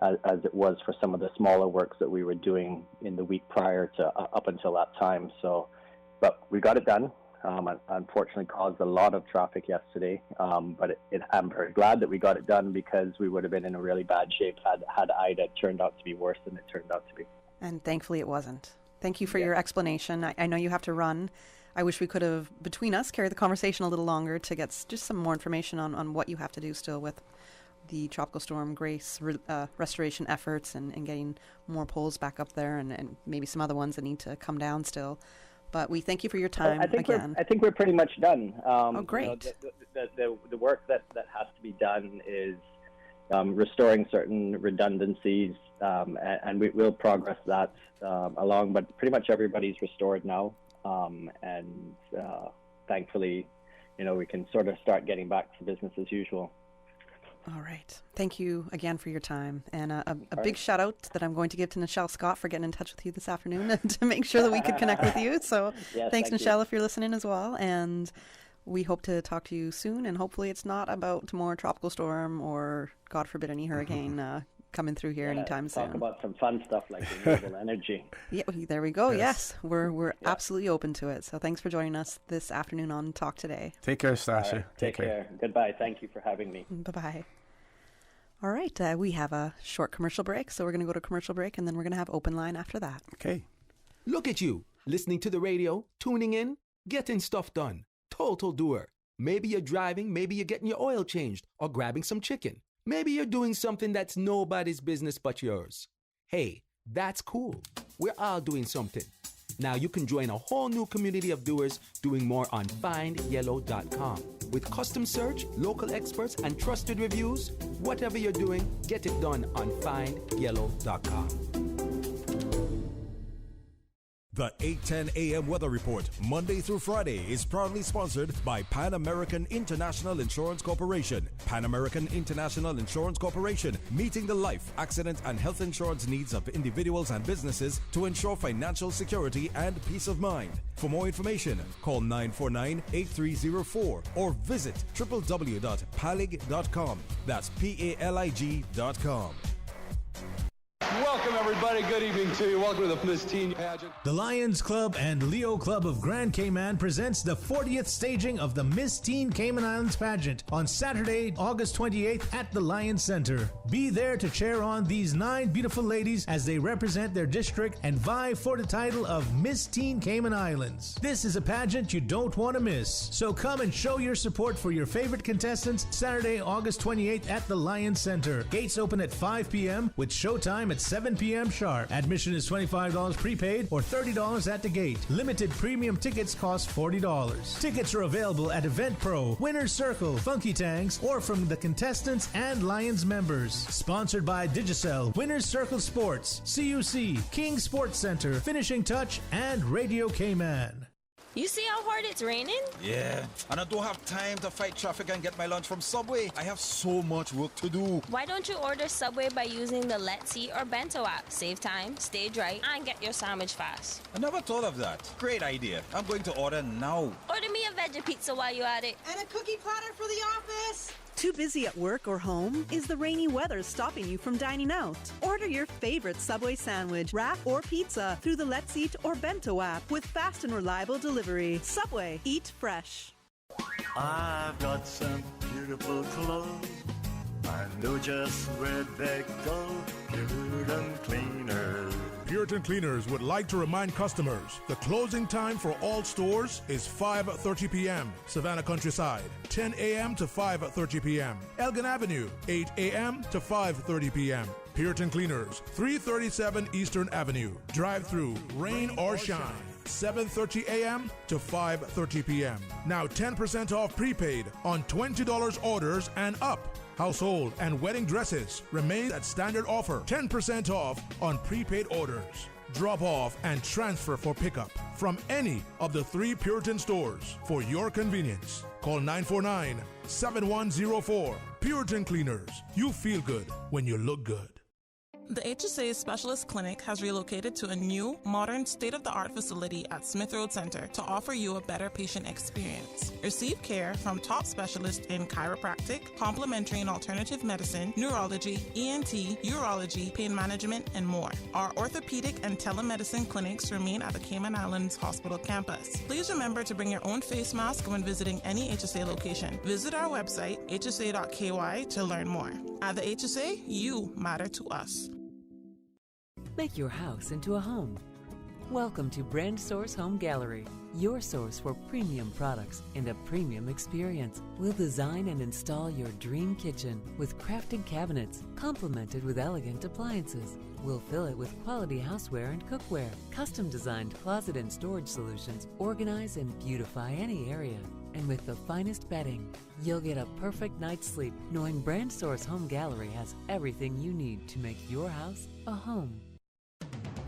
as it was for some of the smaller works that we were doing in the week prior to up until that time. So, but we got it done. Unfortunately caused a lot of traffic yesterday, but I'm very glad that we got it done, because we would have been in a really bad shape had Ida turned out to be worse than it turned out to be. And thankfully it wasn't. Thank you for your explanation. I know you have to run. I wish we could have, between us, carried the conversation a little longer to get just some more information on what you have to do still with the Tropical Storm Grace restoration efforts and getting more poles back up there, and maybe some other ones that need to come down still. But we thank you for your time again. I think we're pretty much done. Great. The work that has to be done is restoring certain redundancies, and we'll progress that along. But pretty much everybody's restored now, and thankfully, we can sort of start getting back to business as usual. All right. Thank you again for your time. And a big shout out that I'm going to give to Nichelle Scott for getting in touch with you this afternoon to make sure that we could connect with you. So yes, thanks, Nichelle, if you're listening as well. And we hope to talk to you soon. And hopefully it's not about more tropical storm or, God forbid, any hurricane coming through here anytime soon. Talk about some fun stuff like renewable energy. Yeah, there we go. Yes, we're absolutely open to it. So thanks for joining us this afternoon on Talk Today. Take care, Stasha. Right, take care. Goodbye. Thank you for having me. Bye-bye. All right, we have a short commercial break, so we're going to go to commercial break, and then we're going to have open line after that. Okay. Look at you, listening to the radio, tuning in, getting stuff done. Total doer. Maybe you're driving, maybe you're getting your oil changed, or grabbing some chicken. Maybe you're doing something that's nobody's business but yours. Hey, that's cool. We're all doing something. Now you can join a whole new community of doers doing more on findyellow.com. With custom search, local experts, and trusted reviews, whatever you're doing, get it done on findyellow.com. The 8:10 a.m. Weather Report, Monday through Friday, is proudly sponsored by Pan American International Insurance Corporation. Pan American International Insurance Corporation, meeting the life, accident, and health insurance needs of individuals and businesses to ensure financial security and peace of mind. For more information, call 949-8304 or visit www.palig.com. That's PALIG.com. Welcome, everybody. Good evening to you. Welcome to the Miss Teen Pageant. The Lions Club and Leo Club of Grand Cayman presents the 40th staging of the Miss Teen Cayman Islands pageant on Saturday, August 28th at the Lions Center. Be there to cheer on these 9 beautiful ladies as they represent their district and vie for the title of Miss Teen Cayman Islands. This is a pageant you don't want to miss. So come and show your support for your favorite contestants Saturday, August 28th at the Lions Center. Gates open at 5 p.m. with showtime at 7 p.m. sharp. Admission is $25 prepaid or $30 at the gate. Limited premium tickets cost $40. Tickets are available at EventPro, Winner's Circle, Funky Tanks, or from the contestants and Lions members. Sponsored by Digicel, Winner's Circle Sports, CUC, King Sports Center, Finishing Touch, and Radio Cayman. You see how hard it's raining? Yeah, and I don't have time to fight traffic and get my lunch from Subway. I have so much work to do. Why don't you order Subway by using the Let's Eat or Bento app? Save time, stay dry, and get your sandwich fast. I never thought of that. Great idea. I'm going to order now. Order me a veggie pizza while you're at it. And a cookie platter for the office. Too busy at work or home? Is the rainy weather stopping you from dining out? Order your favorite Subway sandwich, wrap, or pizza through the Let's Eat or Bento app with fast and reliable delivery. Subway, eat fresh. I've got some beautiful clothes. I know just where they go. Puritan Cleaners. Puritan Cleaners would like to remind customers the closing time for all stores is 5:30 p.m. Savannah Countryside, 10 a.m. to 5:30 p.m. Elgin Avenue, 8 a.m. to 5:30 p.m. Puritan Cleaners, 337 Eastern Avenue. Drive-through, rain or shine. 7:30 a.m. to 5:30 p.m. Now 10% off prepaid on $20 orders and up. Household and wedding dresses remain at standard offer. 10% off on prepaid orders. Drop off and transfer for pickup from any of the 3 Puritan stores for your convenience. Call 949-7104. Puritan Cleaners. You feel good when you look good. The HSA Specialist Clinic has relocated to a new, modern, state-of-the-art facility at Smith Road Center to offer you a better patient experience. Receive care from top specialists in chiropractic, complementary and alternative medicine, neurology, ENT, urology, pain management, and more. Our orthopedic and telemedicine clinics remain at the Cayman Islands Hospital campus. Please remember to bring your own face mask when visiting any HSA location. Visit our website, hsa.ky, to learn more. At the HSA, you matter to us. Make your house into a home Welcome to Brand Source Home Gallery, your source for premium products and a premium experience. We'll design and install your dream kitchen with crafted cabinets, complemented with elegant appliances. We'll fill it with quality houseware and cookware. Custom designed closet and storage solutions organize and beautify any area. And with the finest bedding, you'll get a perfect night's sleep knowing Brand Source Home Gallery has everything you need to make your house a home.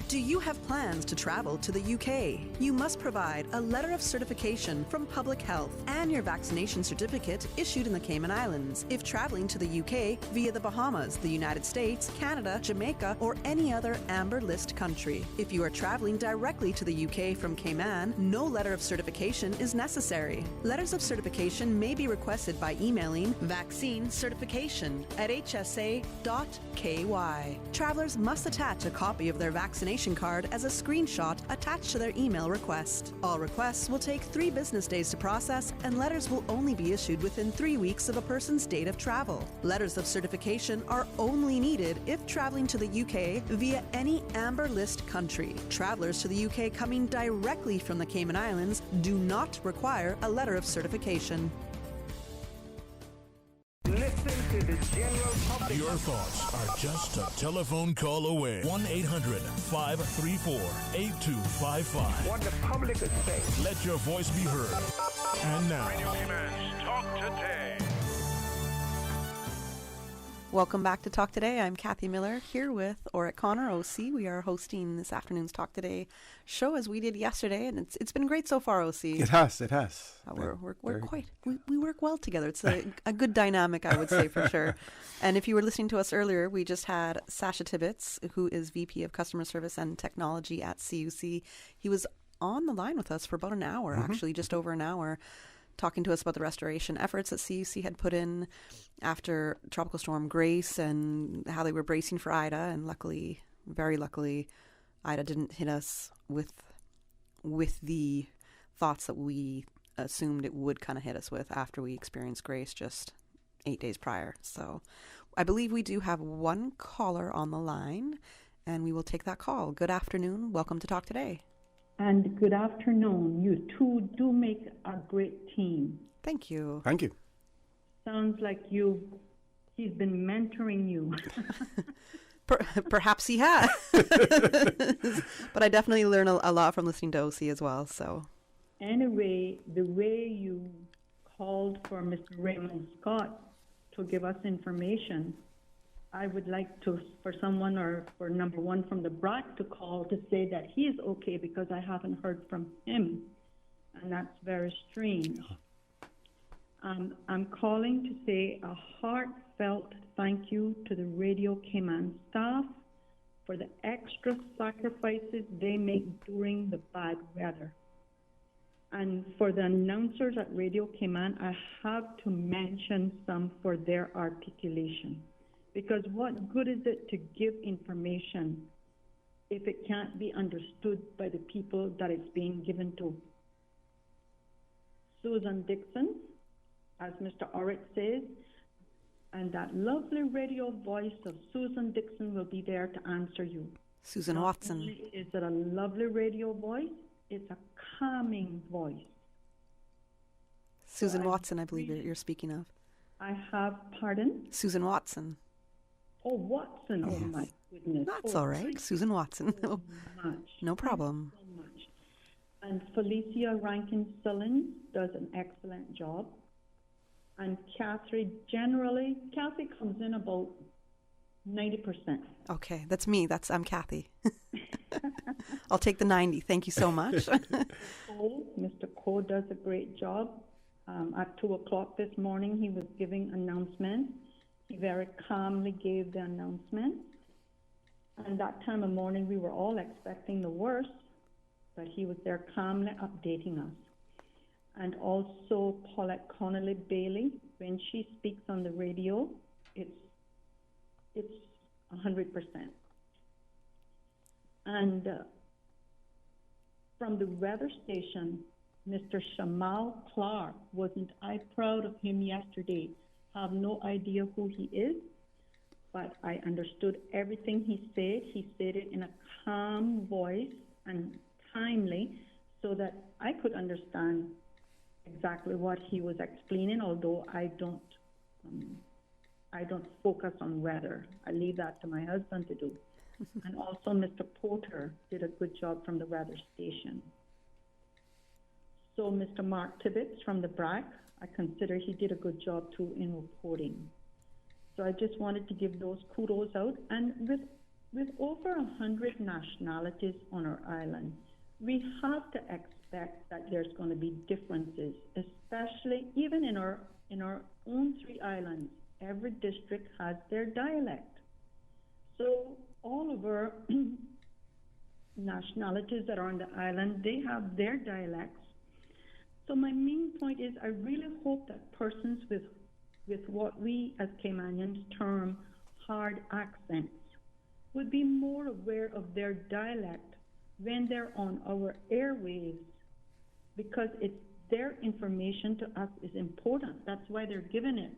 Do you have plans to travel to the UK? You must provide a letter of certification from Public Health and your vaccination certificate issued in the Cayman Islands. If traveling to the UK via the Bahamas, the United States, Canada, Jamaica, or any other Amber List country. If you are traveling directly to the UK from Cayman, no letter of certification is necessary. Letters of certification may be requested by emailing vaccinecertification@hsa.ky. Travelers must attach a copy of their vaccination card as a screenshot attached to their email request. All requests will take 3 business days to process, and letters will only be issued within 3 weeks of a person's date of travel. Letters of certification are only needed if traveling to the UK via any Amber List country. Travelers to the UK coming directly from the Cayman Islands do not require a letter of certification. Listen to the general public. Your thoughts are just a telephone call away. 1-800-534-8255. What the public is saying. Let your voice be heard. And now, Radio Cayman's Talk Today. Welcome back to Talk Today. I'm Kathy Miller here with Orette Connor, OC. We are hosting this afternoon's Talk Today show as we did yesterday, and it's been great so far, OC. It has. We work well together. It's a good dynamic, I would say, for sure. And if you were listening to us earlier, we just had Sasha Tibbetts, who is VP of Customer Service and Technology at CUC. He was on the line with us for about an hour, actually, just over an hour, talking to us about the restoration efforts that CUC had put in after Tropical Storm Grace and how they were bracing for Ida. And luckily, very luckily, Ida didn't hit us with the thoughts that we assumed it would kind of hit us with after we experienced Grace just 8 days prior. So I believe we do have one caller on the line, and we will take that call. Good afternoon. Welcome to Talk Today. And good afternoon. You two do make a great team. Thank you. Thank you. Sounds like he's been mentoring you. Perhaps he has. But I definitely learn a lot from listening to OC as well. So anyway, the way you called for Mr. Raymond Scott to give us information, I would like for someone or for number one from the BRAC to call to say that he is okay because I haven't heard from him. And that's very strange. I'm calling to say a heartfelt thank you to the Radio Cayman staff for the extra sacrifices they make during the bad weather. And for the announcers at Radio Cayman, I have to mention some for their articulation. Because what good is it to give information if it can't be understood by the people that it's being given to? Susan Dixon, as Mr. Orette says, and that lovely radio voice of Susan Dixon will be there to answer you. Susan Watson. Not only is it a lovely radio voice, it's a calming voice. Susan Watson, I believe you're speaking of. I have, pardon? Susan Watson. Oh, Watson. Yes. Oh, my goodness. That's all right. Susan Watson. So much. No problem. So much. And Felicia Rankin-Sullins does an excellent job. And Kathy comes in about 90%. Okay, that's me. I'm Kathy. I'll take the 90. Thank you so much. Mr. Cole does a great job. At 2 o'clock this morning, he was giving announcements. He very calmly gave the announcement. And that time of morning, we were all expecting the worst, but he was there calmly updating us. And also Paulette Connolly-Bailey, when she speaks on the radio, it's 100%. And from the weather station, Mr. Shamal Clark, wasn't I proud of him yesterday? Have no idea who he is, but I understood everything he said. He said it in a calm voice, and timely so that I could understand exactly what he was explaining, although I don't focus on weather. I leave that to my husband to do. And also Mr. Porter did a good job from the weather station. So Mr. Mark Tibbetts from the BRAC, I consider he did a good job too in reporting. So I just wanted to give those kudos out. And with over 100 nationalities on our island, we have to expect that there's going to be differences, especially even in our own 3 islands. Every district has their dialect. So all of our nationalities that are on the island, they have their dialects. So my main point is I really hope that persons with what we as Caymanians term hard accents would be more aware of their dialect when they're on our airwaves, because it's their information to us is important. That's why they're given it.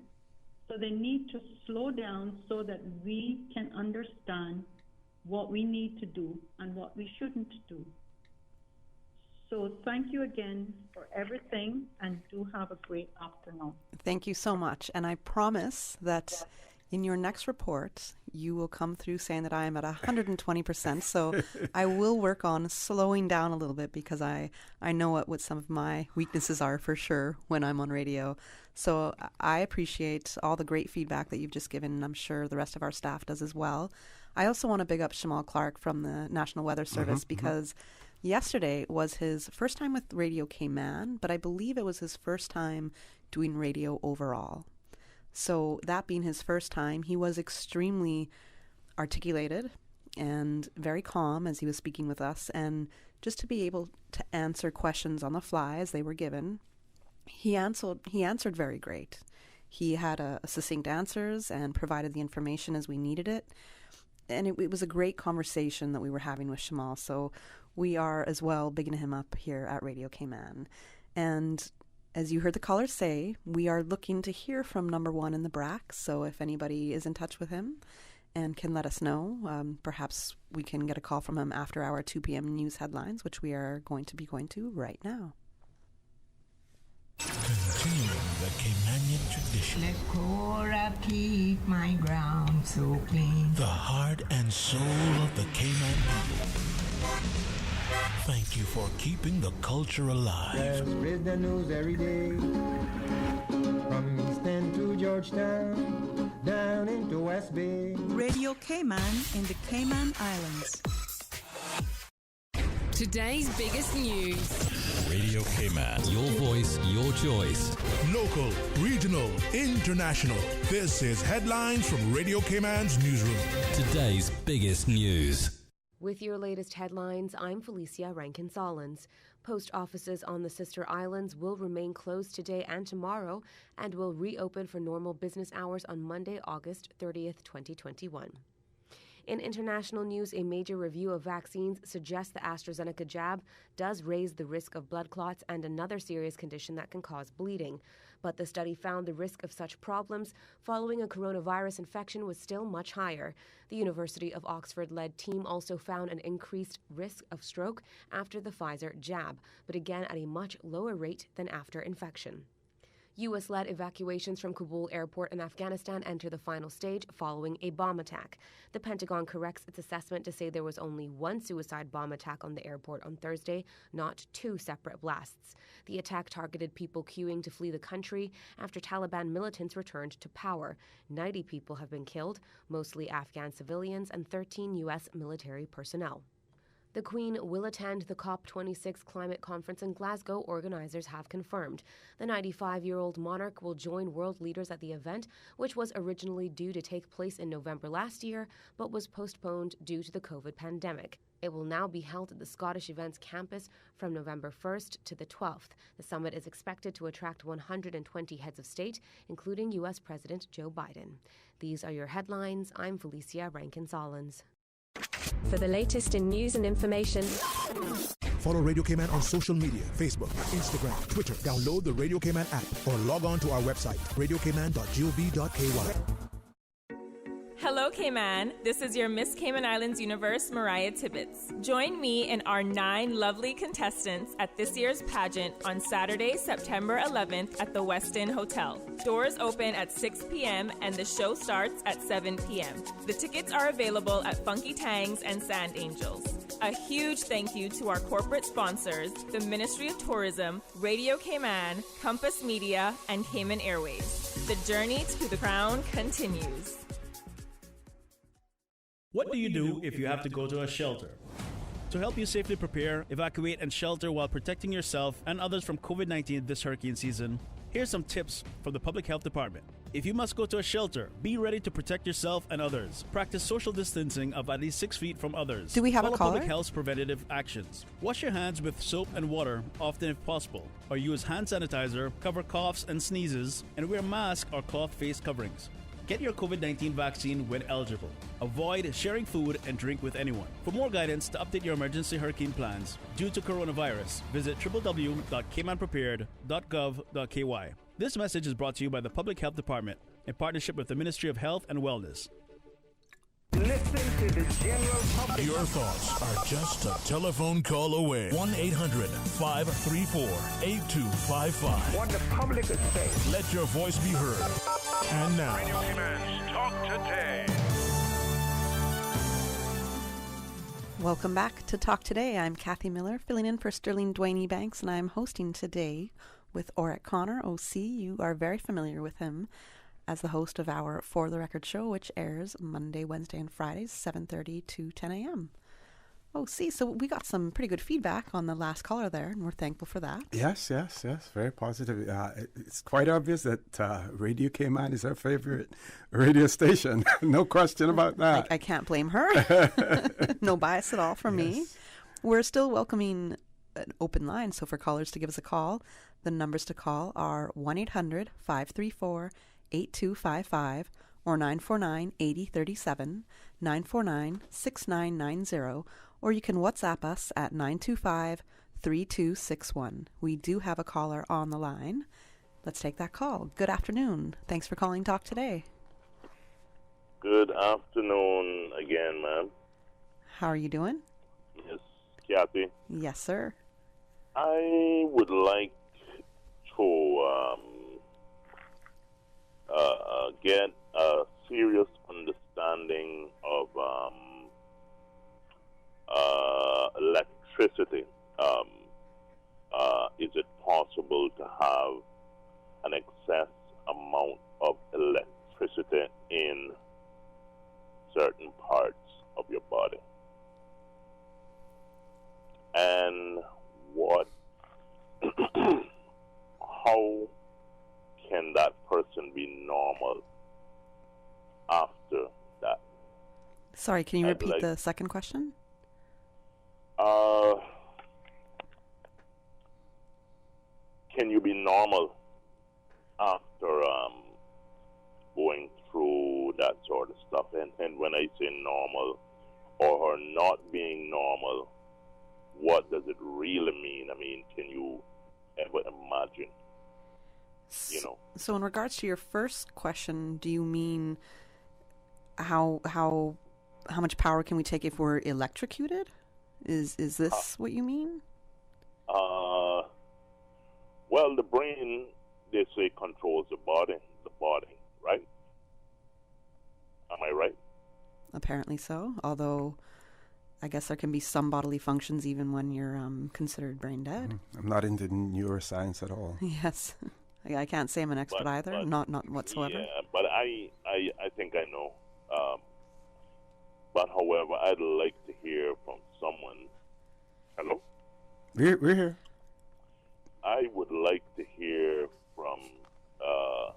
So they need to slow down so that we can understand what we need to do and what we shouldn't do. So thank you again for everything, and do have a great afternoon. Thank you so much. And I promise that in your next report, you will come through saying that I am at 120%. So I will work on slowing down a little bit, because I know what some of my weaknesses are for sure when I'm on radio. So I appreciate all the great feedback that you've just given, and I'm sure the rest of our staff does as well. I also want to big up Shamal Clark from the National Weather Service, because yesterday was his first time with Radio Cayman, but I believe it was his first time doing radio overall. So that being his first time, he was extremely articulated and very calm as he was speaking with us. And just to be able to answer questions on the fly as they were given, he answered very great. He had succinct answers and provided the information as we needed it. And it was a great conversation that we were having with Shamal. So we are as well bigging him up here at Radio Cayman. And as you heard the caller say, we are looking to hear from number 1 in the BRAC. So if anybody is in touch with him and can let us know, perhaps we can get a call from him after our 2 p.m. news headlines, which we are going to right now. Continuing the Caymanian tradition. Let Cora keep my ground so clean. The heart and soul of the Cayman people. Thank you for keeping the culture alive. There's read the news every day. From East End to Georgetown, down into West Bay. Radio Cayman in the Cayman Islands. Today's biggest news. Radio Cayman. Your voice, your choice. Local, regional, international. This is Headlines from Radio Cayman's newsroom. Today's biggest news. With your latest headlines, I'm Felicia Rankin-Solins. Post offices on the sister islands will remain closed today and tomorrow and will reopen for normal business hours on Monday, August 30th, 2021. In international news, a major review of vaccines suggests the AstraZeneca jab does raise the risk of blood clots and another serious condition that can cause bleeding. But the study found the risk of such problems following a coronavirus infection was still much higher. The University of Oxford-led team also found an increased risk of stroke after the Pfizer jab, but again at a much lower rate than after infection. U.S.-led evacuations from Kabul airport in Afghanistan enter the final stage following a bomb attack. The Pentagon corrects its assessment to say there was only one suicide bomb attack on the airport on Thursday, not 2 separate blasts. The attack targeted people queuing to flee the country after Taliban militants returned to power. 90 people have been killed, mostly Afghan civilians and 13 U.S. military personnel. The Queen will attend the COP26 climate conference in Glasgow, organizers have confirmed. The 95-year-old monarch will join world leaders at the event, which was originally due to take place in November last year, but was postponed due to the COVID pandemic. It will now be held at the Scottish Events campus from November 1st to the 12th. The summit is expected to attract 120 heads of state, including U.S. President Joe Biden. These are your headlines. I'm Felicia Rankin-Solins. For the latest in news and information, follow Radio Cayman on social media, Facebook, Instagram, Twitter. Download the Radio Cayman app or log on to our website, radiocayman.gov.ky. Hello, Cayman. This is your Miss Cayman Islands Universe, Mariah Tibbetts. Join me and our 9 lovely contestants at this year's pageant on Saturday, September 11th at the Westin Hotel. Doors open at 6 p.m. and the show starts at 7 p.m. The tickets are available at Funky Tangs and Sand Angels. A huge thank you to our corporate sponsors, the Ministry of Tourism, Radio Cayman, Compass Media, and Cayman Airways. The journey to the crown continues. What do you do if you have to go to a shelter? To help you safely prepare, evacuate, and shelter while protecting yourself and others from COVID-19 this hurricane season, here's some tips from the Public Health Department. If you must go to a shelter, be ready to protect yourself and others. Practice social distancing of at least 6 feet from others. Do we have Follow a caller? public health preventative actions. Wash your hands with soap and water, often if possible, or use hand sanitizer, cover coughs and sneezes, and wear mask or cloth face coverings. Get your COVID-19 vaccine when eligible. Avoid sharing food and drink with anyone. For more guidance to update your emergency hurricane plans due to coronavirus, visit www.caymanprepared.gov.ky. This message is brought to you by the Public Health Department in partnership with the Ministry of Health and Wellness. Listen to the general public. Your thoughts are just a telephone call away. 1-800-534-8255. What the public is saying. Let your voice be heard. And now, Radio Cayman's Talk Today. Welcome back to Talk Today. I'm Kathy Miller, filling in for Sterling Dwayne Banks, and I'm hosting today with Orette Connor, OC. You are very familiar with him as the host of our For the Record show, which airs Monday, Wednesday, and Fridays, 7:30 to 10 a.m. OC, so we got some pretty good feedback on the last caller there, and we're thankful for that. Yes, very positive. It's quite obvious that Radio Cayman is our favorite radio station. No question about that. I can't blame her. No bias at all from me. We're still welcoming an open line, so for callers to give us a call, the numbers to call are 1-800-534-8255 or 949-8037, 949-6990, or you can WhatsApp us at 925-3261. We do have a caller on the line. Let's take that call. Good afternoon. Thanks for calling Talk Today. Good afternoon again, ma'am. How are you doing? Yes, Kathy. Yes, sir. I would like to get a serious understanding of electricity. Is it possible to have an excess amount of electricity in certain parts of your body? And how can that person be normal after that? Sorry, can you repeat the second question? Can you be normal after going through that sort of stuff? And when I say normal or not being normal, what does it really mean? I mean, can you ever imagine? So in regards to your first question, do you mean how much power can we take if we're electrocuted? Is this what you mean? Well, the brain, they say, controls the body, right? Am I right? Apparently so, although I guess there can be some bodily functions even when you're considered brain dead. I'm not into neuroscience at all. Yes. I can't say I'm an expert either, not whatsoever. Yeah, but I think I know. But however, I'd like to hear from someone. Hello? We're here. I would like to hear from a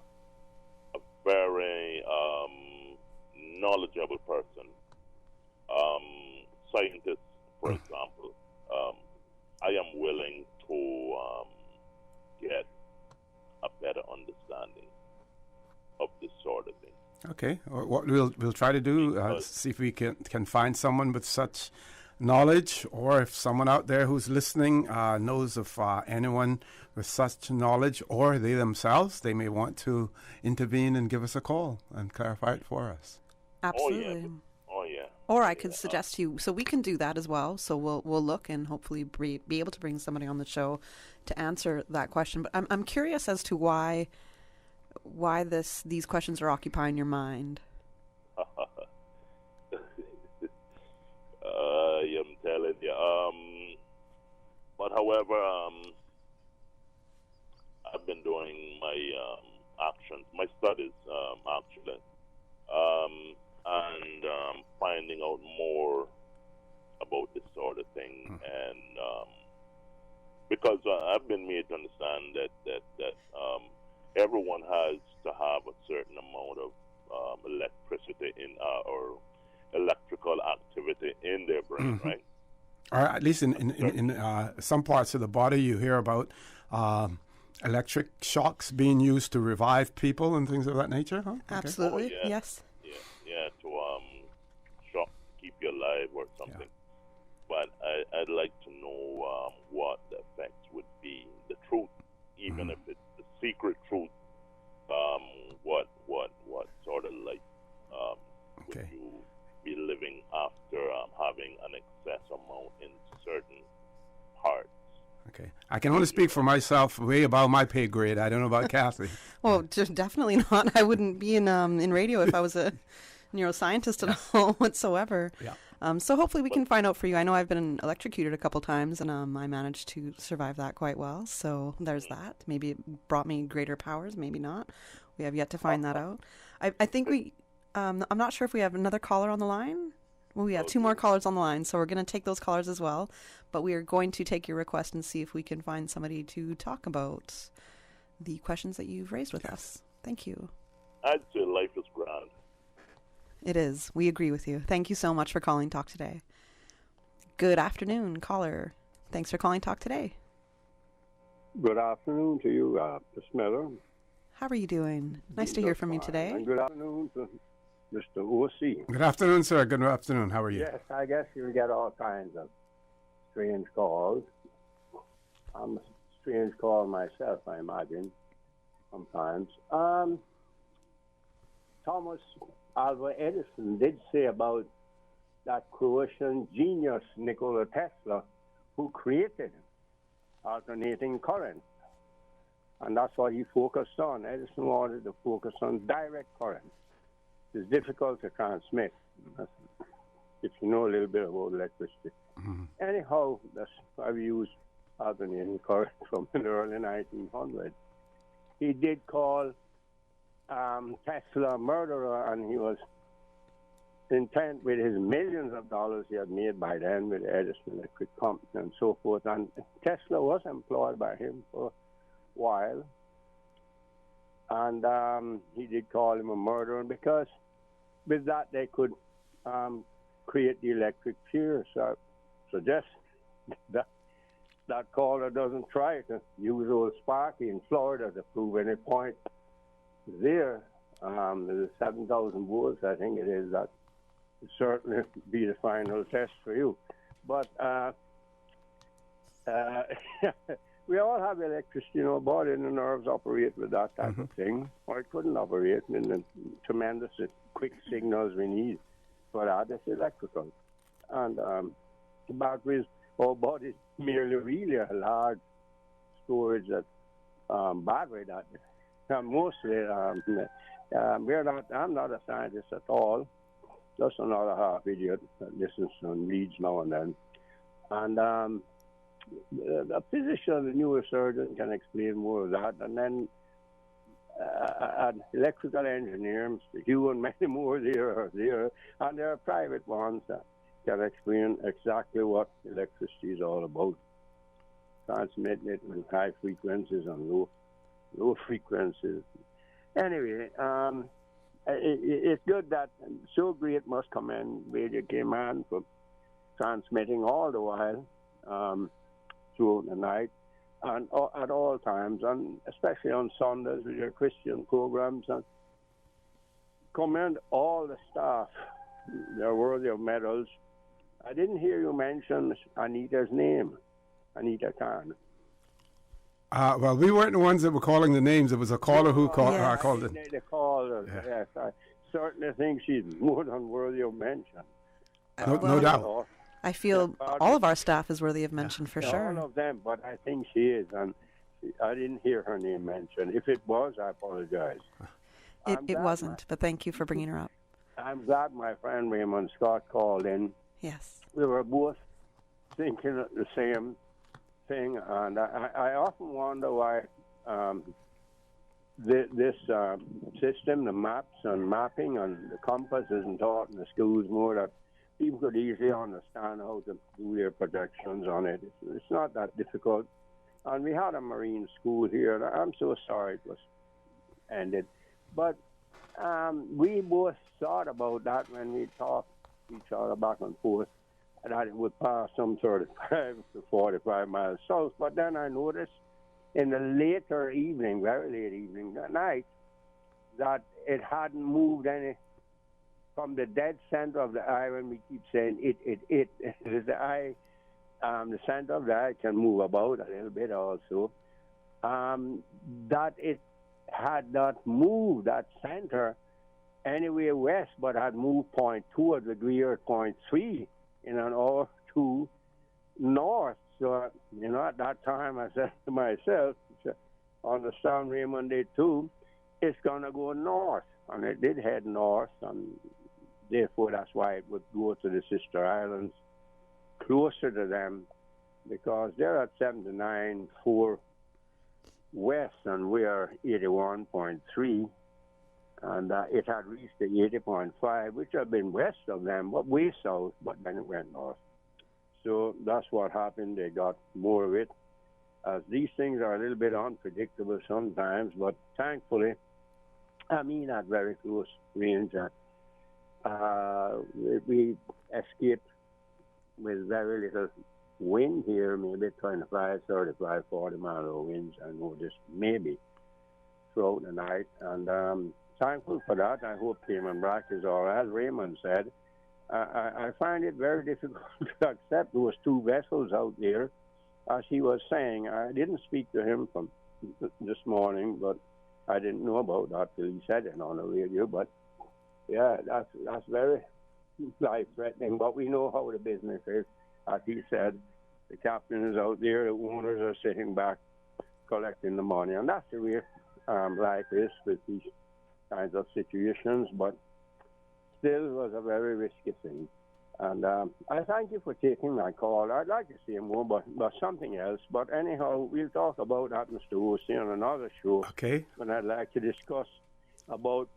very knowledgeable person, scientist, for example. I am willing to get a better understanding of this sort of thing. Okay. What we'll try to do, see if we can find someone with such knowledge, or if someone out there who's listening knows of anyone with such knowledge, or they themselves, they may want to intervene and give us a call and clarify it for us. Absolutely. Oh yeah. Or I could suggest to you, so we can do that as well. So we'll look and hopefully be able to bring somebody on the show to answer that question. But I'm curious as to why these questions are occupying your mind. I'm telling you. But however, I've been doing my my studies actually, and finding out more about this sort of thing, and because I've been made to understand that everyone has to have a certain amount of electricity in or electrical activity in their brain, right? Or at least in some parts of the body, you hear about electric shocks being used to revive people and things of that nature, huh? Absolutely, okay. Yes. Yeah, to shock, keep you alive or something. Yeah. But I'd like to know what the effects would be, the truth, even if it's the secret truth. What sort of life would you be living after having an excess amount in certain parts? Okay. I can only speak for myself, way above my pay grade. I don't know about Kathy. Well, definitely not. I wouldn't be in radio if I was a neuroscientist at all whatsoever. Yeah. So hopefully we can find out for you. I know I've been electrocuted a couple times, and I managed to survive that quite well. So there's that. Maybe it brought me greater powers, maybe not. We have yet to find that out. I think we... I'm not sure if we have another caller on the line. Well, we have two more callers on the line, so we're going to take those callers as well. But we are going to take your request and see if we can find somebody to talk about the questions that you've raised with us. Thank you. I'd say life is grand. It is. We agree with you. Thank you so much for calling Talk Today. Good afternoon, caller. Thanks for calling Talk Today. Good afternoon to you, Ms. Miller. How are you doing? Nice to hear from you today. And good afternoon to Mr. O.C. Good afternoon, sir. Good afternoon. How are you? Yes, I guess you get all kinds of strange calls. I'm a strange call myself, I imagine, sometimes. Thomas Alva Edison did say about that Croatian genius, Nikola Tesla, who created alternating current. And that's what he focused on. Edison wanted to focus on direct current. It's difficult to transmit, if you know a little bit about electricity. Anyhow, I've used alternating current from the early 1900s. He did call Tesla a murderer, and he was intent with his millions of dollars he had made by then with Edison Electric Company and so forth. And Tesla was employed by him for while, and he did call him a murderer because with that they could create the electric chair. So suggest that caller doesn't try to use old Sparky in Florida to prove any point there. There's 7,000 volts, I think it is. That would certainly be the final test for you. But we all have electricity in our body, and the nerves operate with that type of thing. Or it couldn't operate in the tremendous quick signals we need for that. It's electrical. And the batteries, our body is merely really a large storage that battery that mostly I'm not a scientist at all. Just another half idiot that listens and reads now and then. And a physician, a neurosurgeon can explain more of that. And then an electrical engineer, Mr. Hugh and many more there, and there are private ones that can explain exactly what electricity is all about. Transmitting it with high frequencies and low frequencies. Anyway, it's good that so great must commend Radio Cayman for transmitting all the while throughout the night and at all times, and especially on Sundays with your Christian programs. And commend all the staff. They're worthy of medals. I didn't hear you mention Anita's name, Anita Khan. Well, we weren't the ones that were calling the names. It was a caller who called it. The caller, yes. certainly think she's more than worthy of mention. No doubt. I feel all of our staff is worthy of mention for sure. All of them, but I think she is, and I didn't hear her name mentioned. If it was, I apologize. It wasn't, but thank you for bringing her up. I'm glad my friend Raymond Scott called in. Yes. We were both thinking of the same thing, and I often wonder why this system, the maps and mapping and the compass isn't taught in the schools more, that people could easily understand how to do their projections on it. It's not that difficult. And we had a marine school here, and I'm so sorry it was ended. But we both thought about that when we talked to each other back and forth, that it would pass some 35 to 45 miles south. But then I noticed in the later evening, very late evening, that night, that it hadn't moved any from the dead center of the eye. When we keep saying it is the eye, the center of the eye can move about a little bit also. That it had not moved that center anywhere west, but had moved 0.2 a degree or 0.3 in an hour to north. So, at that time I said to myself, understand Raymond did too, it's going to go north. And it did head north, and therefore that's why it would go to the sister islands closer to them, because they're at 79.4 west and we are 81.3, and it had reached the 80.5, which had been west of them, but way south, but then it went north. So that's what happened. They got more of it. As these things are a little bit unpredictable sometimes, but thankfully, I mean at very close range, we escaped with very little wind here, maybe 25, 35, 40 mile an hour winds. I know this maybe throughout the night, and thankful for that. I hope Cayman Brac is all right. As Raymond said, I find it very difficult to accept those two vessels out there. As he was saying, I didn't speak to him from this morning, but I didn't know about that till he said it on the radio. But yeah, that's very life-threatening. But we know how the business is. As he said, the captain is out there, the owners are sitting back collecting the money, and that's the way life is with these kinds of situations. But still, it was a very risky thing. And I thank you for taking my call. I'd like to say more, but something else. But anyhow, we'll talk about that, Mr. Hosey, on another show. Okay. And I'd like to discuss about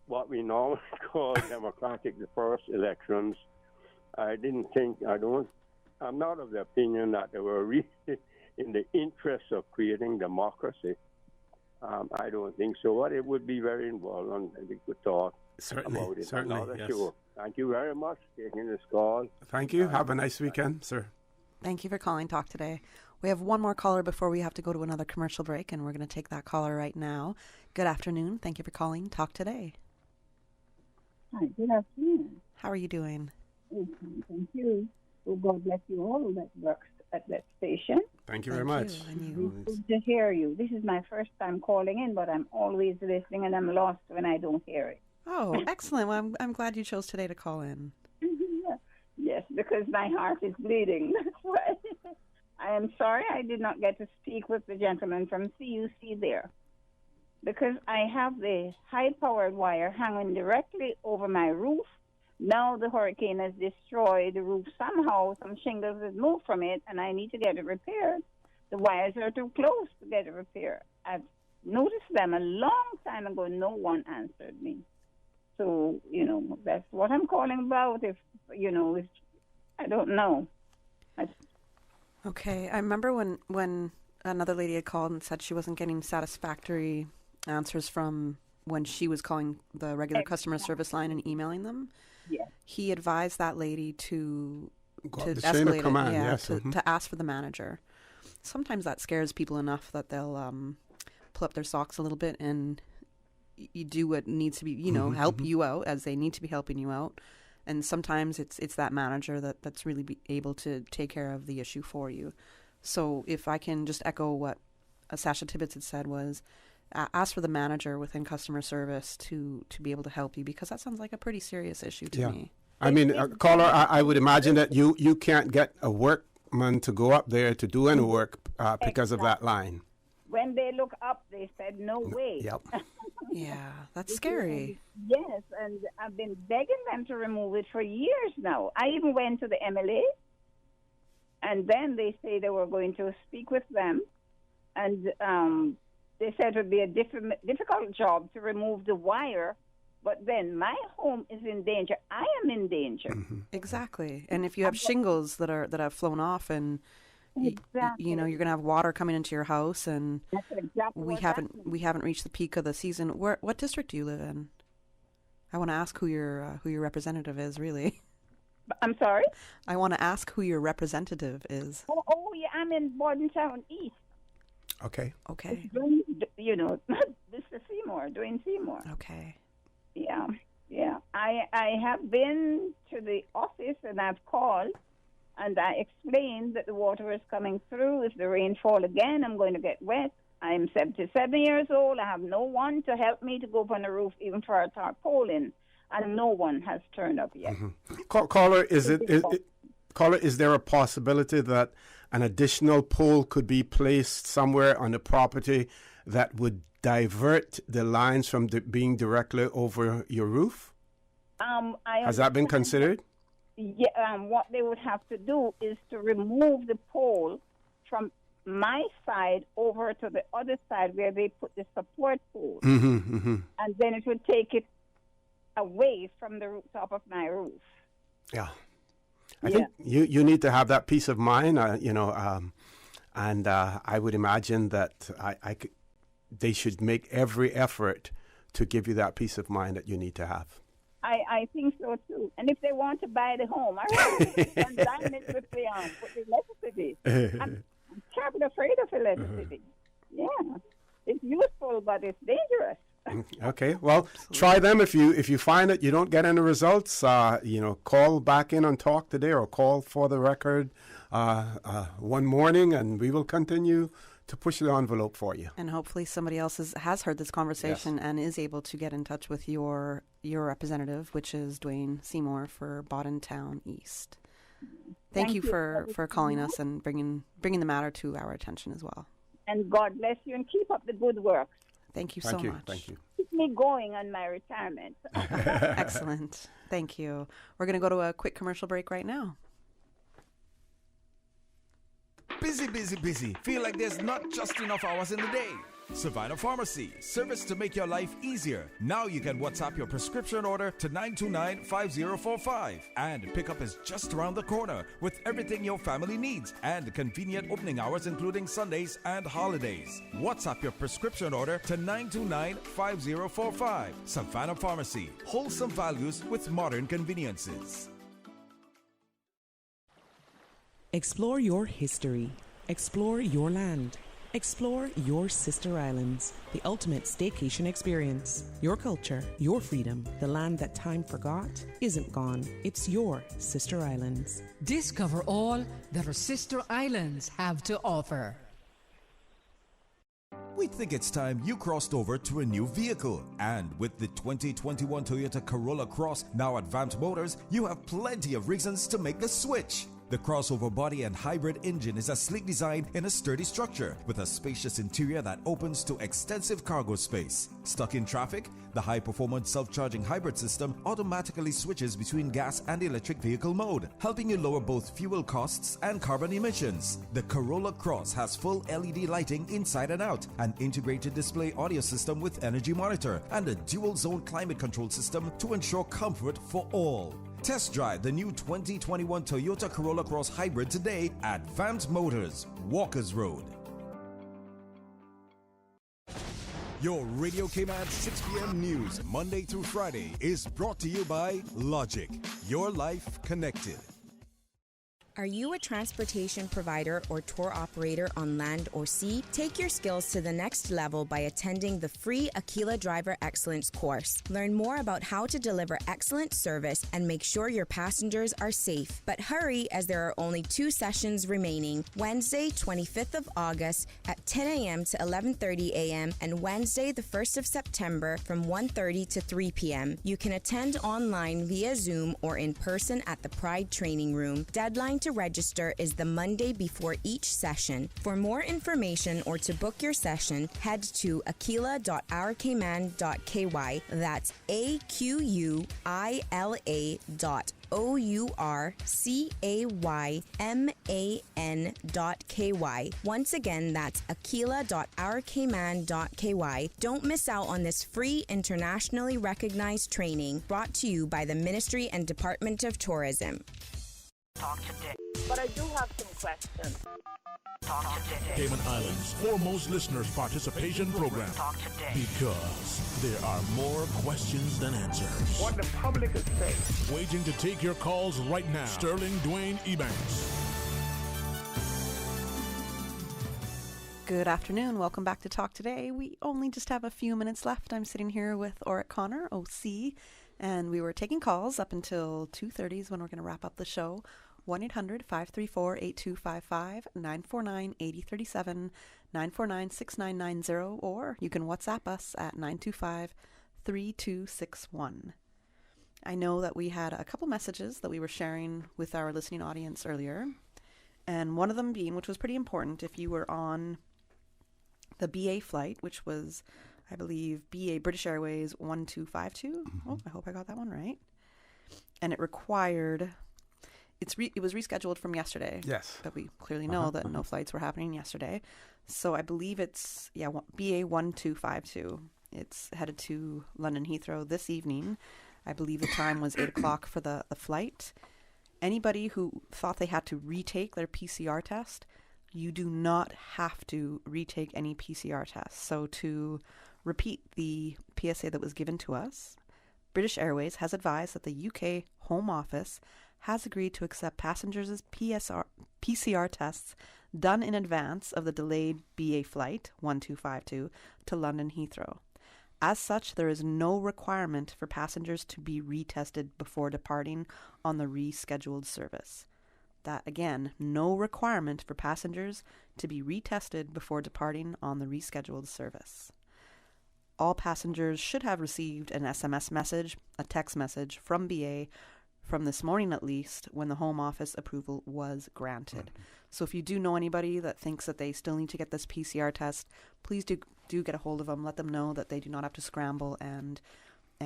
what we normally call democratic the first elections. I'm not of the opinion that they were really in the interest of creating democracy. I don't think so, but it would be very involved, and we could talk about it on another show. Thank you very much for taking this call. Thank you. Have a nice weekend, sir. Thank you for calling Talk Today. We have one more caller before we have to go to another commercial break, and we're going to take that caller right now. Good afternoon. Thank you for calling Talk Today. Hi, good afternoon. How are you doing? Thank you. Well, God bless you all that works at that station. Thank you very much. It's good to hear you. This is my first time calling in, but I'm always listening, and I'm lost when I don't hear it. Oh, excellent. Well, I'm glad you chose today to call in. Yes, because my heart is bleeding. That's why. I am sorry I did not get to speak with the gentleman from CUC there, because I have the high-powered wire hanging directly over my roof. Now the hurricane has destroyed the roof somehow. Some shingles have moved from it, and I need to get it repaired. The wires are too close to get it repaired. I've noticed them a long time ago. No one answered me. So, that's what I'm calling about. If I don't know. Okay. I remember when another lady had called and said she wasn't getting satisfactory answers from when she was calling the regular customer service line and emailing them. Yes. He advised that lady to escalate it, to ask for the manager. Sometimes that scares people enough that they'll pull up their socks a little bit and you do what needs to be, help you out as they need to be helping you out. And sometimes it's that manager that's really able to take care of the issue for you. So if I can just echo what Sasha Tibbetts had said was, ask for the manager within customer service to be able to help you, because that sounds like a pretty serious issue to me. I mean, caller, I would imagine that you can't get a workman to go up there to do any work because of that line. When they look up, they said, no way. Yep. Yeah, that's scary. Yes, and I've been begging them to remove it for years now. I even went to the MLA, and then they say they were going to speak with them, and they said it would be a difficult job to remove the wire, but then my home is in danger. I am in danger. Mm-hmm. Exactly. And if you have shingles that have flown off, and exactly. you're going to have water coming into your house, and that's exactly we haven't reached the peak of the season. What district do you live in? I want to ask who your representative is, really. I'm sorry? I want to ask who your representative is. Oh yeah, I'm in Bordentown East. Okay. Dwayne, Mr. Seymour, Dwayne Seymour. Okay. Yeah. I have been to the office and I've called and I explained that the water is coming through. If the rain fall again, I'm going to get wet. I'm 77 years old. I have no one to help me to go up on the roof, even for a tarpaulin, and no one has turned up yet. Mm-hmm. Caller, is there a possibility that an additional pole could be placed somewhere on the property that would divert the lines from being directly over your roof? Has that been considered? Yeah. What they would have to do is to remove the pole from my side over to the other side where they put the support pole. Mm-hmm, mm-hmm. And then it would take it away from the top of my roof. Yeah. I think you need to have that peace of mind, and I would imagine that they should make every effort to give you that peace of mind that you need to have. I think so too. And if they want to buy the home, I want to line it with the electricity. I'm terribly afraid of electricity. Yeah, it's useful, but it's dangerous. Okay, well, try them. If you find that you don't get any results, call back in and talk today, or call for the record one morning, and we will continue to push the envelope for you. And hopefully somebody else has heard this conversation and is able to get in touch with your representative, which is Dwayne Seymour for Bordentown East. Thank you for calling us and bringing the matter to our attention as well. And God bless you, and keep up the good work. Thank you so much. Thank you. Keep me going on my retirement. Excellent. Thank you. We're going to go to a quick commercial break right now. Busy. Feel like there's not just enough hours in the day. Savannah Pharmacy, service to make your life easier. Now you can WhatsApp your prescription order to 929-5045. And pickup is just around the corner with everything your family needs and convenient opening hours including Sundays and holidays. WhatsApp your prescription order to 929-5045. Savannah Pharmacy, wholesome values with modern conveniences. Explore your history. Explore your land. Explore your sister islands, the ultimate staycation experience. Your culture, your freedom, the land that time forgot isn't gone. It's your sister islands. Discover all that our sister islands have to offer. We think it's time you crossed over to a new vehicle. And with the 2021 Toyota Corolla Cross now at Vant Motors, you have plenty of reasons to make the switch. The crossover body and hybrid engine is a sleek design in a sturdy structure with a spacious interior that opens to extensive cargo space. Stuck in traffic? The high-performance self-charging hybrid system automatically switches between gas and electric vehicle mode, helping you lower both fuel costs and carbon emissions. The Corolla Cross has full LED lighting inside and out, an integrated display audio system with energy monitor, and a dual-zone climate control system to ensure comfort for all. Test drive the new 2021 Toyota Corolla Cross Hybrid today at Vant Motors, Walkers Road. Your Radio Cayman 6 p.m. news, Monday through Friday, is brought to you by Logic. Your life connected. Are you a transportation provider or tour operator on land or sea? Take your skills to the next level by attending the free Aquila Driver Excellence course. Learn more about how to deliver excellent service and make sure your passengers are safe. But hurry, as there are only 2 sessions remaining. Wednesday, 25th of August at 10 a.m. to 11:30 a.m. and Wednesday, the 1st of September from 1:30 to 3 p.m. You can attend online via Zoom or in person at the Pride Training Room. Deadline to register is the Monday before each session. For more information or to book your session, head to aquila.ourcayman.ky. That's AQUILA.OURCAYMAN.KY. Once again, that's aquila.ourcayman.ky. Don't miss out on this free internationally recognized training brought to you by the Ministry and Department of Tourism. Talk today. But I do have some questions. Talk today. Cayman Islands' foremost listeners participation program. Talk today. Because there are more questions than answers. What the public is saying. Waiting to take your calls right now. Sterling Dwayne Ebanks. Good afternoon. Welcome back to Talk Today. We only just have a few minutes left. I'm sitting here with Orette Connor, OC, and we were taking calls up until 2:30 is when we're going to wrap up the show. 1-800-534-8255, 949-8037, 949-6990, or you can WhatsApp us at 925-3261. I know that we had a couple messages that we were sharing with our listening audience earlier, and one of them being, which was pretty important, if you were on the BA flight, which was, I believe, BA British Airways 1252. Oh, I hope I got that one right. And it required... It was rescheduled from yesterday. Yes. But we clearly know that no flights were happening yesterday. So I believe it's, BA 1252. It's headed to London Heathrow this evening. I believe the time was 8 o'clock for the flight. Anybody who thought they had to retake their PCR test, you do not have to retake any PCR tests. So to repeat the PSA that was given to us, British Airways has advised that the UK Home Office has agreed to accept passengers' PCR tests done in advance of the delayed BA flight 1252 to London Heathrow. As such, there is no requirement for passengers to be retested before departing on the rescheduled service. That, again, no requirement for passengers to be retested before departing on the rescheduled service. All passengers should have received an SMS message, a text message from BA from this morning at least, when the Home Office approval was granted. So if you do know anybody that thinks that they still need to get this PCR test, please do get a hold of them. Let them know that they do not have to scramble and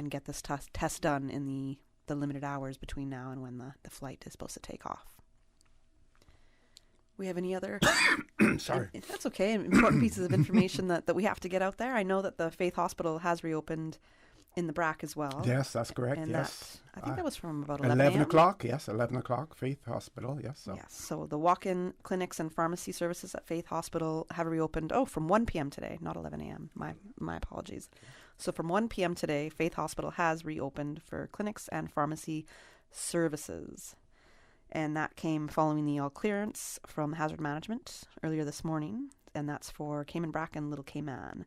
get this test done in the limited hours between now and when the flight is supposed to take off. We have any other... Sorry. That's okay. Important pieces of information that we have to get out there. I know that the Faith Hospital has reopened in the BRAC as well. Yes, that's correct. And yes. I think that was from about 11 11 o'clock, yes, 11 o'clock, Faith Hospital, yes. So. Yes, so the walk-in clinics and pharmacy services at Faith Hospital have reopened, from 1 p.m. today, not 11 a.m. My apologies. So from 1 p.m. today, Faith Hospital has reopened for clinics and pharmacy services. And that came following the all clearance from Hazard Management earlier this morning, and that's for Cayman Brac and Little Cayman.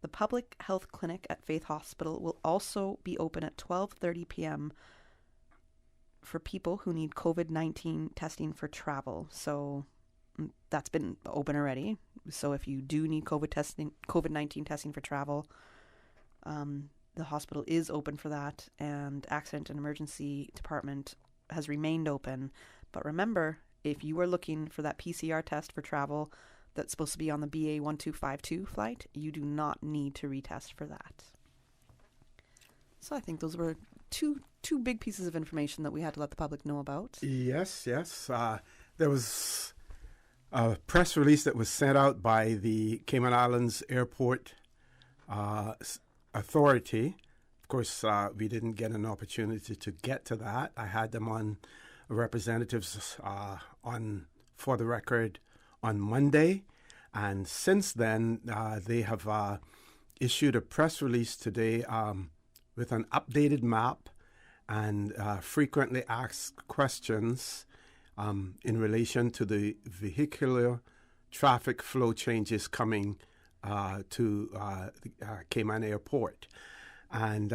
The public health clinic at Faith Hospital will also be open at 12:30 p.m. for people who need COVID-19 testing for travel. So that's been open already. So if you do need COVID-19 testing for travel, the hospital is open for that, and Accident and Emergency Department has remained open. But remember, if you are looking for that PCR test for travel that's supposed to be on the BA 1252 flight, you do not need to retest for that. So I think those were two big pieces of information that we had to let the public know about. Yes. There was a press release that was sent out by the Cayman Islands Airport Authority. Of course, we didn't get an opportunity to get to that. I had them on representatives on For the Record on Monday, and since then they have issued a press release today with an updated map and frequently asked questions in relation to the vehicular traffic flow changes coming to Cayman Airport. And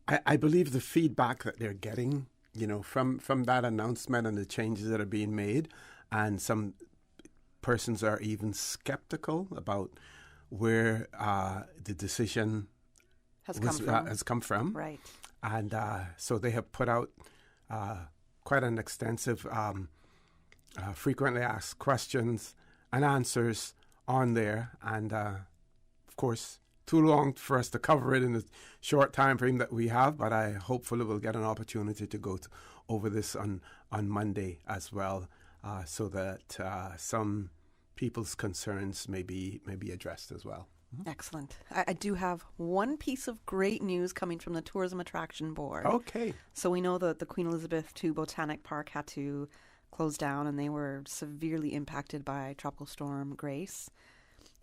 I believe the feedback that they're getting, from that announcement and the changes that are being made, and some persons are even skeptical about where the decision has come from. Right. And so they have put out quite an extensive frequently asked questions and answers on there. And, of course, too long for us to cover it in the short time frame that we have, but I hopefully will get an opportunity to go over this on Monday as well, so that some people's concerns may be addressed as well. Excellent. I do have one piece of great news coming from the Tourism Attraction Board. Okay. So we know that the Queen Elizabeth II Botanic Park had to close down, and they were severely impacted by Tropical Storm Grace,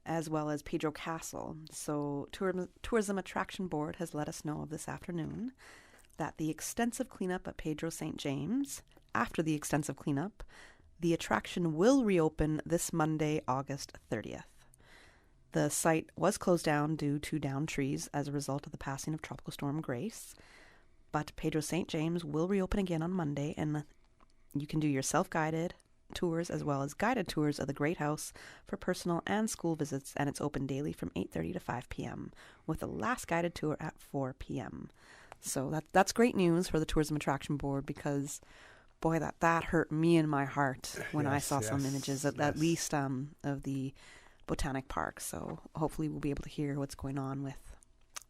as well as Pedro Castle. So Tourism Attraction Board has let us know of this afternoon that the extensive cleanup at Pedro St. James, after the extensive cleanup, the attraction will reopen this Monday, August 30th. The site was closed down due to downed trees as a result of the passing of Tropical Storm Grace, but Pedro St. James will reopen again on Monday, and you can do your self-guided tours as well as guided tours of the Great House for personal and school visits, and it's open daily from 8:30 to 5 p.m. with the last guided tour at 4 p.m. So that's great news for the Tourism Attraction Board, because boy, that hurt me in my heart when I saw some images at least of the Botanic Park. So hopefully we'll be able to hear what's going on with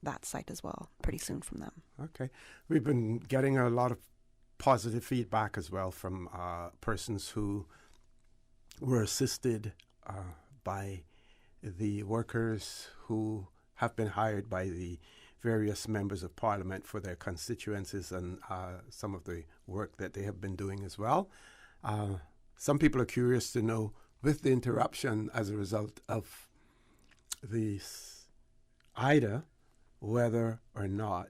that site as well pretty soon from them. Okay. We've been getting a lot of positive feedback as well from persons who were assisted by the workers who have been hired by the various members of Parliament for their constituencies, and some of the work that they have been doing as well. Some people are curious to know, with the interruption as a result of the Ida, whether or not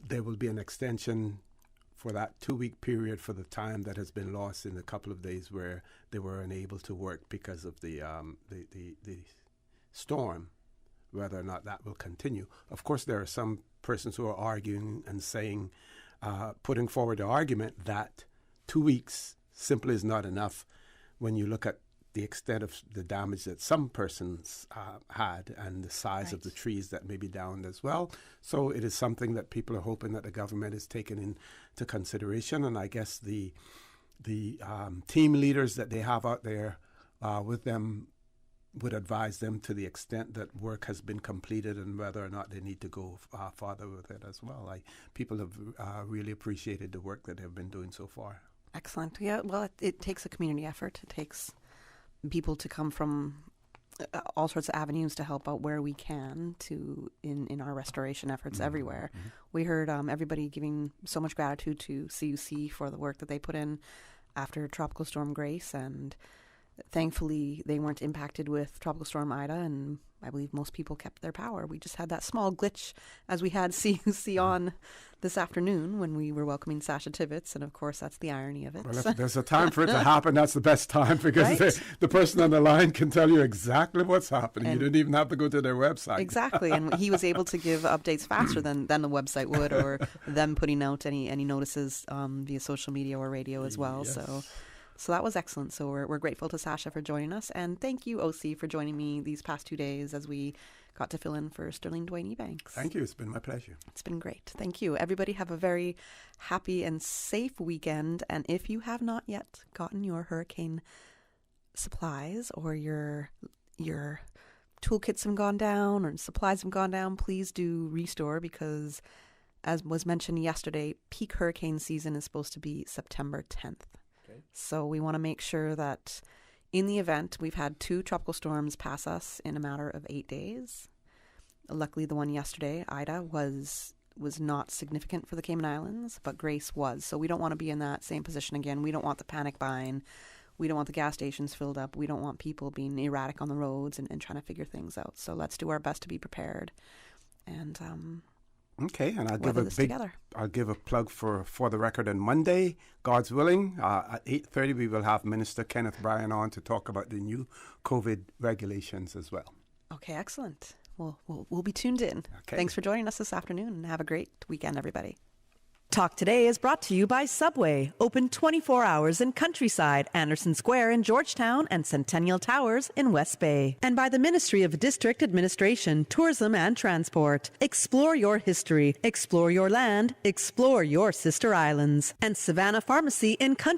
there will be an extension for that 2-week period for the time that has been lost in a couple of days where they were unable to work because of the storm, whether or not that will continue. Of course, there are some persons who are arguing and saying, putting forward the argument that 2 weeks simply is not enough when you look at the extent of the damage that some persons had and the size of the trees that may be downed as well. So it is something that people are hoping that the government is taking into consideration. And I guess the team leaders that they have out there with them would advise them to the extent that work has been completed and whether or not they need to go farther with it as well. People have really appreciated the work that they've been doing so far. Excellent. Yeah, well, it takes a community effort. It takes people to come from all sorts of avenues to help out where we can in our restoration efforts everywhere. Mm-hmm. We heard everybody giving so much gratitude to CUC for the work that they put in after Tropical Storm Grace, and thankfully they weren't impacted with Tropical Storm Ida, and I believe most people kept their power. We just had that small glitch as we had CUC on this afternoon when we were welcoming Sasha Tibbetts, and of course that's the irony of it. Well, if there's a time for it to happen, that's the best time, because the person on the line can tell you exactly what's happening. And you didn't even have to go to their website. Exactly, and he was able to give updates faster than the website would, or them putting out any notices via social media or radio as well. Yes. So that was excellent. So we're grateful to Sasha for joining us. And thank you, OC, for joining me these past 2 days as we got to fill in for Sterling Dwayne Ebanks. Thank you. It's been my pleasure. It's been great. Thank you. Everybody have a very happy and safe weekend. And if you have not yet gotten your hurricane supplies, or your toolkits have gone down or supplies have gone down, please do restore, because as was mentioned yesterday, peak hurricane season is supposed to be September 10th. So we want to make sure that in the event, we've had 2 tropical storms pass us in a matter of 8 days. Luckily, the one yesterday, Ida, was not significant for the Cayman Islands, but Grace was. So we don't want to be in that same position again. We don't want the panic buying. We don't want the gas stations filled up. We don't want people being erratic on the roads and trying to figure things out. So let's do our best to be prepared. And Okay, and I'll give a plug for the record on Monday, God's willing. At 8:30, we will have Minister Kenneth Bryan on to talk about the new COVID regulations as well. Okay, excellent. We'll be tuned in. Okay. Thanks for joining us this afternoon, and have a great weekend, everybody. Talk Today is brought to you by Subway, open 24 hours in Countryside, Anderson Square in Georgetown, and Centennial Towers in West Bay. And by the Ministry of District Administration, Tourism and Transport. Explore your history, explore your land, explore your sister islands. And Savannah Pharmacy in Country